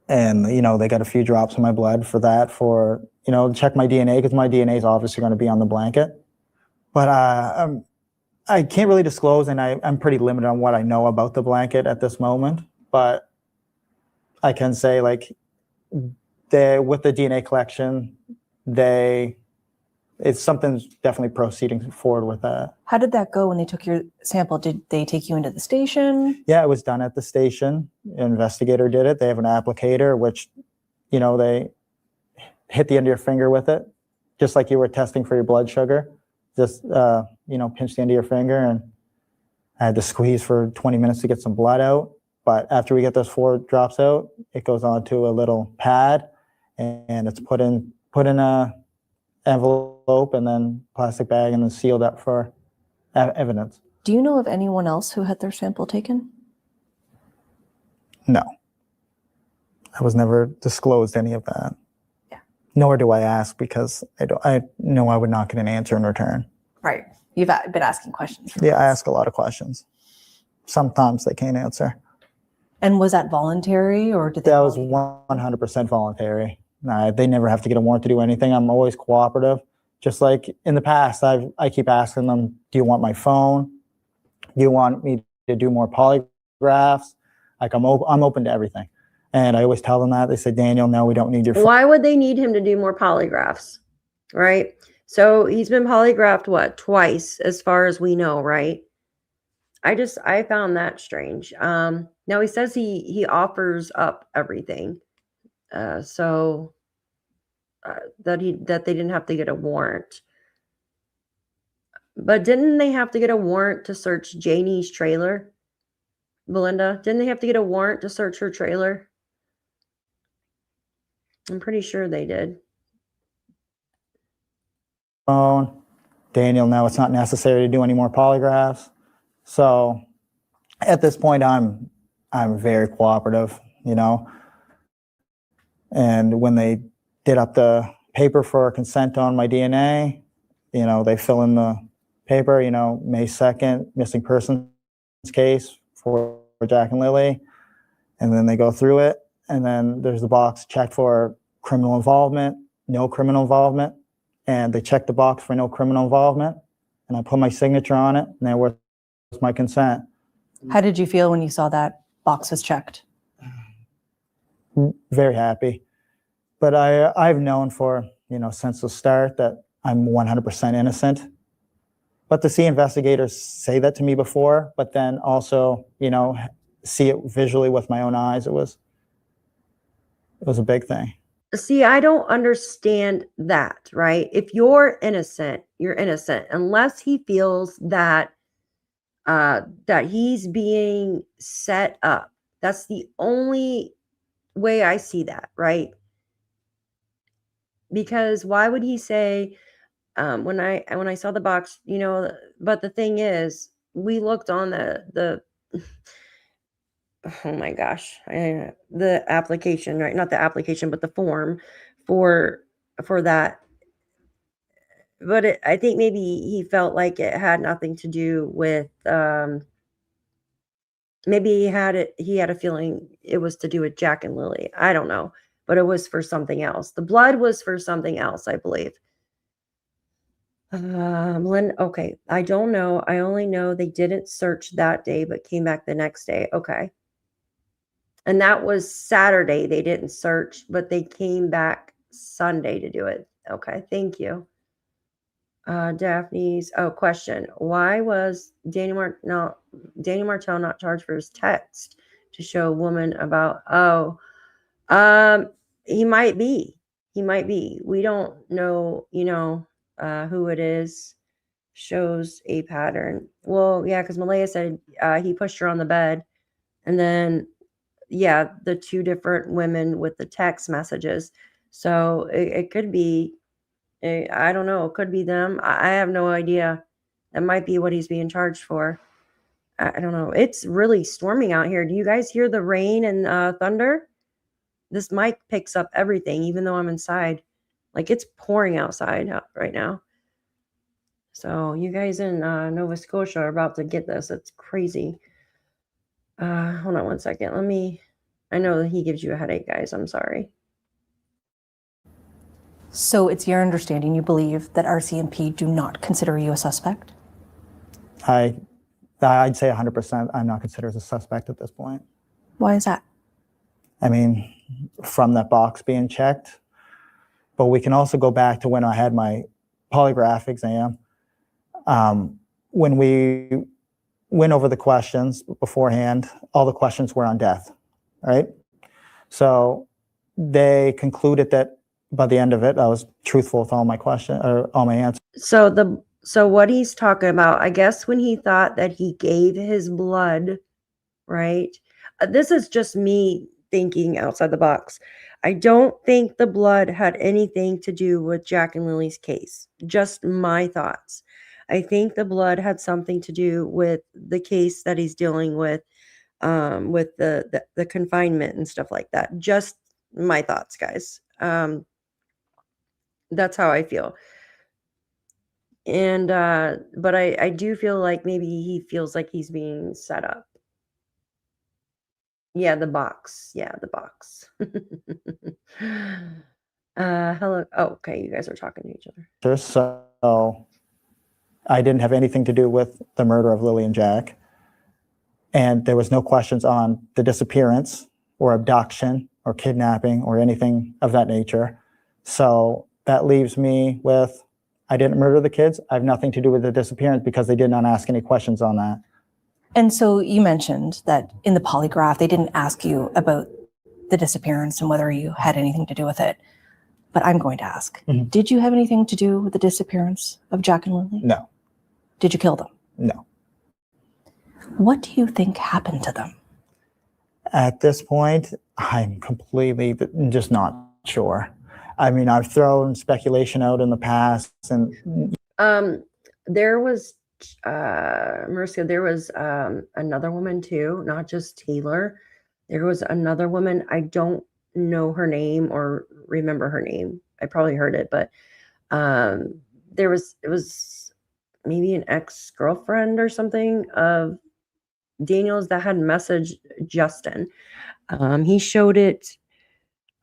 they got a few drops in my blood for that check my DNA because my DNA is obviously going to be on the blanket. But I can't really disclose, and I'm pretty limited on what I know about the blanket at this moment. But I can say, with the DNA collection, it's something's definitely proceeding forward with that. How did that go when they took your sample? Did they take you into the station? Yeah, it was done at the station. An investigator did it. They have an applicator, which, they hit the end of your finger with it, just like you were testing for your blood sugar. Just, pinch the end of your finger, and I had to squeeze for 20 minutes to get some blood out. But after we get those 4 drops out, it goes onto a little pad, and it's put in a envelope and then plastic bag and then sealed up for evidence. Do you know of anyone else who had their sample taken? No. I was never disclosed any of that. Yeah. Nor do I ask because I know I would not get an answer in return. Right. You've been asking questions. Yeah, I ask a lot of questions. Sometimes they can't answer. And was that voluntary or did they? That was 100% voluntary. They never have to get a warrant to do anything. I'm always cooperative. Just like in the past, I keep asking them, do you want my phone? Do you want me to do more polygraphs? Like I'm open to everything. And I always tell them that. They say, Daniel, no, we don't need your phone. Why would they need him to do more polygraphs? Right? So he's been polygraphed, what, twice, as far as we know, right? I found that strange. Now he says he offers up everything. So that they didn't have to get a warrant. But didn't they have to get a warrant to search Janie's trailer? Belinda, didn't they have to get a warrant to search her trailer? I'm pretty sure they did. Phone. Daniel, no, it's not necessary to do any more polygraphs. So at this point, I'm very cooperative, you know. And when they did up the paper for consent on my DNA, you know, they fill in the paper, you know, May 2nd, missing persons case for Jack and Lilly. And then they go through it. And then there's the box checked for criminal involvement, no criminal involvement. And they check the box for no criminal involvement. And I put my signature on it, and there was my consent. How did you feel when you saw that box was checked? Very happy. But I've known for, you know, since the start that I'm 100% innocent. But to see investigators say that to me before, but then also, you know, see it visually with my own eyes, it was a big thing. See, I don't understand that, right? If you're innocent, you're innocent, unless he feels that that he's being set up. That's the only way I see that, right? Because why would he say, when I saw the box, you know, but the thing is, we looked on the oh my gosh, the application, right? Not the application, but the form for that. But I think maybe he felt like it had nothing to do with, maybe he had a feeling it was to do with Jack and Lilly. I don't know, but it was for something else. The blood was for something else, I believe. Lynn, okay, I don't know. I only know they didn't search that day, but came back the next day. Okay. And that was Saturday. They didn't search, but they came back Sunday to do it. Okay, thank you. Daphne's, question. Why was Daniel Martell not charged for his text to show a woman about, he might be. We don't know, you know, who it is. Shows a pattern. Well, yeah, because Malehya said he pushed her on the bed. And then, yeah, the two different women with the text messages. So it could be, I don't know, it could be them. I have no idea. That might be what he's being charged for. I don't know. It's really storming out here. Do you guys hear the rain and thunder? This mic picks up everything, even though I'm inside. Like, it's pouring outside right now. So you guys in Nova Scotia are about to get this. It's crazy. Hold on one second. I know that he gives you a headache, guys. I'm sorry. So it's your understanding, you believe that RCMP do not consider you a suspect? I'd say 100% I'm not considered a suspect at this point. Why is that? I mean, from that box being checked, but we can also go back to when I had my polygraph exam. When we went over the questions beforehand, all the questions were on death, right? So they concluded that by the end of it, I was truthful with all my questions or all my answers. So what he's talking about, I guess when he thought that he gave his blood, right? This is just me thinking outside the box. I don't think the blood had anything to do with Jack and Lily's case. Just my thoughts. I think the blood had something to do with the case that he's dealing with the confinement and stuff like that. Just my thoughts, guys. That's how I feel. And but I do feel like maybe he feels like he's being set up. Yeah, the box. Hello. Oh, okay. You guys are talking to each other. So I didn't have anything to do with the murder of Lily and Jack. And there was no questions on the disappearance or abduction or kidnapping or anything of that nature. So that leaves me with, I didn't murder the kids. I have nothing to do with the disappearance because they did not ask any questions on that. And so you mentioned that in the polygraph, they didn't ask you about the disappearance and whether you had anything to do with it. But I'm going to ask, did you have anything to do with the disappearance of Jack and Lilly? No. Did you kill them? No. What do you think happened to them? At this point, I'm completely just not sure. I mean, I've thrown speculation out in the past, and there was Marcia, there was another woman too, not just Taylor. There was another woman. I don't know her name or remember her name. I probably heard it, but it was maybe an ex-girlfriend or something of Daniel's that had messaged Justin. He showed it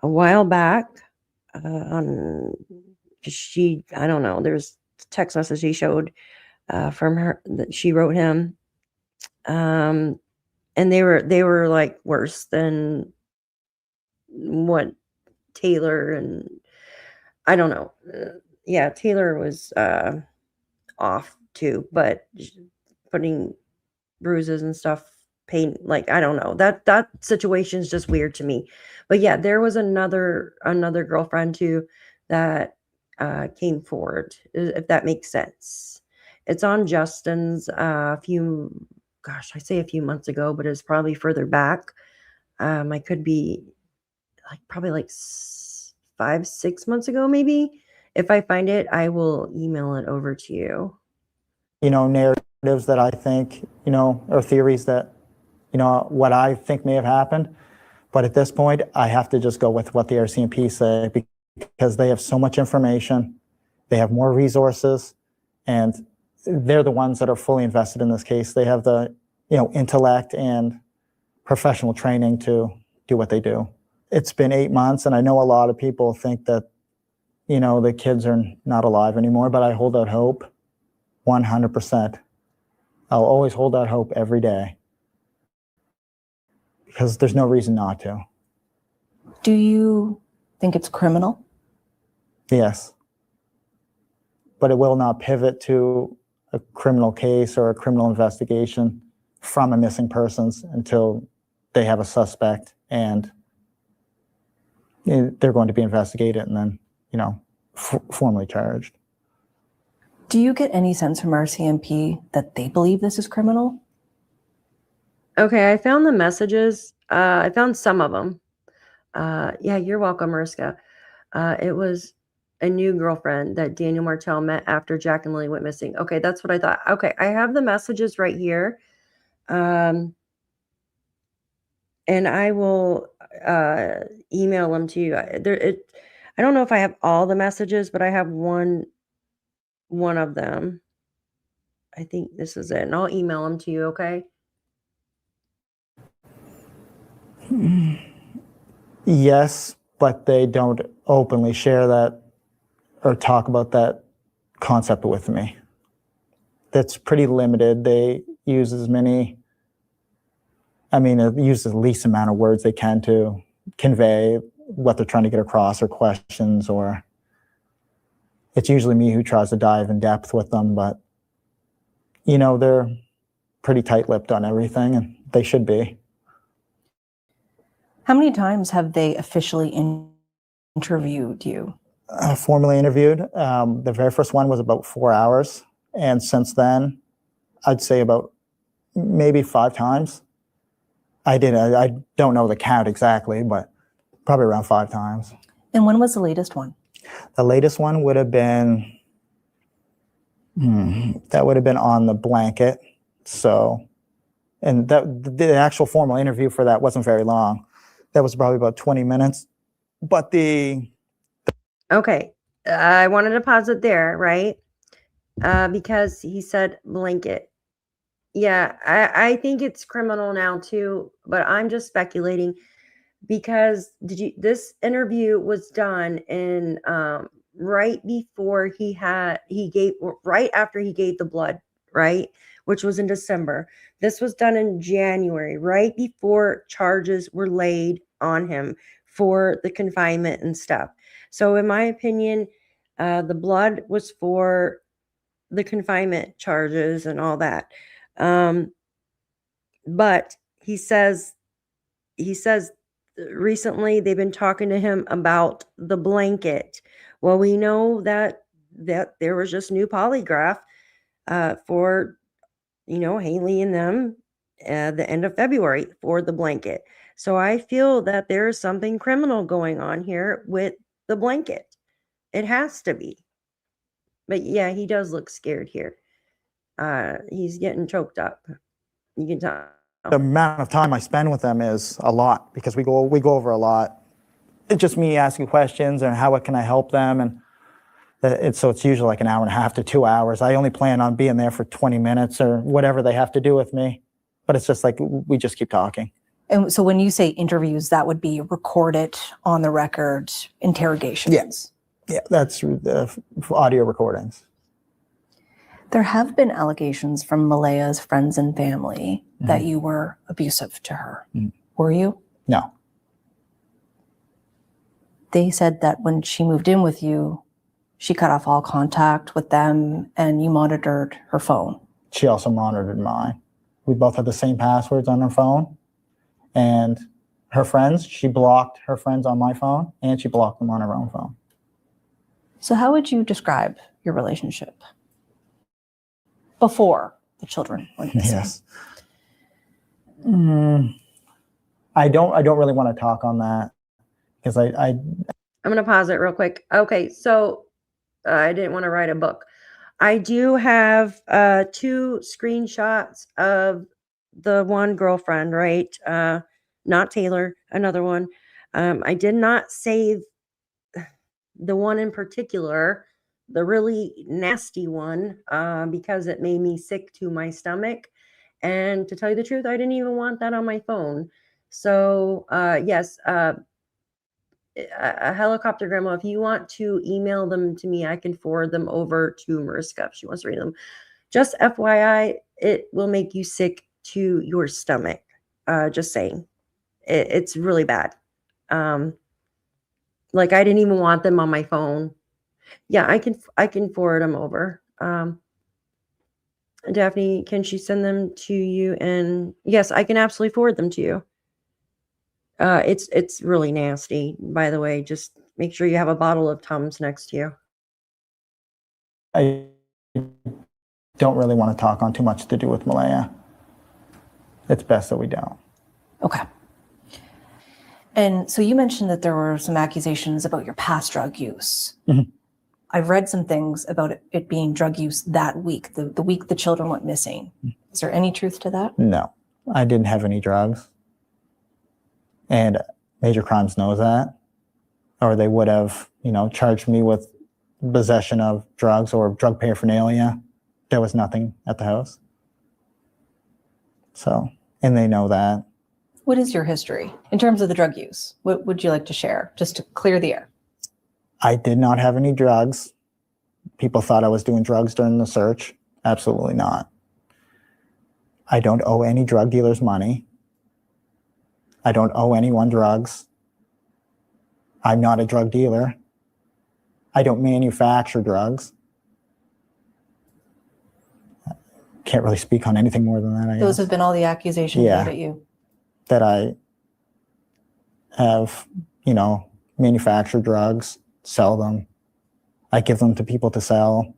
a while back on I don't know, there's text message he showed from her that she wrote him. And they were like worse than what Taylor and I don't know. Yeah, Taylor was off too, but putting bruises and stuff, pain, like I don't know. That situation is just weird to me. But yeah, there was another girlfriend too that came forward, if that makes sense. It's on Justin's I say a few months ago, but it's probably further back. I could be probably 5-6 months ago, maybe. If I find it, I will email it over to you. Narratives that I think, or theories that, what I think may have happened. But at this point, I have to just go with what the RCMP say because they have so much information, they have more resources, and they're the ones that are fully invested in this case. They have the, intellect and professional training to do what they do. It's been 8 months, and I know a lot of people think that, the kids are not alive anymore, but I hold out hope 100%. I'll always hold out hope every day because there's no reason not to. Do you think it's criminal? Yes. But it will not pivot to a criminal case or a criminal investigation from a missing persons until they have a suspect and they're going to be investigated and then, formally charged. Do you get any sense from RCMP that they believe this is criminal? Okay, I found the messages. I found some of them. Yeah, you're welcome, Mariska. It was a new girlfriend that Daniel Martell met after Jack and Lilly went missing. Okay, that's what I thought. Okay, I have the messages right here. And I will email them to you. I don't know if I have all the messages, but I have one of them. I think this is it, and I'll email them to you, okay? Yes, but they don't openly share that or talk about that concept with me. That's pretty limited. They use use the least amount of words they can to convey what they're trying to get across or questions, or it's usually me who tries to dive in depth with them, but they're pretty tight-lipped on everything, and they should be. How many times have they officially interviewed you? Formally interviewed. The very first one was about 4 hours, and since then, I'd say about maybe 5 times. I don't know the count exactly, but probably around 5 times. And when was the latest one? The latest one would have been, that would have been on the blanket. So, and the actual formal interview for that wasn't very long. That was probably about 20 minutes. But Okay, I wanted to pause it there, right? Because he said blanket. Yeah, I think it's criminal now too, but I'm just speculating. because this interview was done in right before right after he gave the blood, right, which was in December. This was done in January, right before charges were laid on him for the confinement and stuff. So in my opinion, the blood was for the confinement charges and all that. But he says recently they've been talking to him about the blanket. Well, we know that there was just new polygraph for, Haley and them the end of February for the blanket. So I feel that there is something criminal going on here with the blanket. It has to be. But yeah, he does look scared here. He's getting choked up. You can tell. The amount of time I spend with them is a lot because we go over a lot. It's just me asking questions and how can I help them, and so it's usually like an hour and a half to 2 hours. I only plan on being there for 20 minutes or whatever they have to do with me, but it's just like we just keep talking. And so when you say interviews, that would be recorded on the record interrogations. Yes. Yeah, that's the audio recordings. There have been allegations from Malehya's friends and family that you were abusive to her. Were you? No. They said that when she moved in with you, she cut off all contact with them and you monitored her phone. She also monitored mine. We both had the same passwords on her phone. And her friends, she blocked her friends on my phone and she blocked them on her own phone. So how would you describe your relationship before the children went missing? Yes. I don't really want to talk on that because I'm going to pause it real quick. Okay, so I didn't want to write a book. I do have 2 screenshots of the one girlfriend, right? Not Taylor, another one. I did not save the one in particular, the really nasty one, because it made me sick to my stomach. And to tell you the truth, I didn't even want that on my phone. So yes, a helicopter grandma, if you want to email them to me, I can forward them over to Mariska if she wants to read them. Just FYI, it will make you sick to your stomach. Just saying. It's really bad. Like I didn't even want them on my phone. Yeah, I can forward them over. Daphne, can she send them to you? And yes, I can absolutely forward them to you. It's really nasty, by the way. Just make sure you have a bottle of Tums next to you. I don't really want to talk on too much to do with Malehya. It's best that we don't. Okay. And so you mentioned that there were some accusations about your past drug use. I've read some things about it being drug use that week, the week the children went missing. Is there any truth to that? No, I didn't have any drugs. And Major Crimes knows that. Or they would have, charged me with possession of drugs or drug paraphernalia. There was nothing at the house. So, and they know that. What is your history in terms of the drug use? What would you like to share, just to clear the air? I did not have any drugs. People thought I was doing drugs during the search. Absolutely not. I don't owe any drug dealers money. I don't owe anyone drugs. I'm not a drug dealer. I don't manufacture drugs. Can't really speak on anything more than that, I guess. Those have been all the accusations made at you. That I have, manufactured drugs, sell them. I give them to people to sell.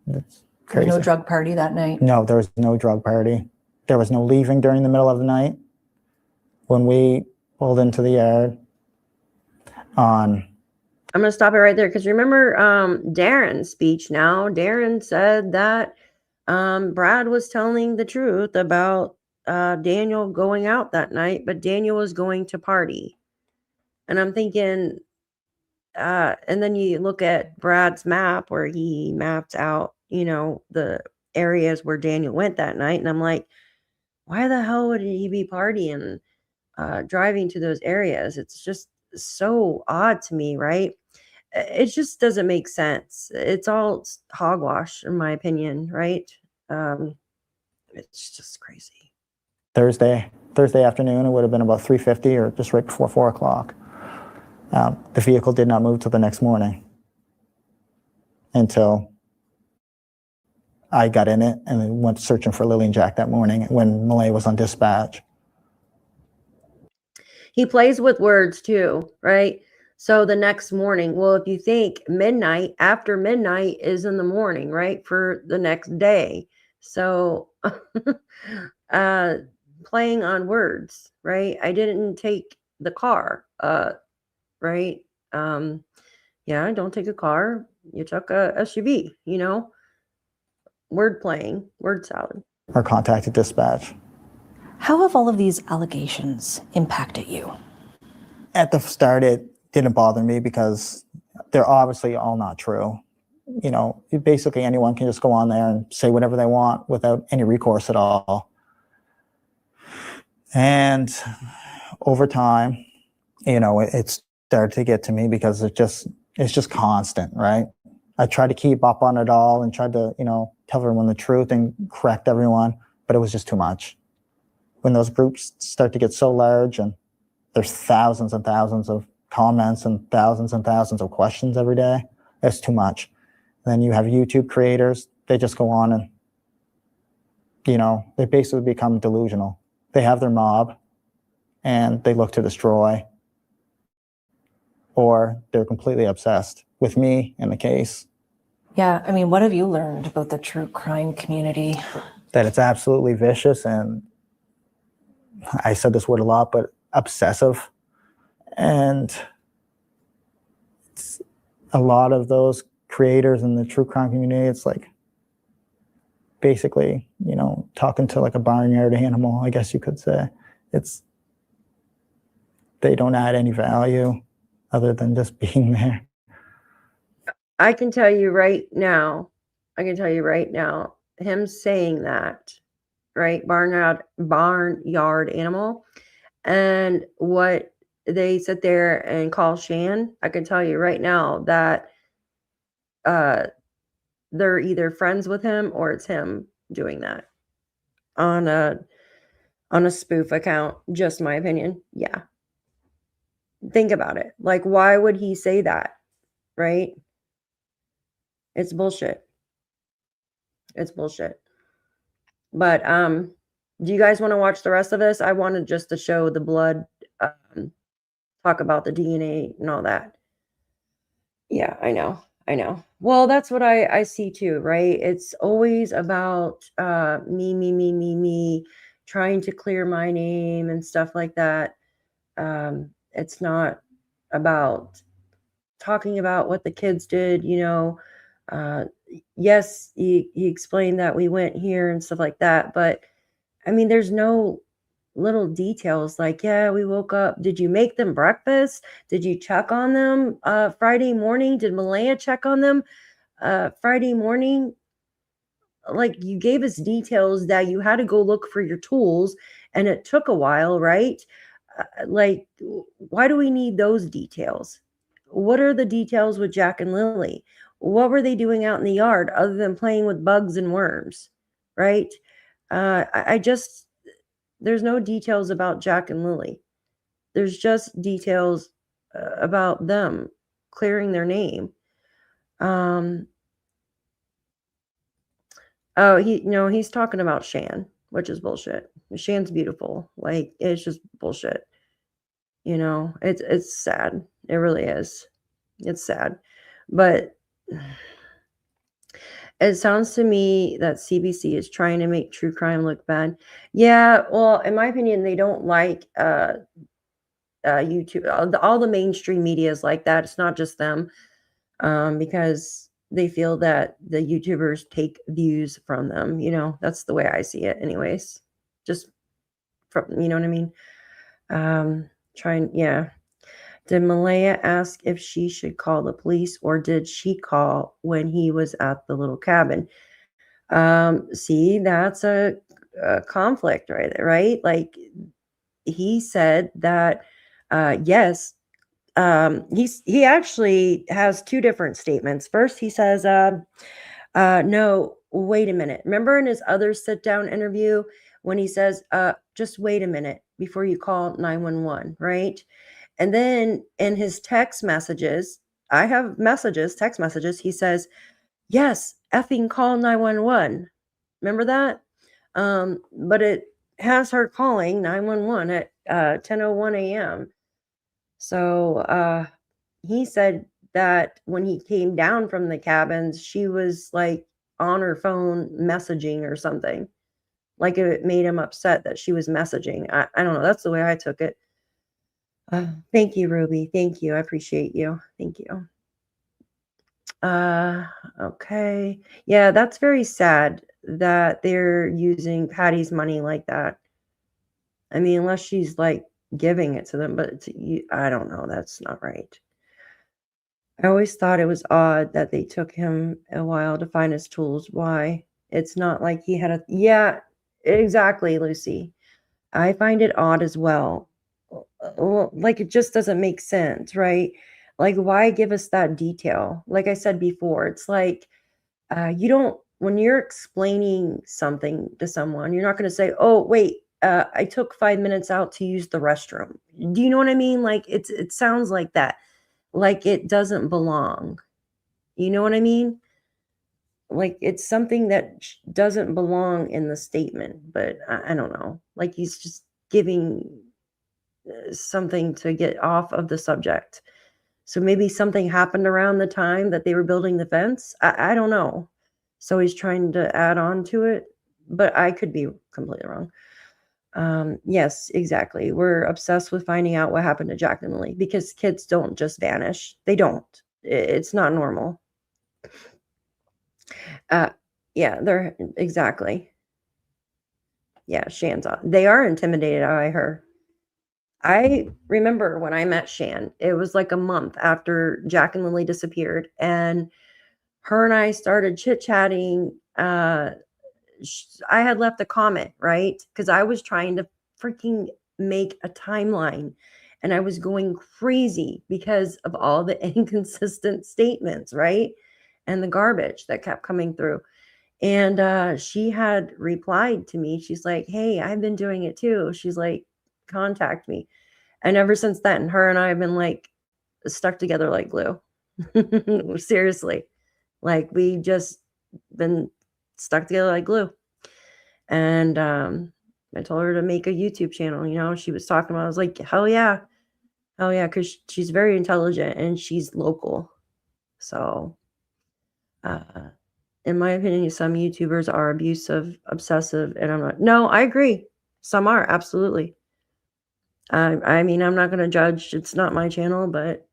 It's crazy. No drug party that night? No, there was no drug party. There was no leaving during the middle of the night. When we pulled into the yard I'm going to stop it right there because remember Darren's speech now. Darren said that Brad was telling the truth about Daniel going out that night, but Daniel was going to party. And I'm thinking, and then you look at Brad's map where he mapped out, the areas where Daniel went that night. And I'm like, why the hell would he be partying? driving to those areas. It's just so odd to me, right? It just doesn't make sense. It's all hogwash, in my opinion, right? It's just crazy. Thursday afternoon, it would have been about 3:50 or just right before 4 o'clock. The vehicle did not move till the next morning until I got in it and then went searching for Lily and Jack that morning when Malehya was on dispatch. He plays with words too, right? So the next morning, well, if you think midnight, after midnight is in the morning, right? For the next day. So playing on words, right? I didn't take the car, right? Yeah, don't take a car. You took a SUV, word playing, word salad. Or contacted dispatch. How have all of these allegations impacted you? At the start, it didn't bother me because they're obviously all not true. Basically anyone can just go on there and say whatever they want without any recourse at all. And over time, it started to get to me because it's just constant, right? I tried to keep up on it all and tried to, tell everyone the truth and correct everyone, but it was just too much. When those groups start to get so large and there's thousands and thousands of comments and thousands of questions every day, that's too much. Then you have YouTube creators, they just go on and, they basically become delusional. They have their mob and they look to destroy, or they're completely obsessed with me and the case. Yeah, I mean, what have you learned about the true crime community? That it's absolutely vicious, and I said this word a lot, but obsessive. And it's a lot of those creators in the true crime community, it's like basically, talking to like a barnyard animal, I guess you could say. They don't add any value other than just being there. I can tell you right now, him saying that, right? Barnyard animal, and what they sit there and call Shan, I can tell you right now that they're either friends with him or it's him doing that on a spoof account. Just my opinion. Yeah. Think about it. Like, why would he say that? Right? It's bullshit. It's bullshit. But do you guys want to watch the rest of this? I wanted just to show the blood, talk about the DNA and all that. Yeah, I know. Well, that's what I see too, right? It's always about me, trying to clear my name and stuff like that. It's not about talking about what the kids did, yes, he explained that we went here and stuff like that, but I mean, there's no little details like, yeah, we woke up. Did you make them breakfast? Did you check on them Friday morning? Did Malehya check on them Friday morning? Like, you gave us details that you had to go look for your tools and it took a while, right? Like, why do we need those details? What are the details with Jack and Lilly? What were they doing out in the yard other than playing with bugs and worms, right? There's no details about Jack and Lilly. There's just details about them clearing their name. He's talking about Shan, which is bullshit. Shan's beautiful. Like, it's just bullshit. It's sad. It really is. It's sad. But it sounds to me that CBC is trying to make true crime look bad. Yeah, well, in my opinion, they don't like YouTube. All the mainstream media is like that. It's not just them, because they feel that the YouTubers take views from them. That's the way I see it anyways. Just from, you know what I mean? Yeah. Did Malehya ask if she should call the police, or did she call when he was at the little cabin? See, that's a conflict, right? Like, he said that, yes, he actually has two different statements. First, he says, no, wait a minute. Remember in his other sit down interview when he says, just wait a minute before you call 911, right? And then in his text messages, I have messages, text messages, he says, yes, effing call 911. Remember that? But it has her calling 911 at 10:01 a.m. So he said that when he came down from the cabins, she was like on her phone messaging or something. Like it made him upset that she was messaging. I don't know. That's the way I took it. Thank you, Ruby. Thank you. I appreciate you. Thank you. Okay. Yeah, that's very sad that they're using Patty's money like that. I mean, unless she's like giving it to them, but I don't know. That's not right. I always thought it was odd that they took him a while to find his tools. Why? It's not like he had a, yeah, exactly, Lucy. I find it odd as well. Well, like it just doesn't make sense, right? Like, why give us that detail? Like I said before, it's like you don't, when you're explaining something to someone, you're not going to say, oh, wait, I took 5 minutes out to use the restroom. Do you know what I mean? Like it sounds like that, like it doesn't belong. You know what I mean? Like it's something that doesn't belong in the statement, but I don't know. Like he's just giving something to get off of the subject. So maybe something happened around the time that they were building the fence. I don't know. So he's trying to add on to it, but I could be completely wrong. Yes, exactly. We're obsessed with finding out what happened to Jack and Lilly because kids don't just vanish. They don't. It's not normal. Yeah, they're exactly. Yeah, Shan's on. They are intimidated by her. I remember when I met Shan, it was like a month after Jack and Lilly disappeared, and her and I started chit-chatting. I had left a comment, right? Because I was trying to freaking make a timeline, and I was going crazy because of all the inconsistent statements, right? And the garbage that kept coming through. And she had replied to me. She's like, hey, I've been doing it too. She's like, contact me. And ever since then, her and I have been like stuck together like glue. Seriously. Like we just been stuck together like glue. And I told her to make a YouTube channel. You know, she was talking about, I was like, hell yeah. Hell yeah. Because she's very intelligent and she's local. So in my opinion, some YouTubers are abusive, obsessive, and I'm not. No, I agree. Some are, absolutely. I mean, I'm not going to judge. It's not my channel, but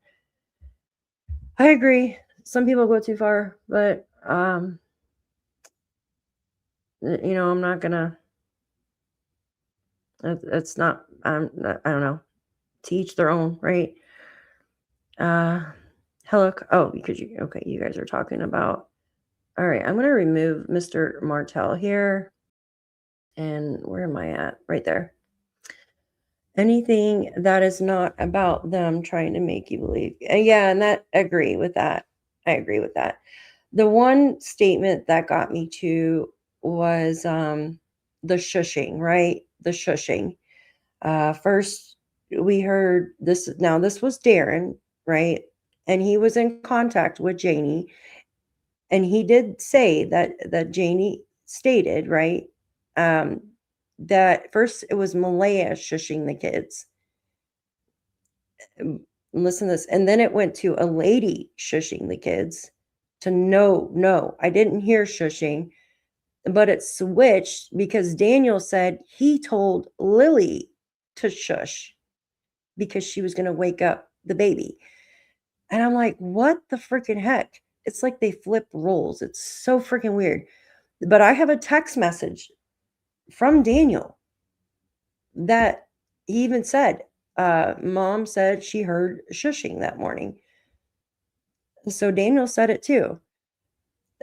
I agree. Some people go too far, but you know, I'm not gonna. It's not. I don't know. To each their own, right? Hello. Oh, because you. Okay, you guys are talking about. All right, I'm gonna remove Mr. Martell here. And where am I at? Right there. Anything that is not about them trying to make you believe. Yeah, and I agree with that. I agree with that. The one statement that got me to was the shushing, right? The shushing. First, we heard this. Now, this was Darren, right? And he was in contact with Janie. And he did say that Janie stated, right? That first it was Malehya shushing the kids. Listen to this. And then it went to a lady shushing the kids to no, I didn't hear shushing, but it switched because Daniel said he told Lily to shush because she was going to wake up the baby. And I'm like, what the freaking heck? It's like they flip roles. It's so freaking weird. But I have a text message from Daniel that he even said, mom said she heard shushing that morning. So Daniel said it too.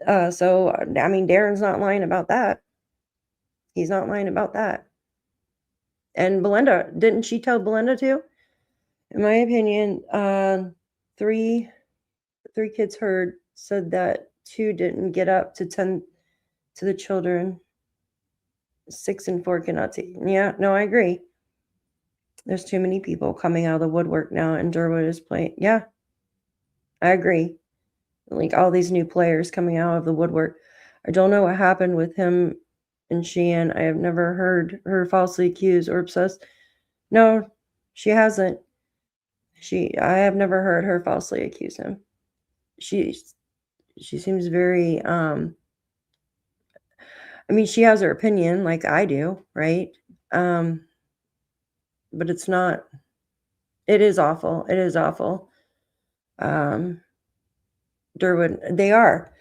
So, I mean, Darren's not lying about that. He's not lying about that. And Belinda, didn't she tell Belinda too? In my opinion, three kids heard, said that 2 didn't get up to tend to the children. 6 and 4 cannot take. Yeah, no, I agree. There's too many people coming out of the woodwork now, and Durwood is playing. Yeah, I agree. Like all these new players coming out of the woodwork. I don't know what happened with him and Sheehan. I have never heard her falsely accused or obsessed. No, she hasn't. I have never heard her falsely accuse him. She seems very I mean, she has her opinion like I do, right? But it's not. It is awful. It is awful. Durwood, they are.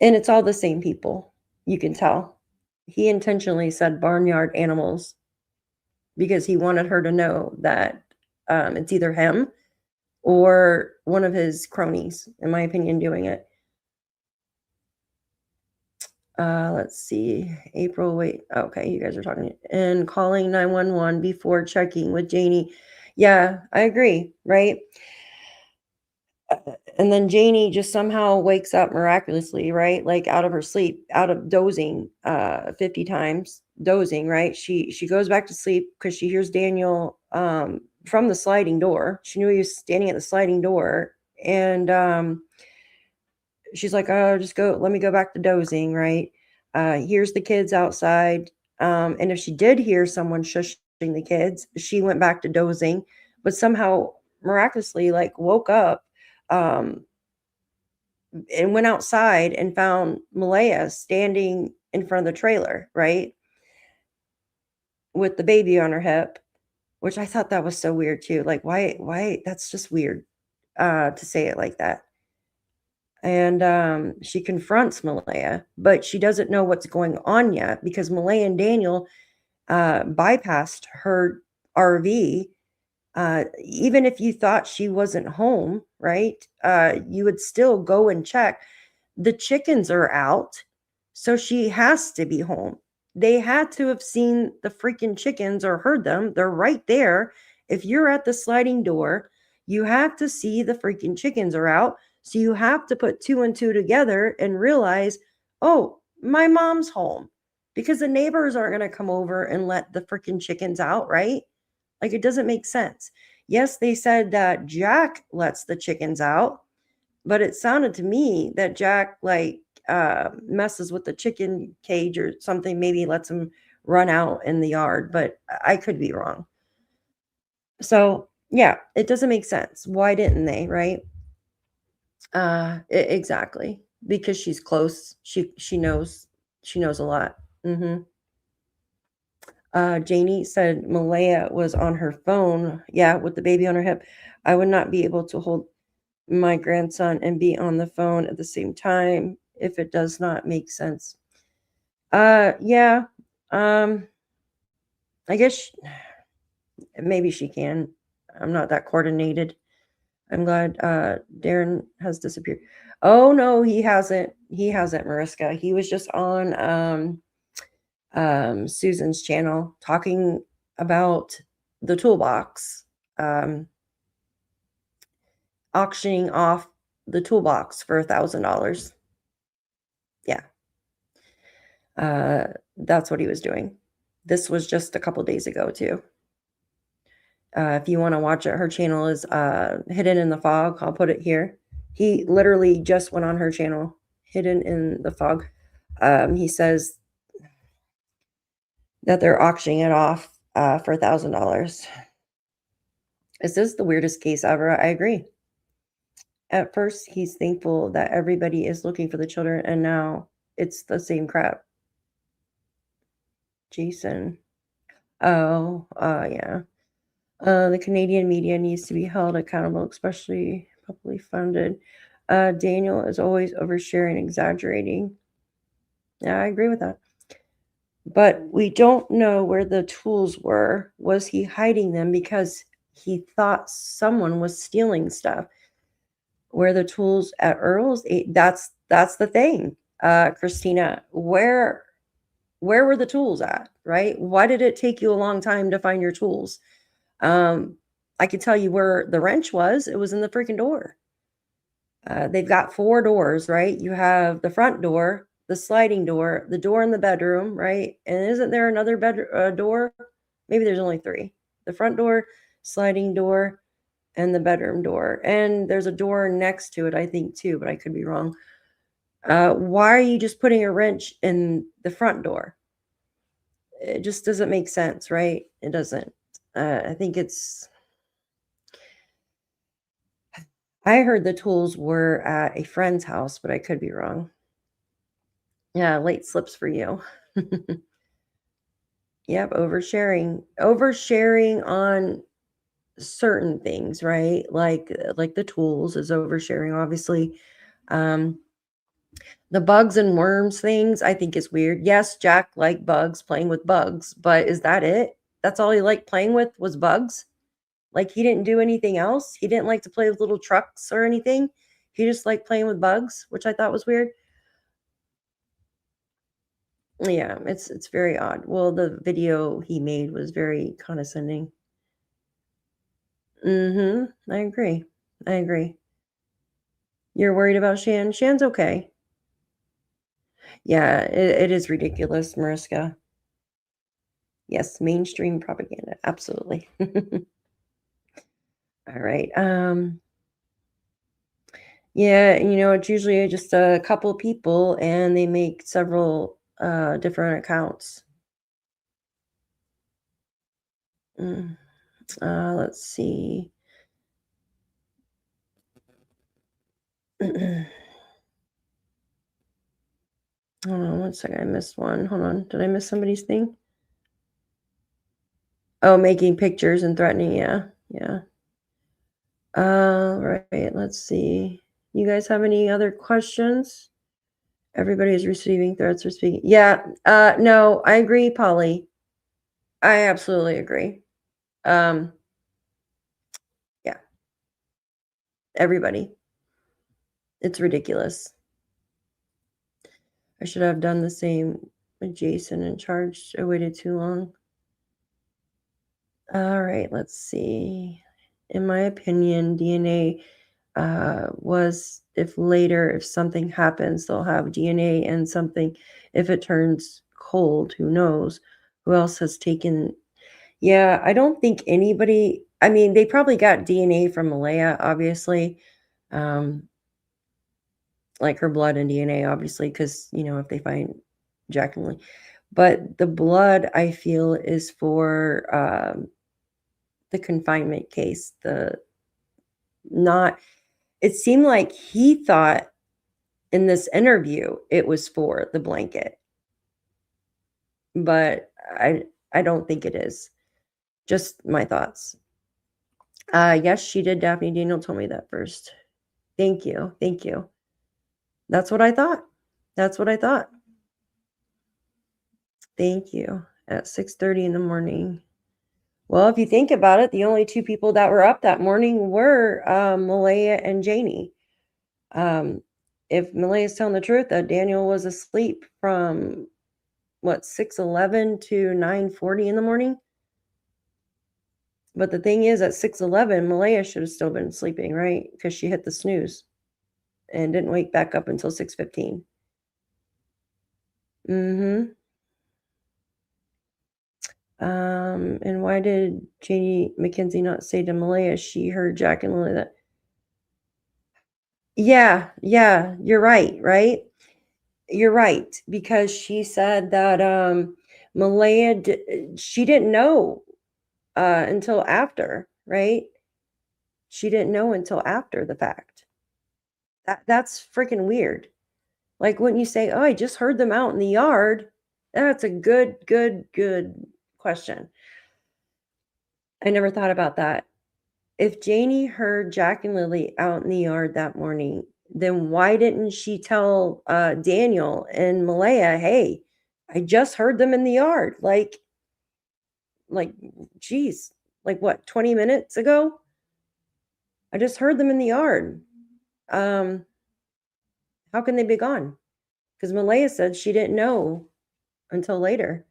And it's all the same people. You can tell. He intentionally said barnyard animals because he wanted her to know that it's either him or one of his cronies, in my opinion, doing it. Let's see. April, wait. Okay, you guys are talking. And calling 911 before checking with Janie. Yeah, I agree, right? And then Janie just somehow wakes up miraculously, right? Like out of her sleep, out of dozing 50 times, dozing, right? She goes back to sleep because she hears Daniel from the sliding door. She knew he was standing at the sliding door. And she's like, oh, just go, let me go back to dozing, right? Here's the kids outside. And if she did hear someone shushing the kids, she went back to dozing, but somehow miraculously like woke up and went outside and found Malehya standing in front of the trailer, right? With the baby on her hip, which I thought that was so weird too. Like, why? That's just weird to say it like that. And she confronts Malehya, but she doesn't know what's going on yet because Malehya and Daniel bypassed her RV. Even if you thought she wasn't home, right? You would still go and check. The chickens are out, so she has to be home. They had to have seen the freaking chickens or heard them. They're right there. If you're at the sliding door, you have to see the freaking chickens are out. So you have to put 2 and 2 together and realize, oh, my mom's home, because the neighbors aren't going to come over and let the freaking chickens out, right? Like, it doesn't make sense. Yes, they said that Jack lets the chickens out, but it sounded to me that Jack messes with the chicken cage or something, maybe lets them run out in the yard, but I could be wrong. So yeah, it doesn't make sense. Why didn't they, right? Exactly, because she's close. She knows a lot. Janie said Malehya was on her phone. Yeah, with the baby on her hip. I would not be able to hold my grandson and be on the phone at the same time if it does not make sense. Yeah. I guess maybe she can. I'm not that coordinated. I'm glad Darren has disappeared. Oh no, he hasn't. He hasn't, Mariska. He was just on Susan's channel talking about the toolbox, auctioning off the toolbox for $1,000. Yeah. That's what he was doing. This was just a couple days ago too. If you want to watch it, her channel is Hidden in the Fog. I'll put it here. He literally just went on her channel, Hidden in the Fog. He says that they're auctioning it off for $1,000. Is this the weirdest case ever? I agree. At first, he's thankful that everybody is looking for the children, and now it's the same crap. Jason. Oh, yeah. The Canadian media needs to be held accountable, especially publicly funded. Daniel is always oversharing, exaggerating. Yeah, I agree with that. But we don't know where the tools were. Was he hiding them because he thought someone was stealing stuff? Where the tools at Earl's? That's the thing, Christina. Where Where were the tools at, right? Why did it take you a long time to find your tools? I can tell you where the wrench was. It was in the freaking door. They've got 4 doors, right? You have the front door, the sliding door, the door in the bedroom, right? And isn't there another door? Maybe there's only 3. The front door, sliding door, and the bedroom door. And there's a door next to it, I think, too, but I could be wrong. Why are you just putting a wrench in the front door? It just doesn't make sense, right? It doesn't. I think I heard the tools were at a friend's house, but I could be wrong. Yeah, late slips for you. Yep, oversharing. Oversharing on certain things, right? Like the tools is oversharing, obviously. The bugs and worms things, I think is weird. Yes, Jack liked bugs, playing with bugs, but is that it? That's all he liked playing with was bugs? Like, he didn't do anything else? He didn't like to play with little trucks or anything? He just liked playing with bugs, which I thought was weird. Yeah, it's very odd. Well, the video he made was very condescending. I agree. I agree. You're worried about Shan? Shan's okay. Yeah, it is ridiculous, Mariska. Yes, mainstream propaganda. Absolutely. All right. Yeah, it's usually just a couple people and they make several different accounts. Let's see. Hold on one second. I missed one. Hold on. Did I miss somebody's thing? Oh, making pictures and threatening. Yeah. Yeah. Right. Let's see. You guys have any other questions? Everybody is receiving threats for speaking. Yeah. No, I agree, Polly. I absolutely agree. Yeah. Everybody. It's ridiculous. I should have done the same with Jason and charged. I waited too long. All right, let's see. In my opinion, DNA was if something happens, they'll have DNA and something. If it turns cold, who knows? Who else has taken? Yeah, I don't think anybody. I mean, they probably got DNA from Malehya, obviously. Like her blood and DNA, obviously, because, if they find Jack and Lilly. But the blood, I feel, is for the confinement case. It seemed like he thought in this interview it was for the blanket. But I don't think it is. Just my thoughts. Yes, she did. Daphne Daniel told me that first. Thank you. Thank you. That's what I thought. That's what I thought. Thank you. At 6:30 in the morning. Well, if you think about it, the only 2 people that were up that morning were Malehya and Janie. If Malehya's telling the truth, that Daniel was asleep from 6:11 to 9:40 in the morning. But the thing is, at 6:11, Malehya should have still been sleeping, right? Because she hit the snooze and didn't wake back up until 6:15. And why did Janie McKenzie not say to Malehya she heard Jack and Lilly that? Yeah, you're right? You're right, because she said that Malehya, she didn't know until after, right? She didn't know until after the fact. That's freaking weird. Like, wouldn't you say, oh, I just heard them out in the yard? That's a good question. I never thought about that. If Janie heard Jack and Lilly out in the yard that morning, then why didn't she tell Daniel and Malehya, hey, I just heard them in the yard? Like, geez, like what, 20 minutes ago? I just heard them in the yard. How can they be gone? Because Malehya said she didn't know until later?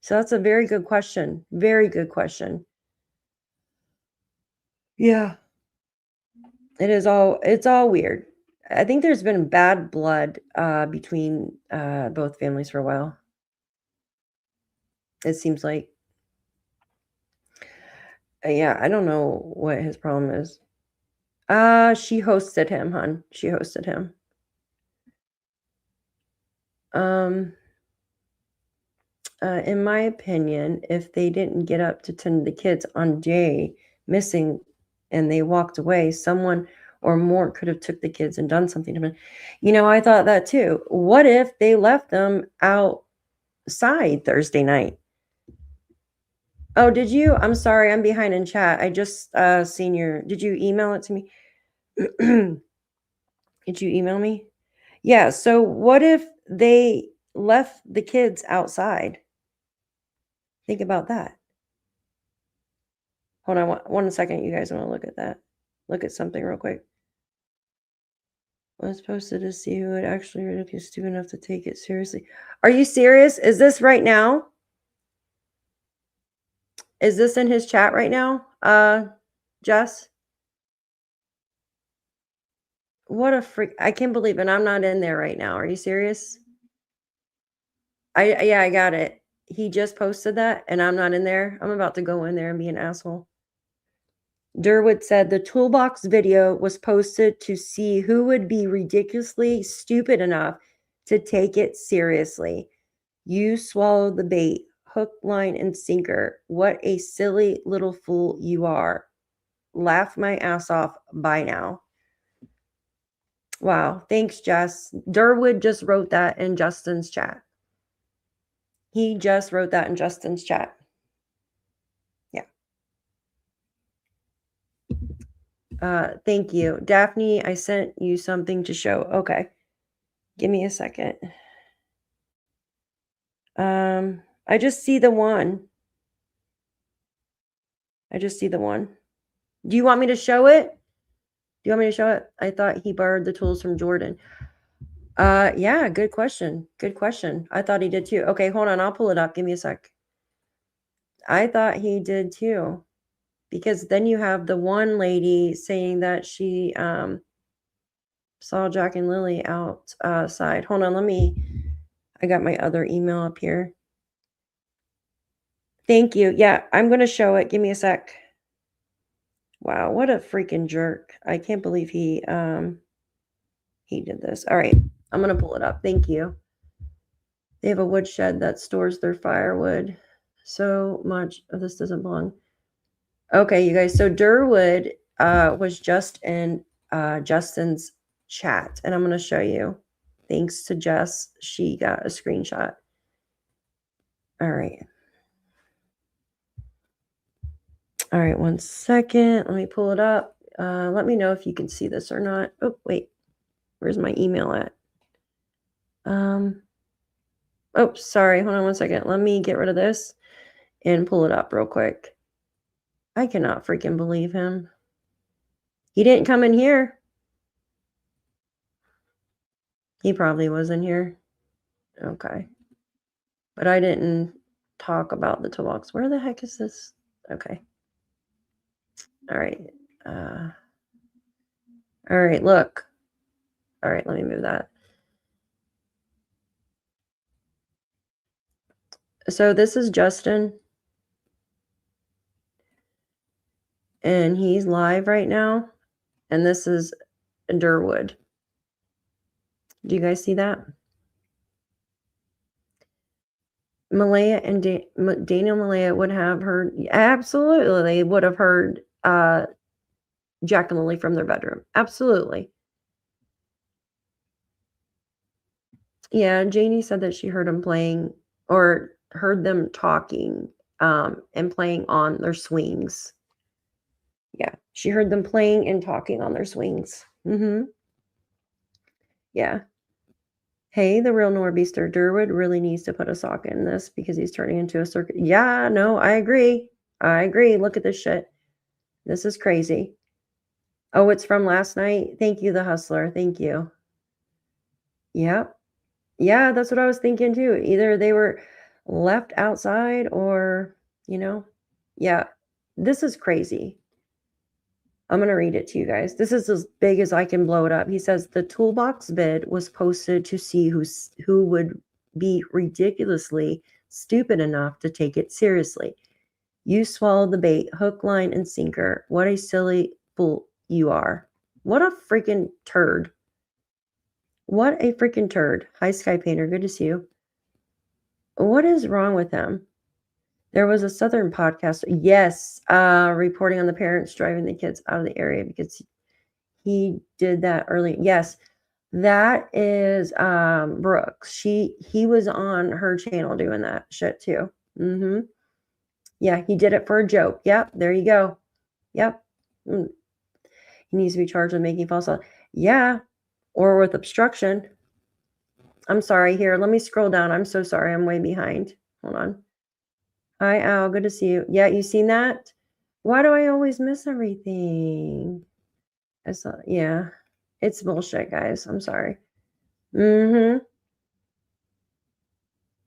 So that's a very good question. Very good question. Yeah. It's all weird. I think there's been bad blood between both families for a while. It seems like. Yeah, I don't know what his problem is. She hosted him, hon. She hosted him. In my opinion, if they didn't get up to tend the kids on day missing and they walked away, someone or more could have took the kids and done something to them. I thought that too. What if they left them outside Thursday night? Oh, did you? I'm sorry, I'm behind in chat. I just seen did you email it to me? Did you email me? Yeah, so what if they left the kids outside? Think about that. Hold on one second, you guys want to look at that. Look at something real quick. I was posted to see who would actually ridiculous stupid enough to take it seriously. Are you serious? Is this right now? Is this in his chat right now? Jess? What a freak. I can't believe it. I'm not in there right now. Are you serious? Yeah, I got it. He just posted that and I'm not in there. I'm about to go in there and be an asshole. Durwood said the toolbox video was posted to see who would be ridiculously stupid enough to take it seriously. You swallowed the bait, hook, line, and sinker. What a silly little fool you are. Laugh my ass off by now. Wow. Thanks, Jess. Durwood just wrote that in Justin's chat. He just wrote that in Justin's chat. Thank you. Daphne, I sent you something to show. Okay. Give me a second. I just see the one. Do you want me to show it? I thought he borrowed the tools from Jordan. Yeah, good question. I thought he did too. Okay, hold on. I'll pull it up. Give me a sec. I thought he did too. Because then you have the one lady saying that she saw Jack and Lilly outside. Hold on, I got my other email up here. Thank you. Yeah, I'm going to show it. Give me a sec. Wow, what a freaking jerk. I can't believe he did this. All right, I'm going to pull it up. Thank you. They have a woodshed that stores their firewood. So much of this doesn't belong. Okay, you guys. So Durwood was just in Justin's chat, and I'm going to show you. Thanks to Jess, she got a screenshot. All right. All right, one second. Let me pull it up. Let me know if you can see this or not. Oh, wait. Where's my email at? Oh, sorry. Hold on one second. Let me get rid of this and pull it up real quick. I cannot freaking believe him. He didn't come in here. He probably was in here. Okay. But I didn't talk about the toolbox. Where the heck is this? Okay. All right. All right, look. All right, let me move that. So this is Justin. And he's live right now. And this is Durwood. Do you guys see that? Malehya and Daniel Malehya would have heard, absolutely, they would have heard Jack and Lilly from their bedroom. Absolutely. Yeah, Janie said that she heard them playing or heard them talking and playing on their swings. Yeah, she heard them playing and talking on their swings. Yeah. Hey, the real Norbeaster, Durwood really needs to put a sock in this because he's turning into a circuit. Yeah, no, I agree. Look at this shit. This is crazy. Oh, it's from last night. Thank you, the hustler. Thank you. Yep. Yeah, that's what I was thinking too. Either they were left outside or, yeah, this is crazy. I'm going to read it to you guys. This is as big as I can blow it up. He says the toolbox bid was posted to see who would be ridiculously stupid enough to take it seriously. You swallowed the bait, hook, line, and sinker. What a silly fool you are. What a freaking turd. What a freaking turd. Hi, Sky Painter. Good to see you. What is wrong with him? There was a Southern podcast, yes, reporting on the parents driving the kids out of the area because he did that early. Yes, that is Brooks. He was on her channel doing that shit too. Yeah, he did it for a joke. Yep, there you go. Yep. He needs to be charged with making false. Yeah, or with obstruction. I'm sorry. Here, let me scroll down. I'm so sorry. I'm way behind. Hold on. Hi, Al. Good to see you. Yeah, you seen that? Why do I always miss everything? Yeah, it's bullshit, guys. I'm sorry.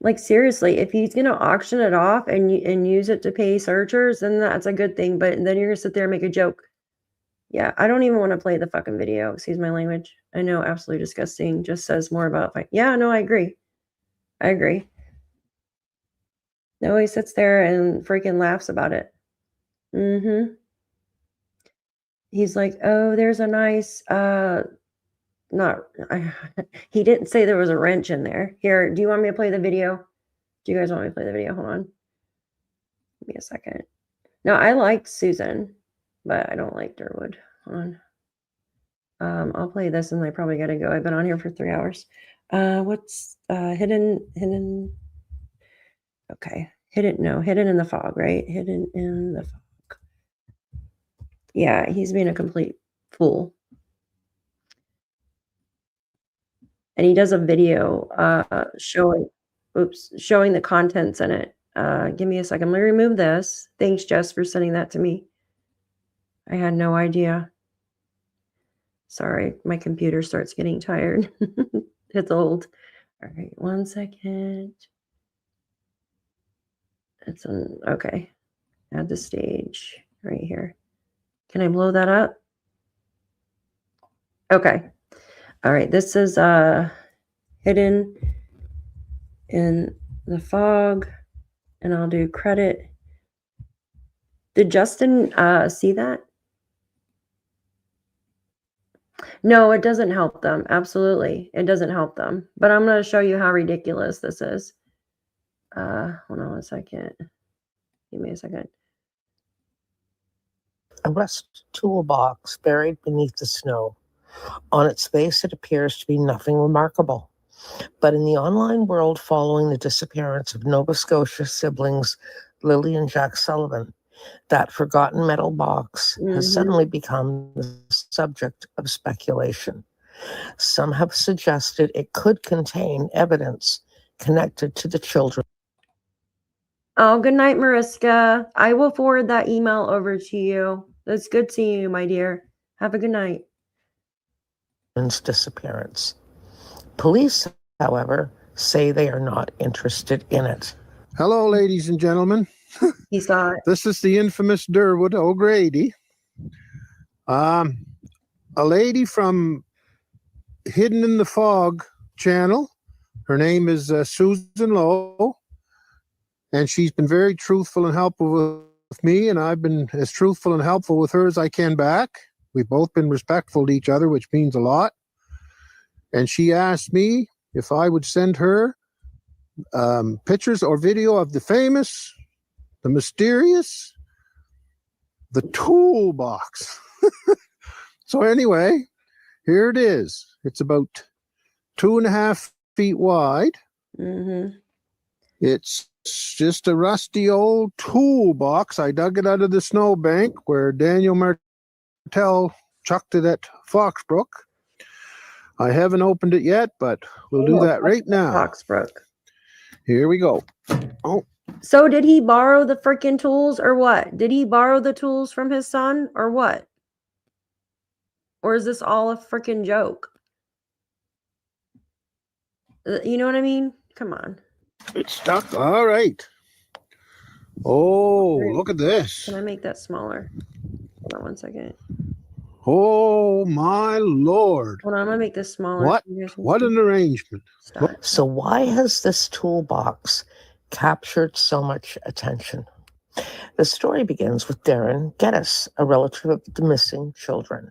Like, seriously, if he's going to auction it off and use it to pay searchers, then that's a good thing. But then you're going to sit there and make a joke. Yeah, I don't even want to play the fucking video. Excuse my language. I know, absolutely disgusting. Just says more about yeah, no, I agree. I agree. No, he sits there and freaking laughs about it. He's like, oh, there's a nice, he didn't say there was a wrench in there. Here, do you want me to play the video? Do you guys want me to play the video? Hold on. Give me a second. No, I liked Susan, but I don't like Durwood. Hold on. I'll play this and I probably got to go. I've been on here for 3 hours. What's hidden? Okay. Hidden in the fog, right? Hidden in the fog. Yeah, he's being a complete fool. And he does a video showing the contents in it. Give me a second. Let me remove this. Thanks, Jess, for sending that to me. I had no idea. Sorry, my computer starts getting tired. It's old. All right, 1 second. It's okay. Add the stage right here. Can I blow that up? Okay. All right, this is hidden in the fog, and I'll do credit. Did Justin see that? No, it doesn't help them. Absolutely, it doesn't help them. But I'm going to show you how ridiculous this is. Hold on 1 second. Give me a second. A rust toolbox buried beneath the snow. On its base, it appears to be nothing remarkable. But in the online world following the disappearance of Nova Scotia siblings Lilly and Jack Sullivan, that forgotten metal box has suddenly become the subject of speculation. Some have suggested it could contain evidence connected to the children. Oh, good night, Mariska. I will forward that email over to you. It's good seeing you, my dear. Have a good night. Disappearance. Police, however, say they are not interested in it. Hello, ladies and gentlemen. He saw it. This is the infamous Durwood O'Grady. A lady from Hidden in the Fog channel. Her name is Susan Lowe, and she's been very truthful and helpful with me, and I've been as truthful and helpful with her as I can back. We've both been respectful to each other, which means a lot. And she asked me if I would send her pictures or video of the famous, the mysterious, the toolbox. So anyway, here it is. It's about 2.5 feet wide. It's just a rusty old toolbox. I dug it out of the snowbank where Daniel Martel chucked it at Foxbrook. I haven't opened it yet, but we'll do that right now. Foxbrook. Here we go. Oh. So did he borrow the freaking tools or what? Did he borrow the tools from his son or what? Or is this all a freaking joke? You know what I mean? Come on. It's stuck. All right. Oh, look at this. Can I make that smaller? Hold on one second. Oh, my Lord. Hold on, I'm gonna make this smaller. What? so you guys can What see. an arrangement. Stop. So, why has this toolbox captured so much attention? The story begins with Darren Geddes, a relative of the missing children.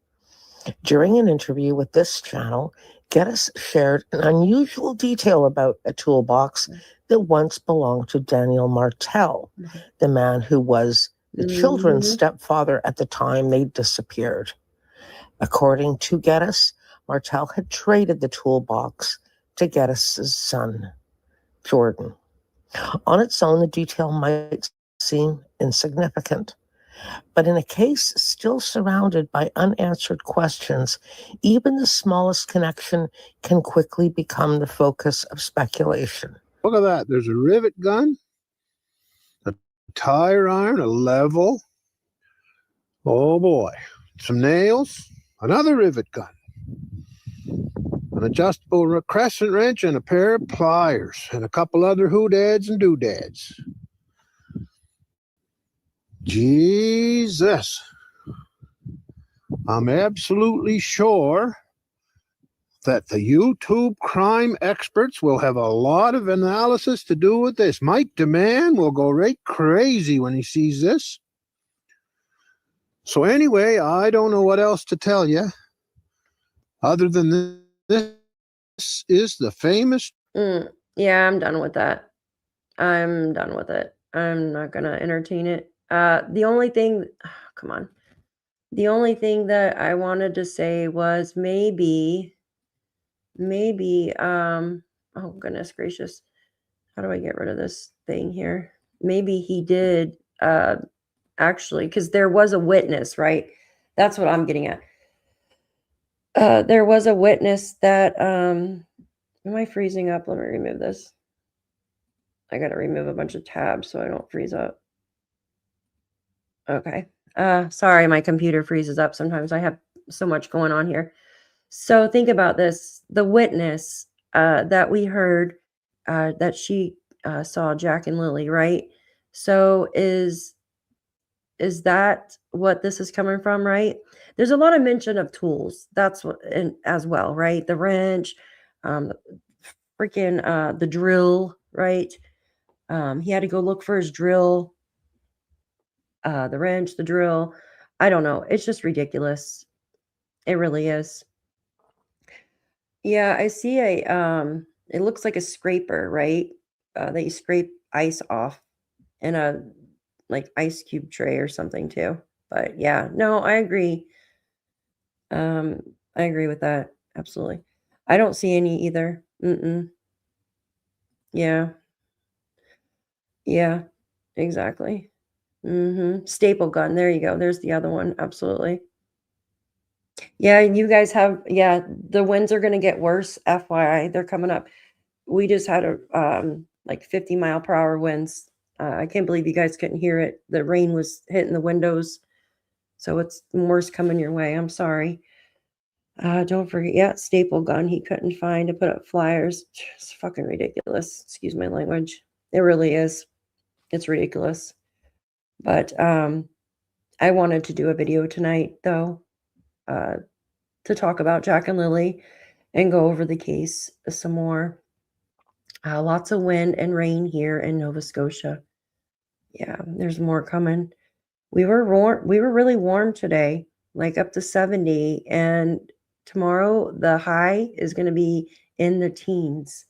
During an interview with this channel, Geddes shared an unusual detail about a toolbox that once belonged to Daniel Martel, the man who was the children's stepfather at the time they disappeared. According to Geddes, Martel had traded the toolbox to Geddes' son, Jordan. On its own, the detail might seem insignificant. But in a case still surrounded by unanswered questions, even the smallest connection can quickly become the focus of speculation. Look at that. There's a rivet gun, a tire iron, a level. Oh boy. Some nails, another rivet gun, an adjustable crescent wrench, and a pair of pliers, and a couple other hoodads and doodads. Jesus. I'm absolutely sure that the YouTube crime experts will have a lot of analysis to do with this. Mike DeMann will go right crazy when he sees this. So anyway, I don't know what else to tell you other than this is the famous. Yeah, I'm done with that. I'm done with it. I'm not going to entertain it. The only thing, come on. The only thing that I wanted to say was maybe, oh goodness gracious. How do I get rid of this thing here? Maybe he did, actually, because there was a witness, right? That's what I'm getting at. There was a witness that, am I freezing up? Let me remove this. I got to remove a bunch of tabs so I don't freeze up. Okay. Sorry, my computer freezes up sometimes. I have so much going on here. So think about this. The witness that we heard that she saw Jack and Lilly, right? So is that what this is coming from, right? There's a lot of mention of tools. That's what, and as well, right? The wrench, freaking the drill, right? He had to go look for his drill. The wrench, the drill. I don't know. It's just ridiculous. It really is. Yeah, I see it looks like a scraper, right? That you scrape ice off in a like ice cube tray or something too. But yeah, no, I agree. I agree with that. Absolutely. I don't see any either. Yeah. Yeah, exactly. Staple gun. There you go. There's the other one. Absolutely. Yeah, you guys have, the winds are going to get worse. FYI, they're coming up. We just had a like 50-mile-per-hour winds. I can't believe you guys couldn't hear it. The rain was hitting the windows. So it's worse coming your way. I'm sorry. Don't forget, staple gun he couldn't find to put up flyers. It's fucking ridiculous. Excuse my language. It really is. It's ridiculous. But I wanted to do a video tonight, though, to talk about Jack and Lilly and go over the case some more. Lots of wind and rain here in Nova Scotia. Yeah, there's more coming. We were really warm today, like up to 70, and tomorrow the high is going to be in the teens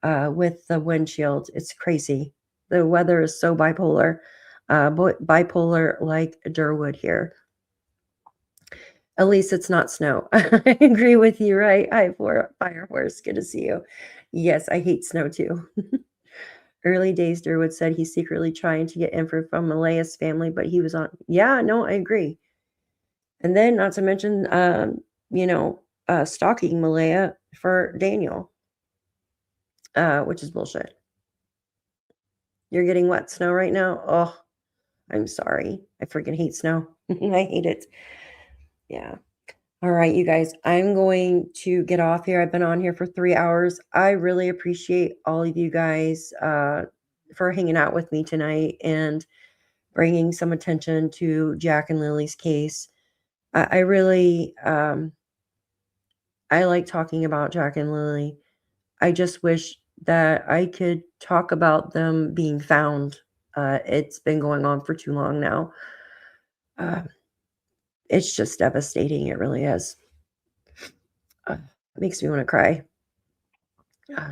with the windshield. It's crazy. The weather is so bipolar, bipolar like Durwood here. At least it's not snow. I agree with you, right? Fire horse, good to see you. Yes, I hate snow too. Early days, Durwood said he's secretly trying to get info from Malehya's family, but he was on. Yeah, no, I agree. And then, not to mention, stalking Malehya for Daniel, which is bullshit. You're getting wet snow right now? Oh, I'm sorry. I freaking hate snow. I hate it. Yeah. All right, you guys, I'm going to get off here. I've been on here for 3 hours. I really appreciate all of you guys for hanging out with me tonight and bringing some attention to Jack and Lily's case. I really, I like talking about Jack and Lily. I just wish that I could talk about them being found. It's been going on for too long now. It's just devastating. It really is. It makes me want to cry.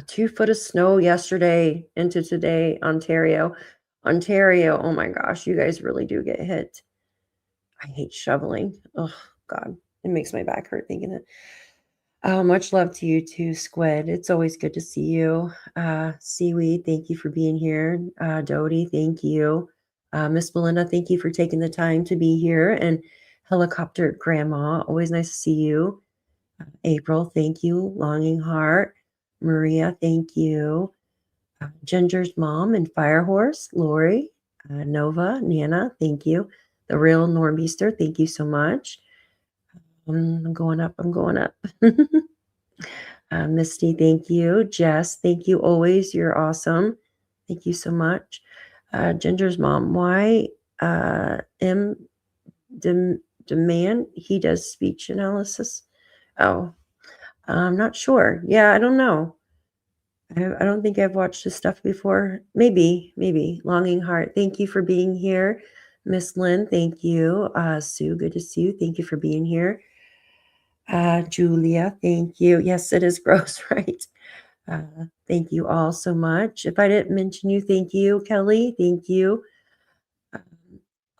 2 foot of snow yesterday into today, Ontario. Ontario, oh my gosh, you guys really do get hit. I hate shoveling. Oh, God. It makes my back hurt thinking it. Much love to you too, Squid. It's always good to see you. Seaweed, thank you for being here. Dodie, thank you. Miss Belinda, thank you for taking the time to be here. And Helicopter Grandma, always nice to see you. April, thank you. Longing Heart. Maria, thank you. Ginger's Mom and Firehorse, Lori. Nova, Nana, thank you. The Real Normbeaster, thank you so much. I'm going up. Misty, thank you. Jess, thank you always. You're awesome. Thank you so much. Ginger's Mom, why demand he does speech analysis? Oh, I'm not sure. Yeah, I don't know. I don't think I've watched this stuff before. Maybe. Longing Heart, thank you for being here. Miss Lynn, thank you. Sue, good to see you. Thank you for being here. Julia, thank you. Yes, it is gross, right? Thank you all so much. If I didn't mention you, thank you. Kelly, thank you.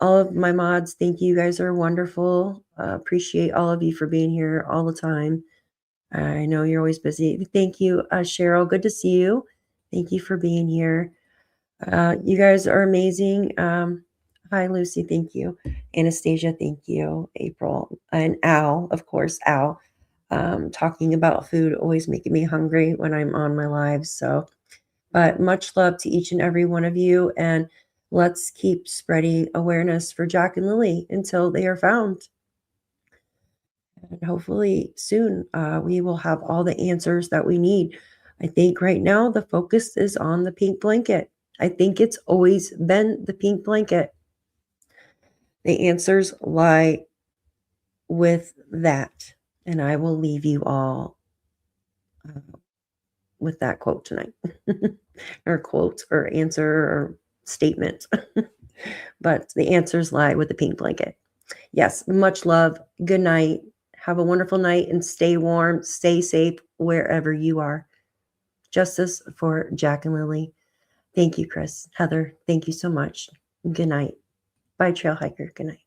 All of my mods, thank you. You guys are wonderful. Appreciate all of you for being here all the time. I know you're always busy. Thank you, Cheryl. Good to see you. Thank you for being here. You guys are amazing. Hi, Lucy. Thank you. Anastasia. Thank you. April and Al, of course. Al, talking about food always making me hungry when I'm on my lives. So, but much love to each and every one of you, and let's keep spreading awareness for Jack and Lily until they are found. And hopefully soon we will have all the answers that we need. I think right now the focus is on the pink blanket. I think it's always been the pink blanket. The answers lie with that. And I will leave you all with that quote tonight. Or quote or answer or statement. But the answers lie with the pink blanket. Yes, much love. Good night. Have a wonderful night and stay warm, stay safe wherever you are. Justice for Jack and Lily. Thank you, Chris. Heather, thank you so much. Good night. Bye, Trail Hiker. Good night.